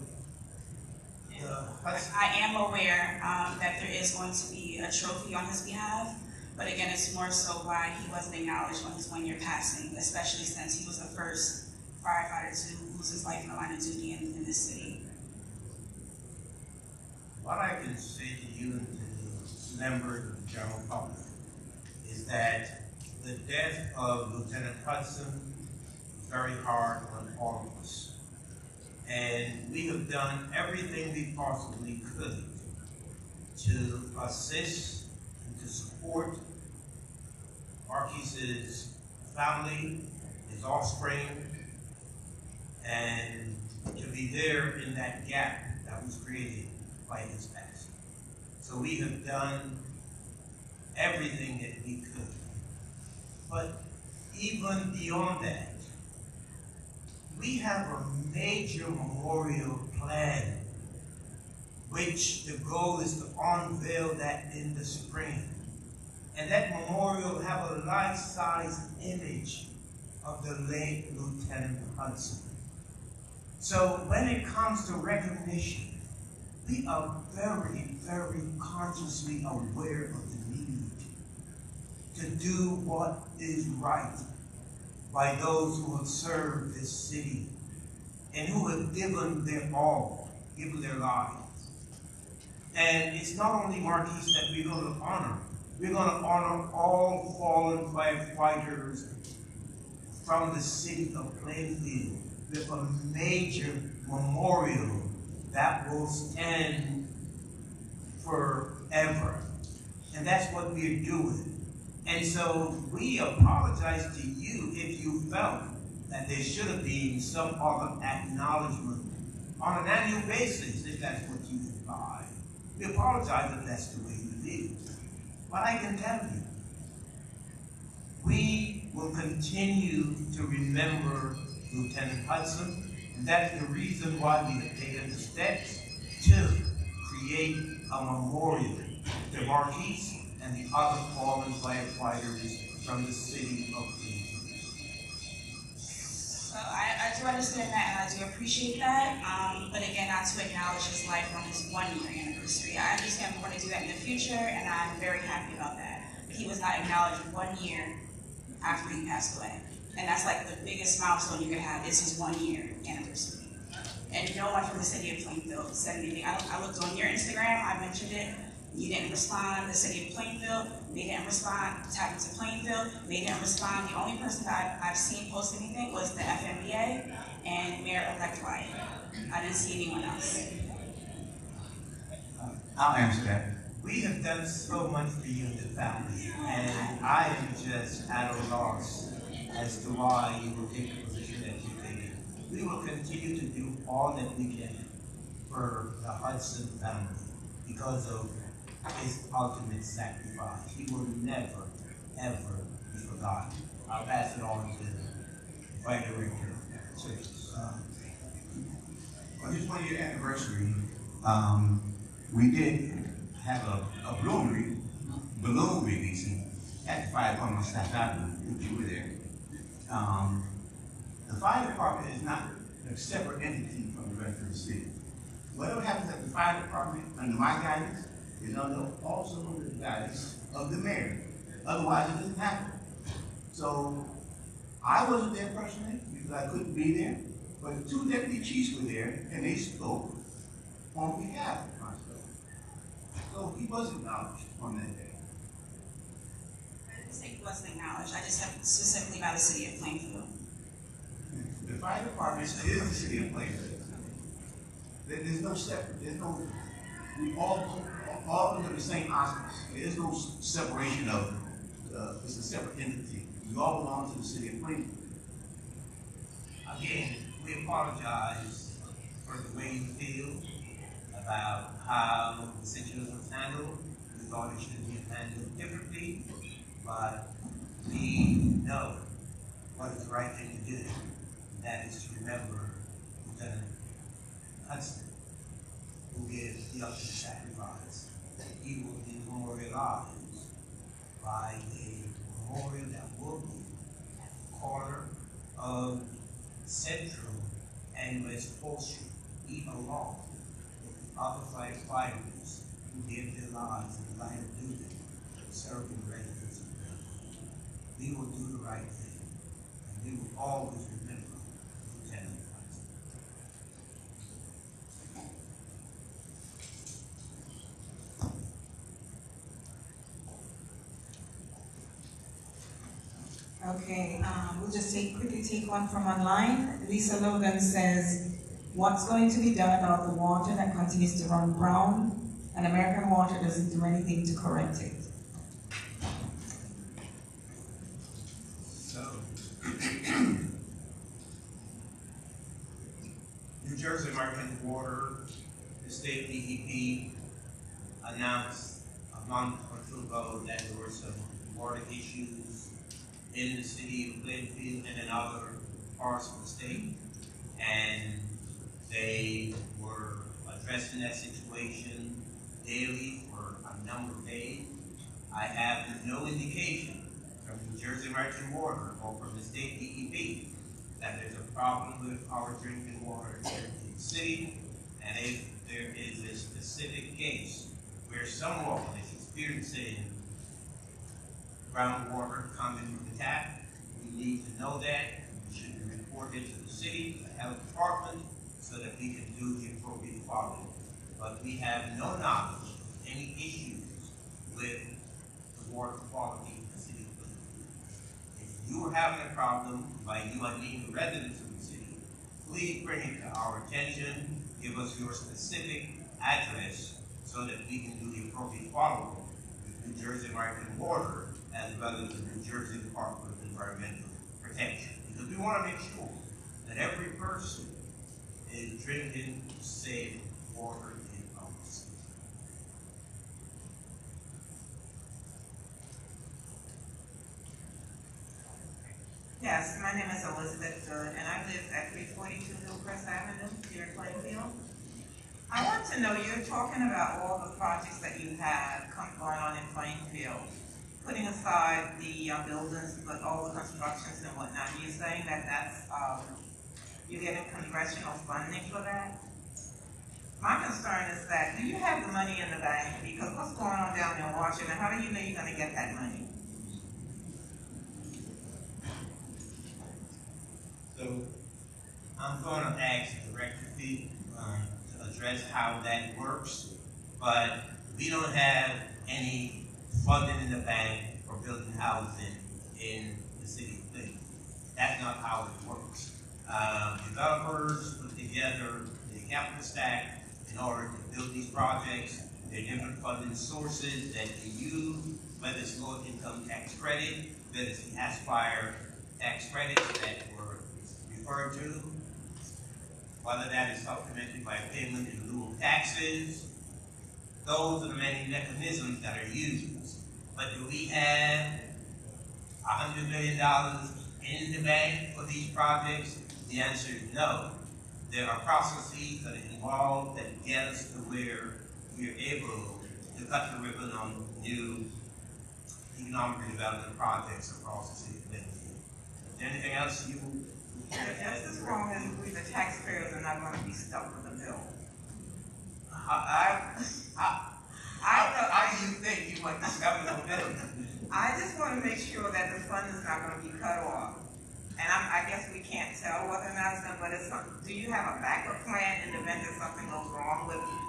Speaker 20: I am aware that there is going to be a trophy on his behalf, but again, it's more so why he wasn't acknowledged on his 1-year passing, especially since he was the first firefighter to lose his life in the line of duty in this city.
Speaker 1: What I can say to you and to the members of the general public is that the death of Lieutenant Hudson was very hard on all of us. And we have done everything we possibly could to assist and to support Marquise's family, his offspring, and to be there in that gap that was created by his passing. So we have done everything that we could. But even beyond that, we have a major memorial plan, which the goal is to unveil that in the spring. And that memorial will have a life-size image of the late Lieutenant Hudson. So when it comes to recognition, we are very, very consciously aware of the need to do what is right by those who have served this city and who have given their all, given their lives. And it's not only Marquise that we're going to honor. We're going to honor all fallen firefighters from the city of Plainfield with a major memorial that will stand forever. And that's what we're doing. And so we apologize to you if you felt that there should have been some other acknowledgement on an annual basis, if that's what you imply. We apologize if that's the way you live. But I can tell you, we will continue to remember Lieutenant Hudson, and that's the reason why we have taken the steps to create a memorial to Marquise and the other fallen firefighters from the city of Plainfield.
Speaker 20: So I do understand that, and I do appreciate that. But again, not to acknowledge his life on his 1-year anniversary. I understand we're going to do that in the future, and I'm very happy about that. he was not acknowledged 1 year after he passed away. And that's like the biggest milestone you could have, is his 1 year anniversary. And no one from the city of Plainfield said anything. I looked on your Instagram, I mentioned it, you didn't respond. The city of Plainfield, they didn't respond. Tapping to Plainfield, they didn't respond. The only person that I've seen post anything was the FMBA and Mayor-elect Wyatt. I didn't see anyone else.
Speaker 5: I'll answer that.
Speaker 1: We have done so much for you and the family, and I am just at a loss as to why you will take the position that you take. We will continue to do all that we can for the Hudson family because of his ultimate sacrifice. He will never, ever be forgotten. I'll pass it on to the Vice Director.
Speaker 5: On his 1-year anniversary, we did have a balloon releasing at the fire department on Staff Avenue, if you were there. The fire department is not a separate entity from the rest of the city. Whatever happens at the fire department under my guidance is also under the guidance of the mayor. Otherwise, it doesn't happen. So I wasn't there personally because I couldn't be there, but the 2 deputy chiefs were there and they spoke on behalf of the constable. So he was acknowledged on that day.
Speaker 20: I didn't say he wasn't acknowledged. I just have specifically by the city of Plainfield.
Speaker 5: The fire department is the city of Plainfield. There's no separate. We all under the same auspice. There is no separation of. It's a separate entity. We all belong to the city of Plainfield.
Speaker 1: Again, we apologize for the way you feel about how the situation was handled. We thought it should be handled differently, but we know what is the right thing to do. And that is to remember Lieutenant Hudson, who gives the ultimate sacrifice. He will be memorialized by a memorial that will be at the corner of Central and West 4th Street, even along with the other firefighters who gave their lives in the line of duty serving the residents of Plainfield. We will do the right thing, and we will always remember Lieutenant Hudson.
Speaker 4: Okay, we'll just quickly take one from online. Lisa Logan says, what's going to be done about the water that continues to run brown and American Water doesn't do anything to correct it?
Speaker 1: So, New Jersey American Water, the state DEP announced a month or 2 ago that there were some water issues in the city of Plainfield and in other parts of the state, and they were addressing that situation daily for a number of days. I have no indication from New Jersey American Water or from the state DEP that there's a problem with our drinking water here in the city, and if there is a specific case where someone is experiencing groundwater coming from the tap, we need to know that. We should report it to the city, the health department, so that we can do the appropriate follow-up. But we have no knowledge of any issues with the water quality in the city of Plainfield. If you are having a problem, by you I mean the residents of the city, please bring it to our attention. Give us your specific address so that we can do the appropriate follow-up with New Jersey American Water as well as the New Jersey Department of Environmental Protection. Because we want to make sure that every person is drinking safe water in our city.
Speaker 12: Yes, my name is Elizabeth Good, and I live at 342 Hillcrest Avenue here in Plainfield. I want to know, you're talking about all the projects that you have going on in Plainfield, putting aside the buildings, but all the constructions and whatnot. You're saying that that's, you're getting congressional funding for that? My concern is that, do you have the money in the bank? Because what's going on down there in Washington, how do you know you're gonna get that money?
Speaker 1: So I'm going to ask Director Fee to address how that works, but we don't have any funding in the bank for building housing in the city of Plainfield. That's not how it works. Developers put together the capital stack in order to build these projects. There are different funding sources that they use, whether it's low income tax credit, whether it's the Aspire tax credits that were referred to, whether that is supplemented by payment in lieu of taxes. Those are the many mechanisms that are used. But do we have $100 million in the bank for these projects? The answer is no. There are processes that are involved that get us to where we are able to cut the ribbon on new economic development projects across the city of Plainfield. Is there anything else you
Speaker 12: Just as long as we, the taxpayers, are not gonna be stuck with the bill.
Speaker 1: How do you think you might be stuck with the bill?
Speaker 12: I just wanna make sure that the fund is not gonna be cut off. And I guess we can't tell whether or not it's gonna, but do you have a backup plan in the event that something goes wrong with it?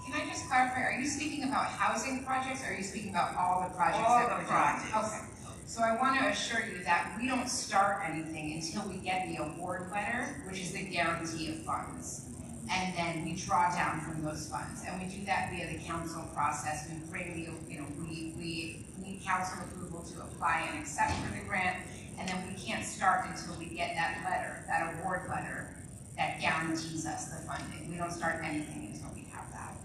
Speaker 3: Can I just clarify, are you speaking about housing projects, or are you speaking about all the projects
Speaker 12: All
Speaker 3: that
Speaker 12: the
Speaker 3: we're doing?
Speaker 12: projects.
Speaker 3: Okay. So I want to assure you that we don't start anything until we get the award letter, which is the guarantee of funds. And then we draw down from those funds. And we do that via the council process. We bring we need council approval to apply and accept for the grant. And then we can't start until we get that letter, that award letter, that guarantees us the funding. We don't start anything until we have that.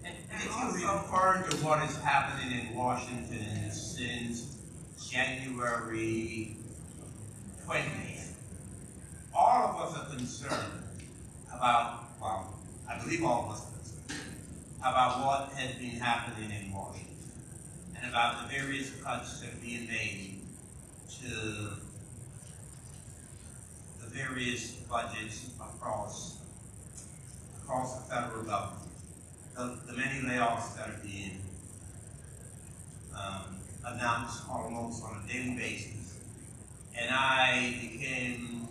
Speaker 1: And if you refer to what is happening in Washington since January 20th, all of us are concerned about, well, I believe all of us are concerned about what has been happening in Washington and about the various cuts that are being made to the various budgets across the federal government. The many layoffs that are being announced almost on a daily basis. And I became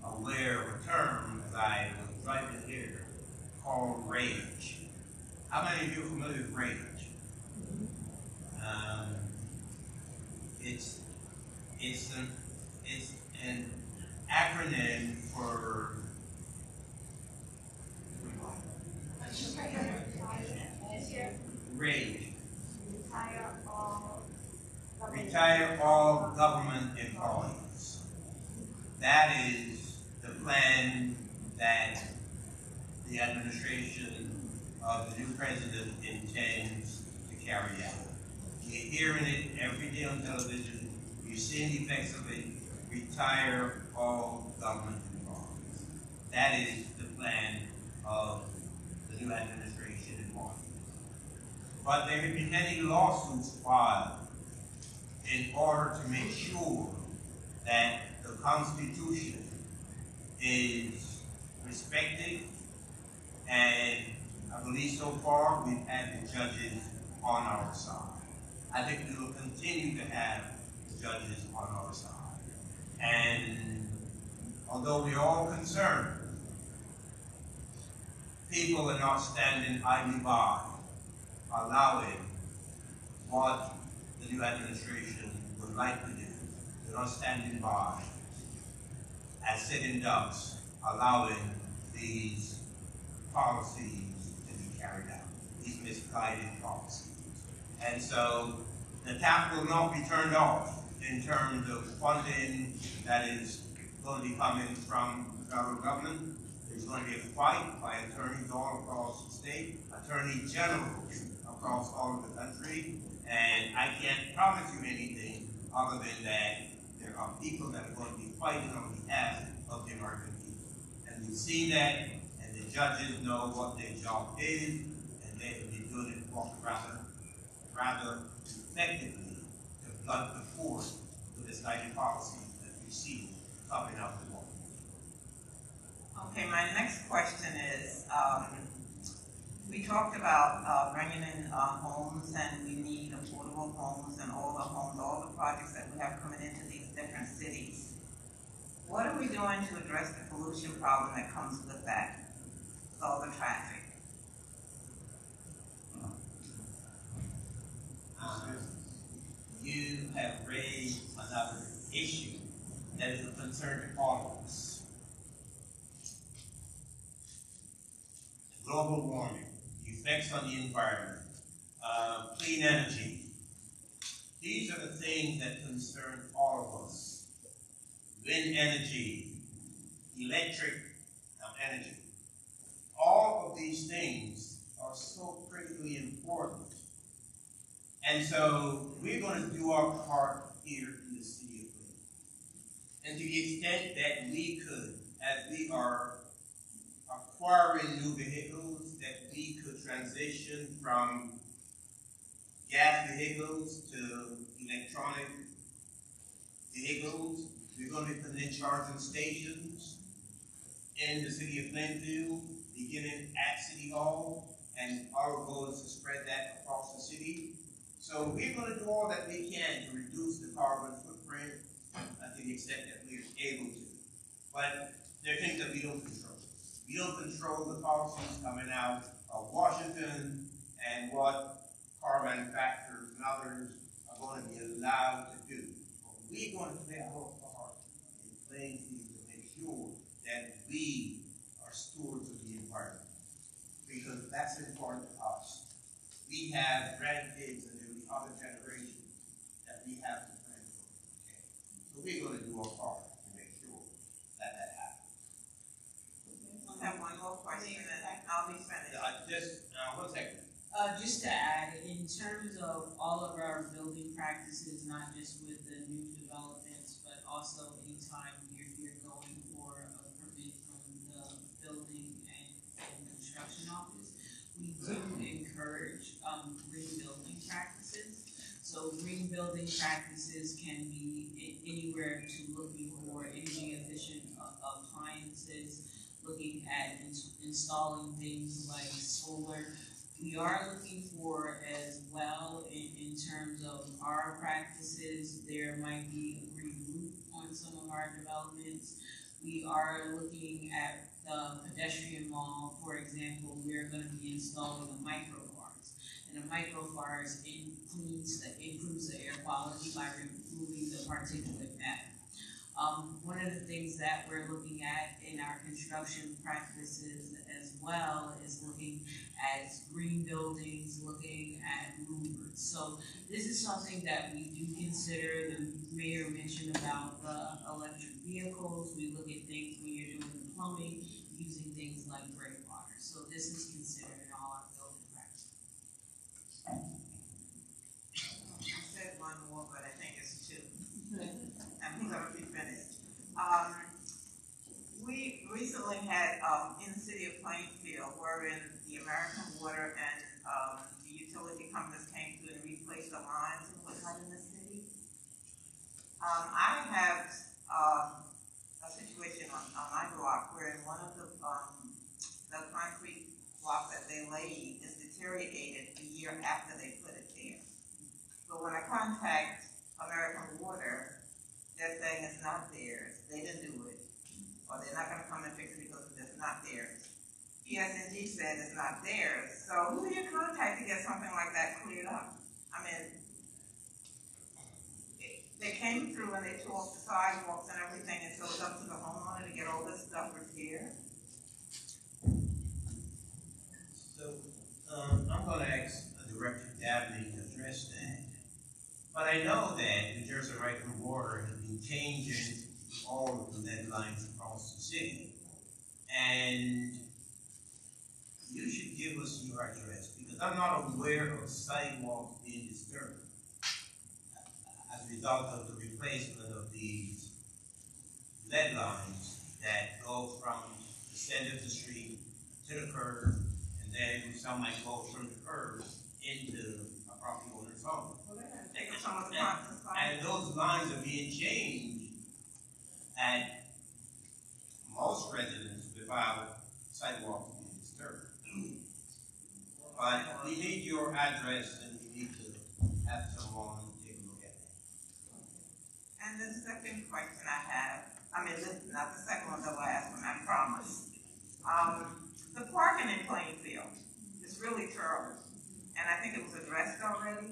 Speaker 1: aware of a term as I was driving here called rage. How many of you are familiar with rage? It's an acronym for rage. Retire all government employees. That is the plan that the administration of the new president intends to carry out. You're hearing it every day on television. You're seeing the effects of it. Retire all government employees. That is the plan of the new administration in Washington. But there have been many lawsuits filed in order to make sure that the Constitution is respected, and I believe so far we've had the judges on our side. I think we will continue to have the judges on our side. And although we're all concerned, people are not standing idly by, allowing what the new administration would like to do. They're not standing by as sitting ducks, allowing these policies to be carried out, these misguided policies. And so the tap will not be turned off in terms of funding that is going to be coming from the federal government. There's going to be a fight by attorneys all across the state, attorney generals across all of the country, and I can't promise you anything other than that there are people that are going to be fighting on behalf of the American people. And we see that, and the judges know what their job is, and they have been doing it rather effectively to blunt the force of the misguided policies that we see coming out of the wall.
Speaker 12: Okay, my next question is, we talked about bringing in homes, and we need affordable homes and all the projects that we have coming into these different cities. What are we doing to address the pollution problem that comes with that, with all the traffic?
Speaker 1: You have raised another issue that is a concern to all of us. Global warming, effects on the environment, clean energy. These are the things that concern all of us. Wind energy, electric energy. All of these things are so critically important. And so we're going to do our part here in the city of Plainfield. And to the extent that we could, as we are acquiring new vehicles, that we could transition from gas vehicles to electronic vehicles. We're going to be putting in charging stations in the city of Plainfield, beginning at City Hall, and our goal is to spread that across the city. So we're going to do all that we can to reduce the carbon footprint to the extent that we're able to. But there are things that we don't control. We don't control the policies coming out of Washington and what car manufacturers and others are going to be allowed to do. But we're going to play our part in Plainfield to make sure that we are stewards of the environment, because that's important to us. We have grandkids and there will be other generations that we have to plan for. Okay? So we're going to do our part to make sure that that happens.
Speaker 12: I have one more question and I'll be finished.
Speaker 1: Just 1 second.
Speaker 8: Just to add, in terms of all of our building practices, not just with the new developments, but also anytime you're going for a permit from the building and construction office, we do encourage green building practices. So green building practices can be anywhere to looking for energy efficient appliances, looking at installing things like solar. We are looking for as well in terms of our practices, there might be a green roof on some of our developments. We are looking at the pedestrian mall, for example, we're going to be installing a microfars. And a microfars improves the air quality by removing the particulate matter. One of the things that we're looking at in our construction practices as well is looking at green buildings, looking at louvers. So this is something that we do consider. The mayor mentioned about the electric vehicles. We look at things when you're doing the plumbing, using things like gray water. So this is considered in all our building practices.
Speaker 12: I said one more, but I think it's two. I'm going to be finished. We recently had in the city of Plainfield, wherein the American Water and the utility companies came through and replaced the lines and whatnot in the city. I have a situation on my block where in one of the concrete blocks that they laid is deteriorated a year after they put it there. So when I contact American Water, they're saying it's not theirs, they didn't do it, or they're not gonna come and fix it because it's not theirs. PSNG said it's not theirs, so who do you contact to get something like that cleared up? I mean, they came through and they tore up the sidewalks and everything, and so it's up to the homeowner to get all this stuff repaired.
Speaker 1: So, I'm gonna ask Director Dabney to address that. But I know that New Jersey American Water has been changing all of the lead lines across the city. And you should give us your address, because I'm not aware of sidewalks being disturbed as a result of the replacement of these lead lines that go from the center of the street to the curb, and then some might go from the curb into a property owner's home. And those lines are being changed at most residences without sidewalk to be disturbed. But we need your address and we need to have someone take a look at it.
Speaker 12: And the second question I have, not the second one, the last one, I promise. The parking in Plainfield is really terrible. And I think it was addressed already,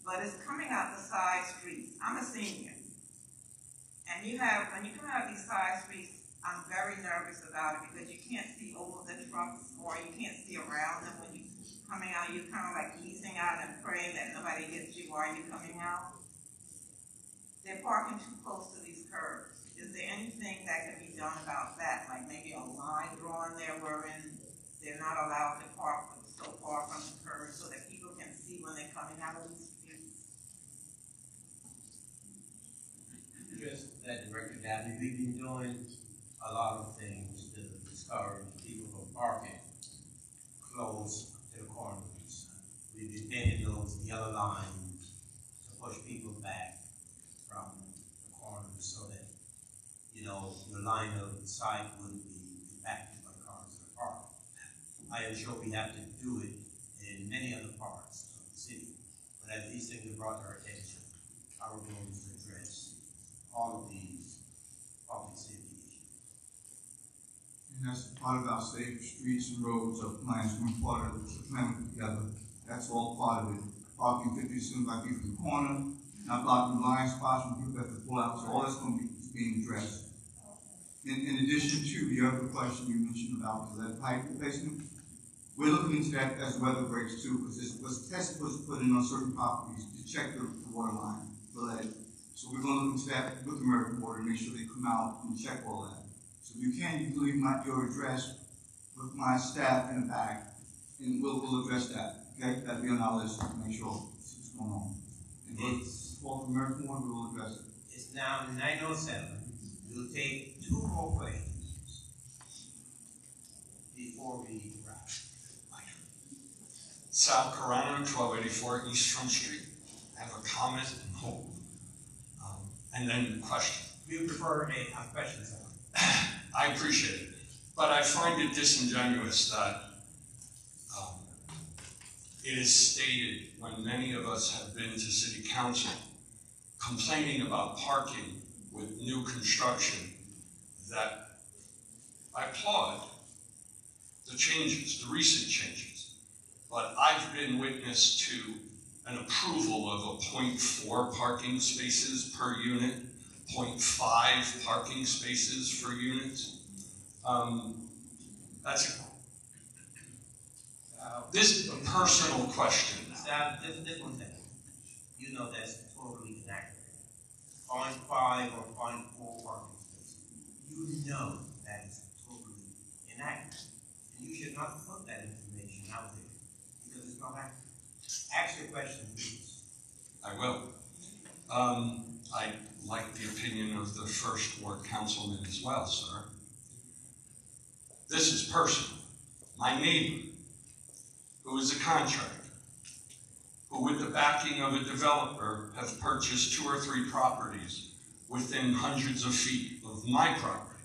Speaker 12: but it's coming out the side streets. I'm a senior. And when you come out these side streets, I'm very nervous about it because you can't see over the trucks or you can't see around them when you're coming out. You're kind of like easing out and praying that nobody hits you while you're coming out. They're parking too close to these curbs. Is there anything that can be done about that? Like maybe a line drawn there wherein they're not allowed to park so far from the curb so that people can see when they're coming out of these streets?
Speaker 1: Just that record that we've been doing a lot of things to discourage people from parking close to the corners. We've been painting those yellow lines to push people back from the corners so that, you know, the line of sight wouldn't be impacted by cars that are parked. I am sure we have to do it in many other parts of the city, but as these things are brought to our attention, our goal is to address all of these public safety issues.
Speaker 5: And that's part of our safe streets and roads of plans, one part of the plan together. That's all part of it. Parking 50% by people in the corner, not blocking blind spots when people have to pull out, so all that's going to be being addressed. In addition to the other question you mentioned about the lead pipe replacement, we're looking into that as weather breaks too, because test was put in on certain properties to check the water line for lead. So we're going to look into that with American Water and make sure they come out and check all that. So if you can, you can leave your address with my staff in the back, and we'll address that. Okay, that'll be on our list to make sure what's going on. And it's for American Water, we'll address it.
Speaker 1: It's now 9:07. We'll take 2 more questions before we wrap.
Speaker 21: Sal Carano, 1284 East Front Street. I have a comment and hope, and then a question.
Speaker 1: We prefer a question, sir.
Speaker 21: I appreciate it, but I find it disingenuous that it is stated when many of us have been to city council complaining about parking with new construction that I applaud the changes, the recent changes, but I've been witness to an approval of a 0.4 parking spaces per unit, 0.5 parking spaces per unit. That's this is a personal question.
Speaker 1: This one thing. You know that's totally inaccurate. 0.5 or 0.4 parking spaces. You know that is totally inaccurate. And you should not put that information out there because it's not accurate. Ask your question, please.
Speaker 21: I will. I like the opinion of the first ward councilman as well, sir. This is personal. My neighbor, who is a contractor, who with the backing of a developer have purchased 2 or 3 properties within hundreds of feet of my property.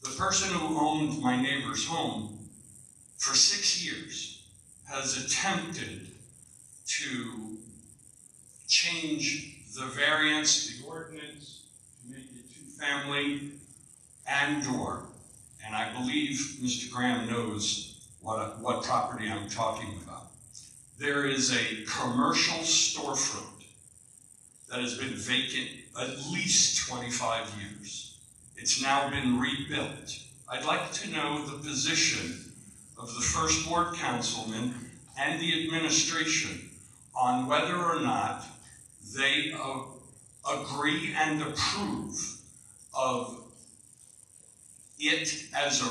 Speaker 21: The person who owned my neighbor's home for 6 years has attempted to change the variance, the ordinance, to make it 2-family and I believe Mr. Graham knows what property I'm talking about. There is a commercial storefront that has been vacant at least 25 years. It's now been rebuilt. I'd like to know the position of the first ward councilman and the administration on whether or not they agree and approve of it as a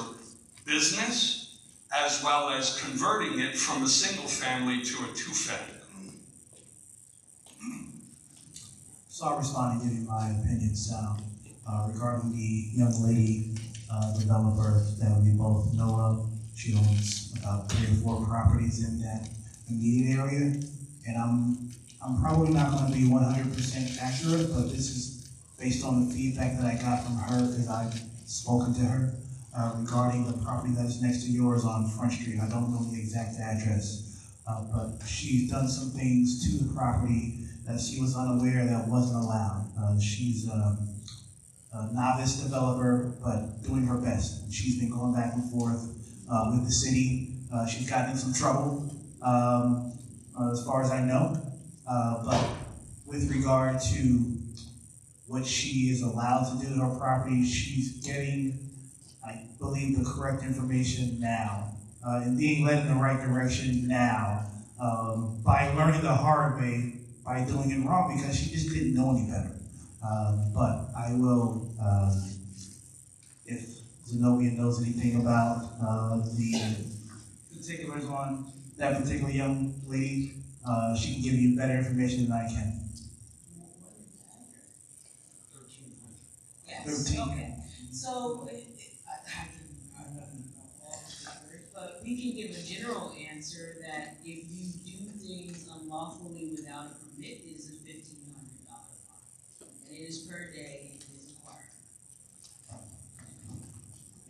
Speaker 21: business, as well as converting it from a single family to a 2-family.
Speaker 2: So I'll respond and give you my opinion, Sal, regarding the young lady developer that we both know of. She owns about 3 or 4 properties in that immediate area, and I'm probably not going to be 100% accurate, but this is based on the feedback that I got from her as I've spoken to her. regarding the property that is next to yours on Front Street. I don't know the exact address, but she's done some things to the property that she was unaware that wasn't allowed. She's a novice developer, but doing her best. She's been going back and forth with the city. She's gotten in some trouble, as far as I know, but with regard to what she is allowed to do to her property, she's getting, I believe, the correct information now, and being led in the right direction now, by learning the hard way, by doing it wrong, because she just didn't know any better. But I will, if Zenobia knows anything about the particulars on that particular young lady, she can give you better information than I can.
Speaker 8: Yes,
Speaker 2: 13.
Speaker 8: okay. So, I have nothing about all the papers, but we can give a general answer that if you do things unlawfully without a permit, it is a $1,500 fine. And it is per day, it is required.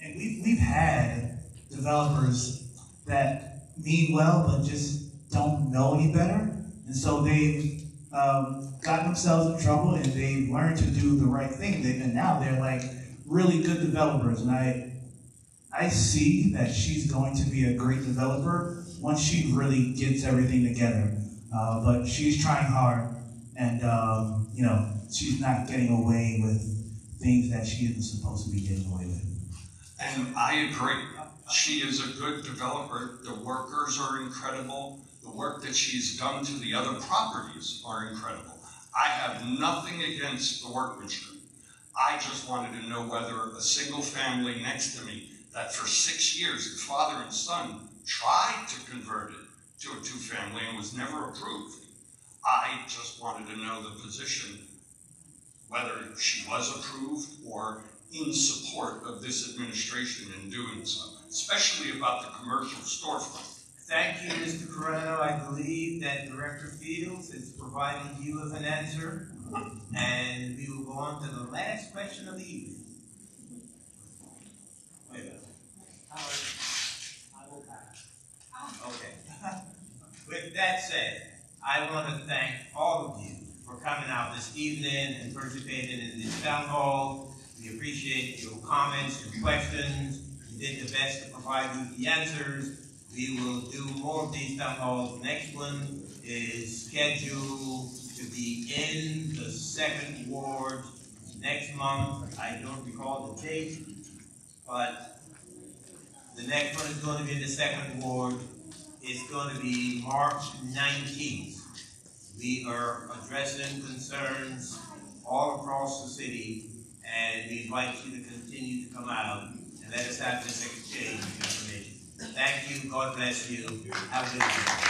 Speaker 2: And we've had developers that mean well, but just don't know any better. And so they've gotten themselves in trouble, and they've learned to do the right thing. And now they're like really good developers. And I see that she's going to be a great developer once she really gets everything together. But she's trying hard, and you know, she's not getting away with things that she isn't supposed to be getting away with.
Speaker 21: And I agree. She is a good developer. The workers are incredible. The work that she's done to the other properties are incredible. I have nothing against the workmanship. I just wanted to know whether a single family next to me that for 6 years, the father and son tried to convert it to a two-family and was never approved. I just wanted to know the position, whether she was approved or in support of this administration in doing so, especially about the commercial storefront.
Speaker 1: Thank you, Mr. Corrado. I believe that Director Fields is providing you with an answer, and we will go on to the last question of the evening. Wait a minute. I will pass. Okay. With that said, I want to thank all of you for coming out this evening and participating in this town hall. We appreciate your comments and questions. You did the best to provide you the answers. We will do more of these town halls. Next one is scheduled to be in the 2nd Ward next month. I don't recall the date, but the next one is going to be in the 2nd Ward. It's going to be March 19th. We are addressing concerns all across the city, and we invite you to continue to come out and let us have this exchange of information. Thank you. God bless you. Have a good day.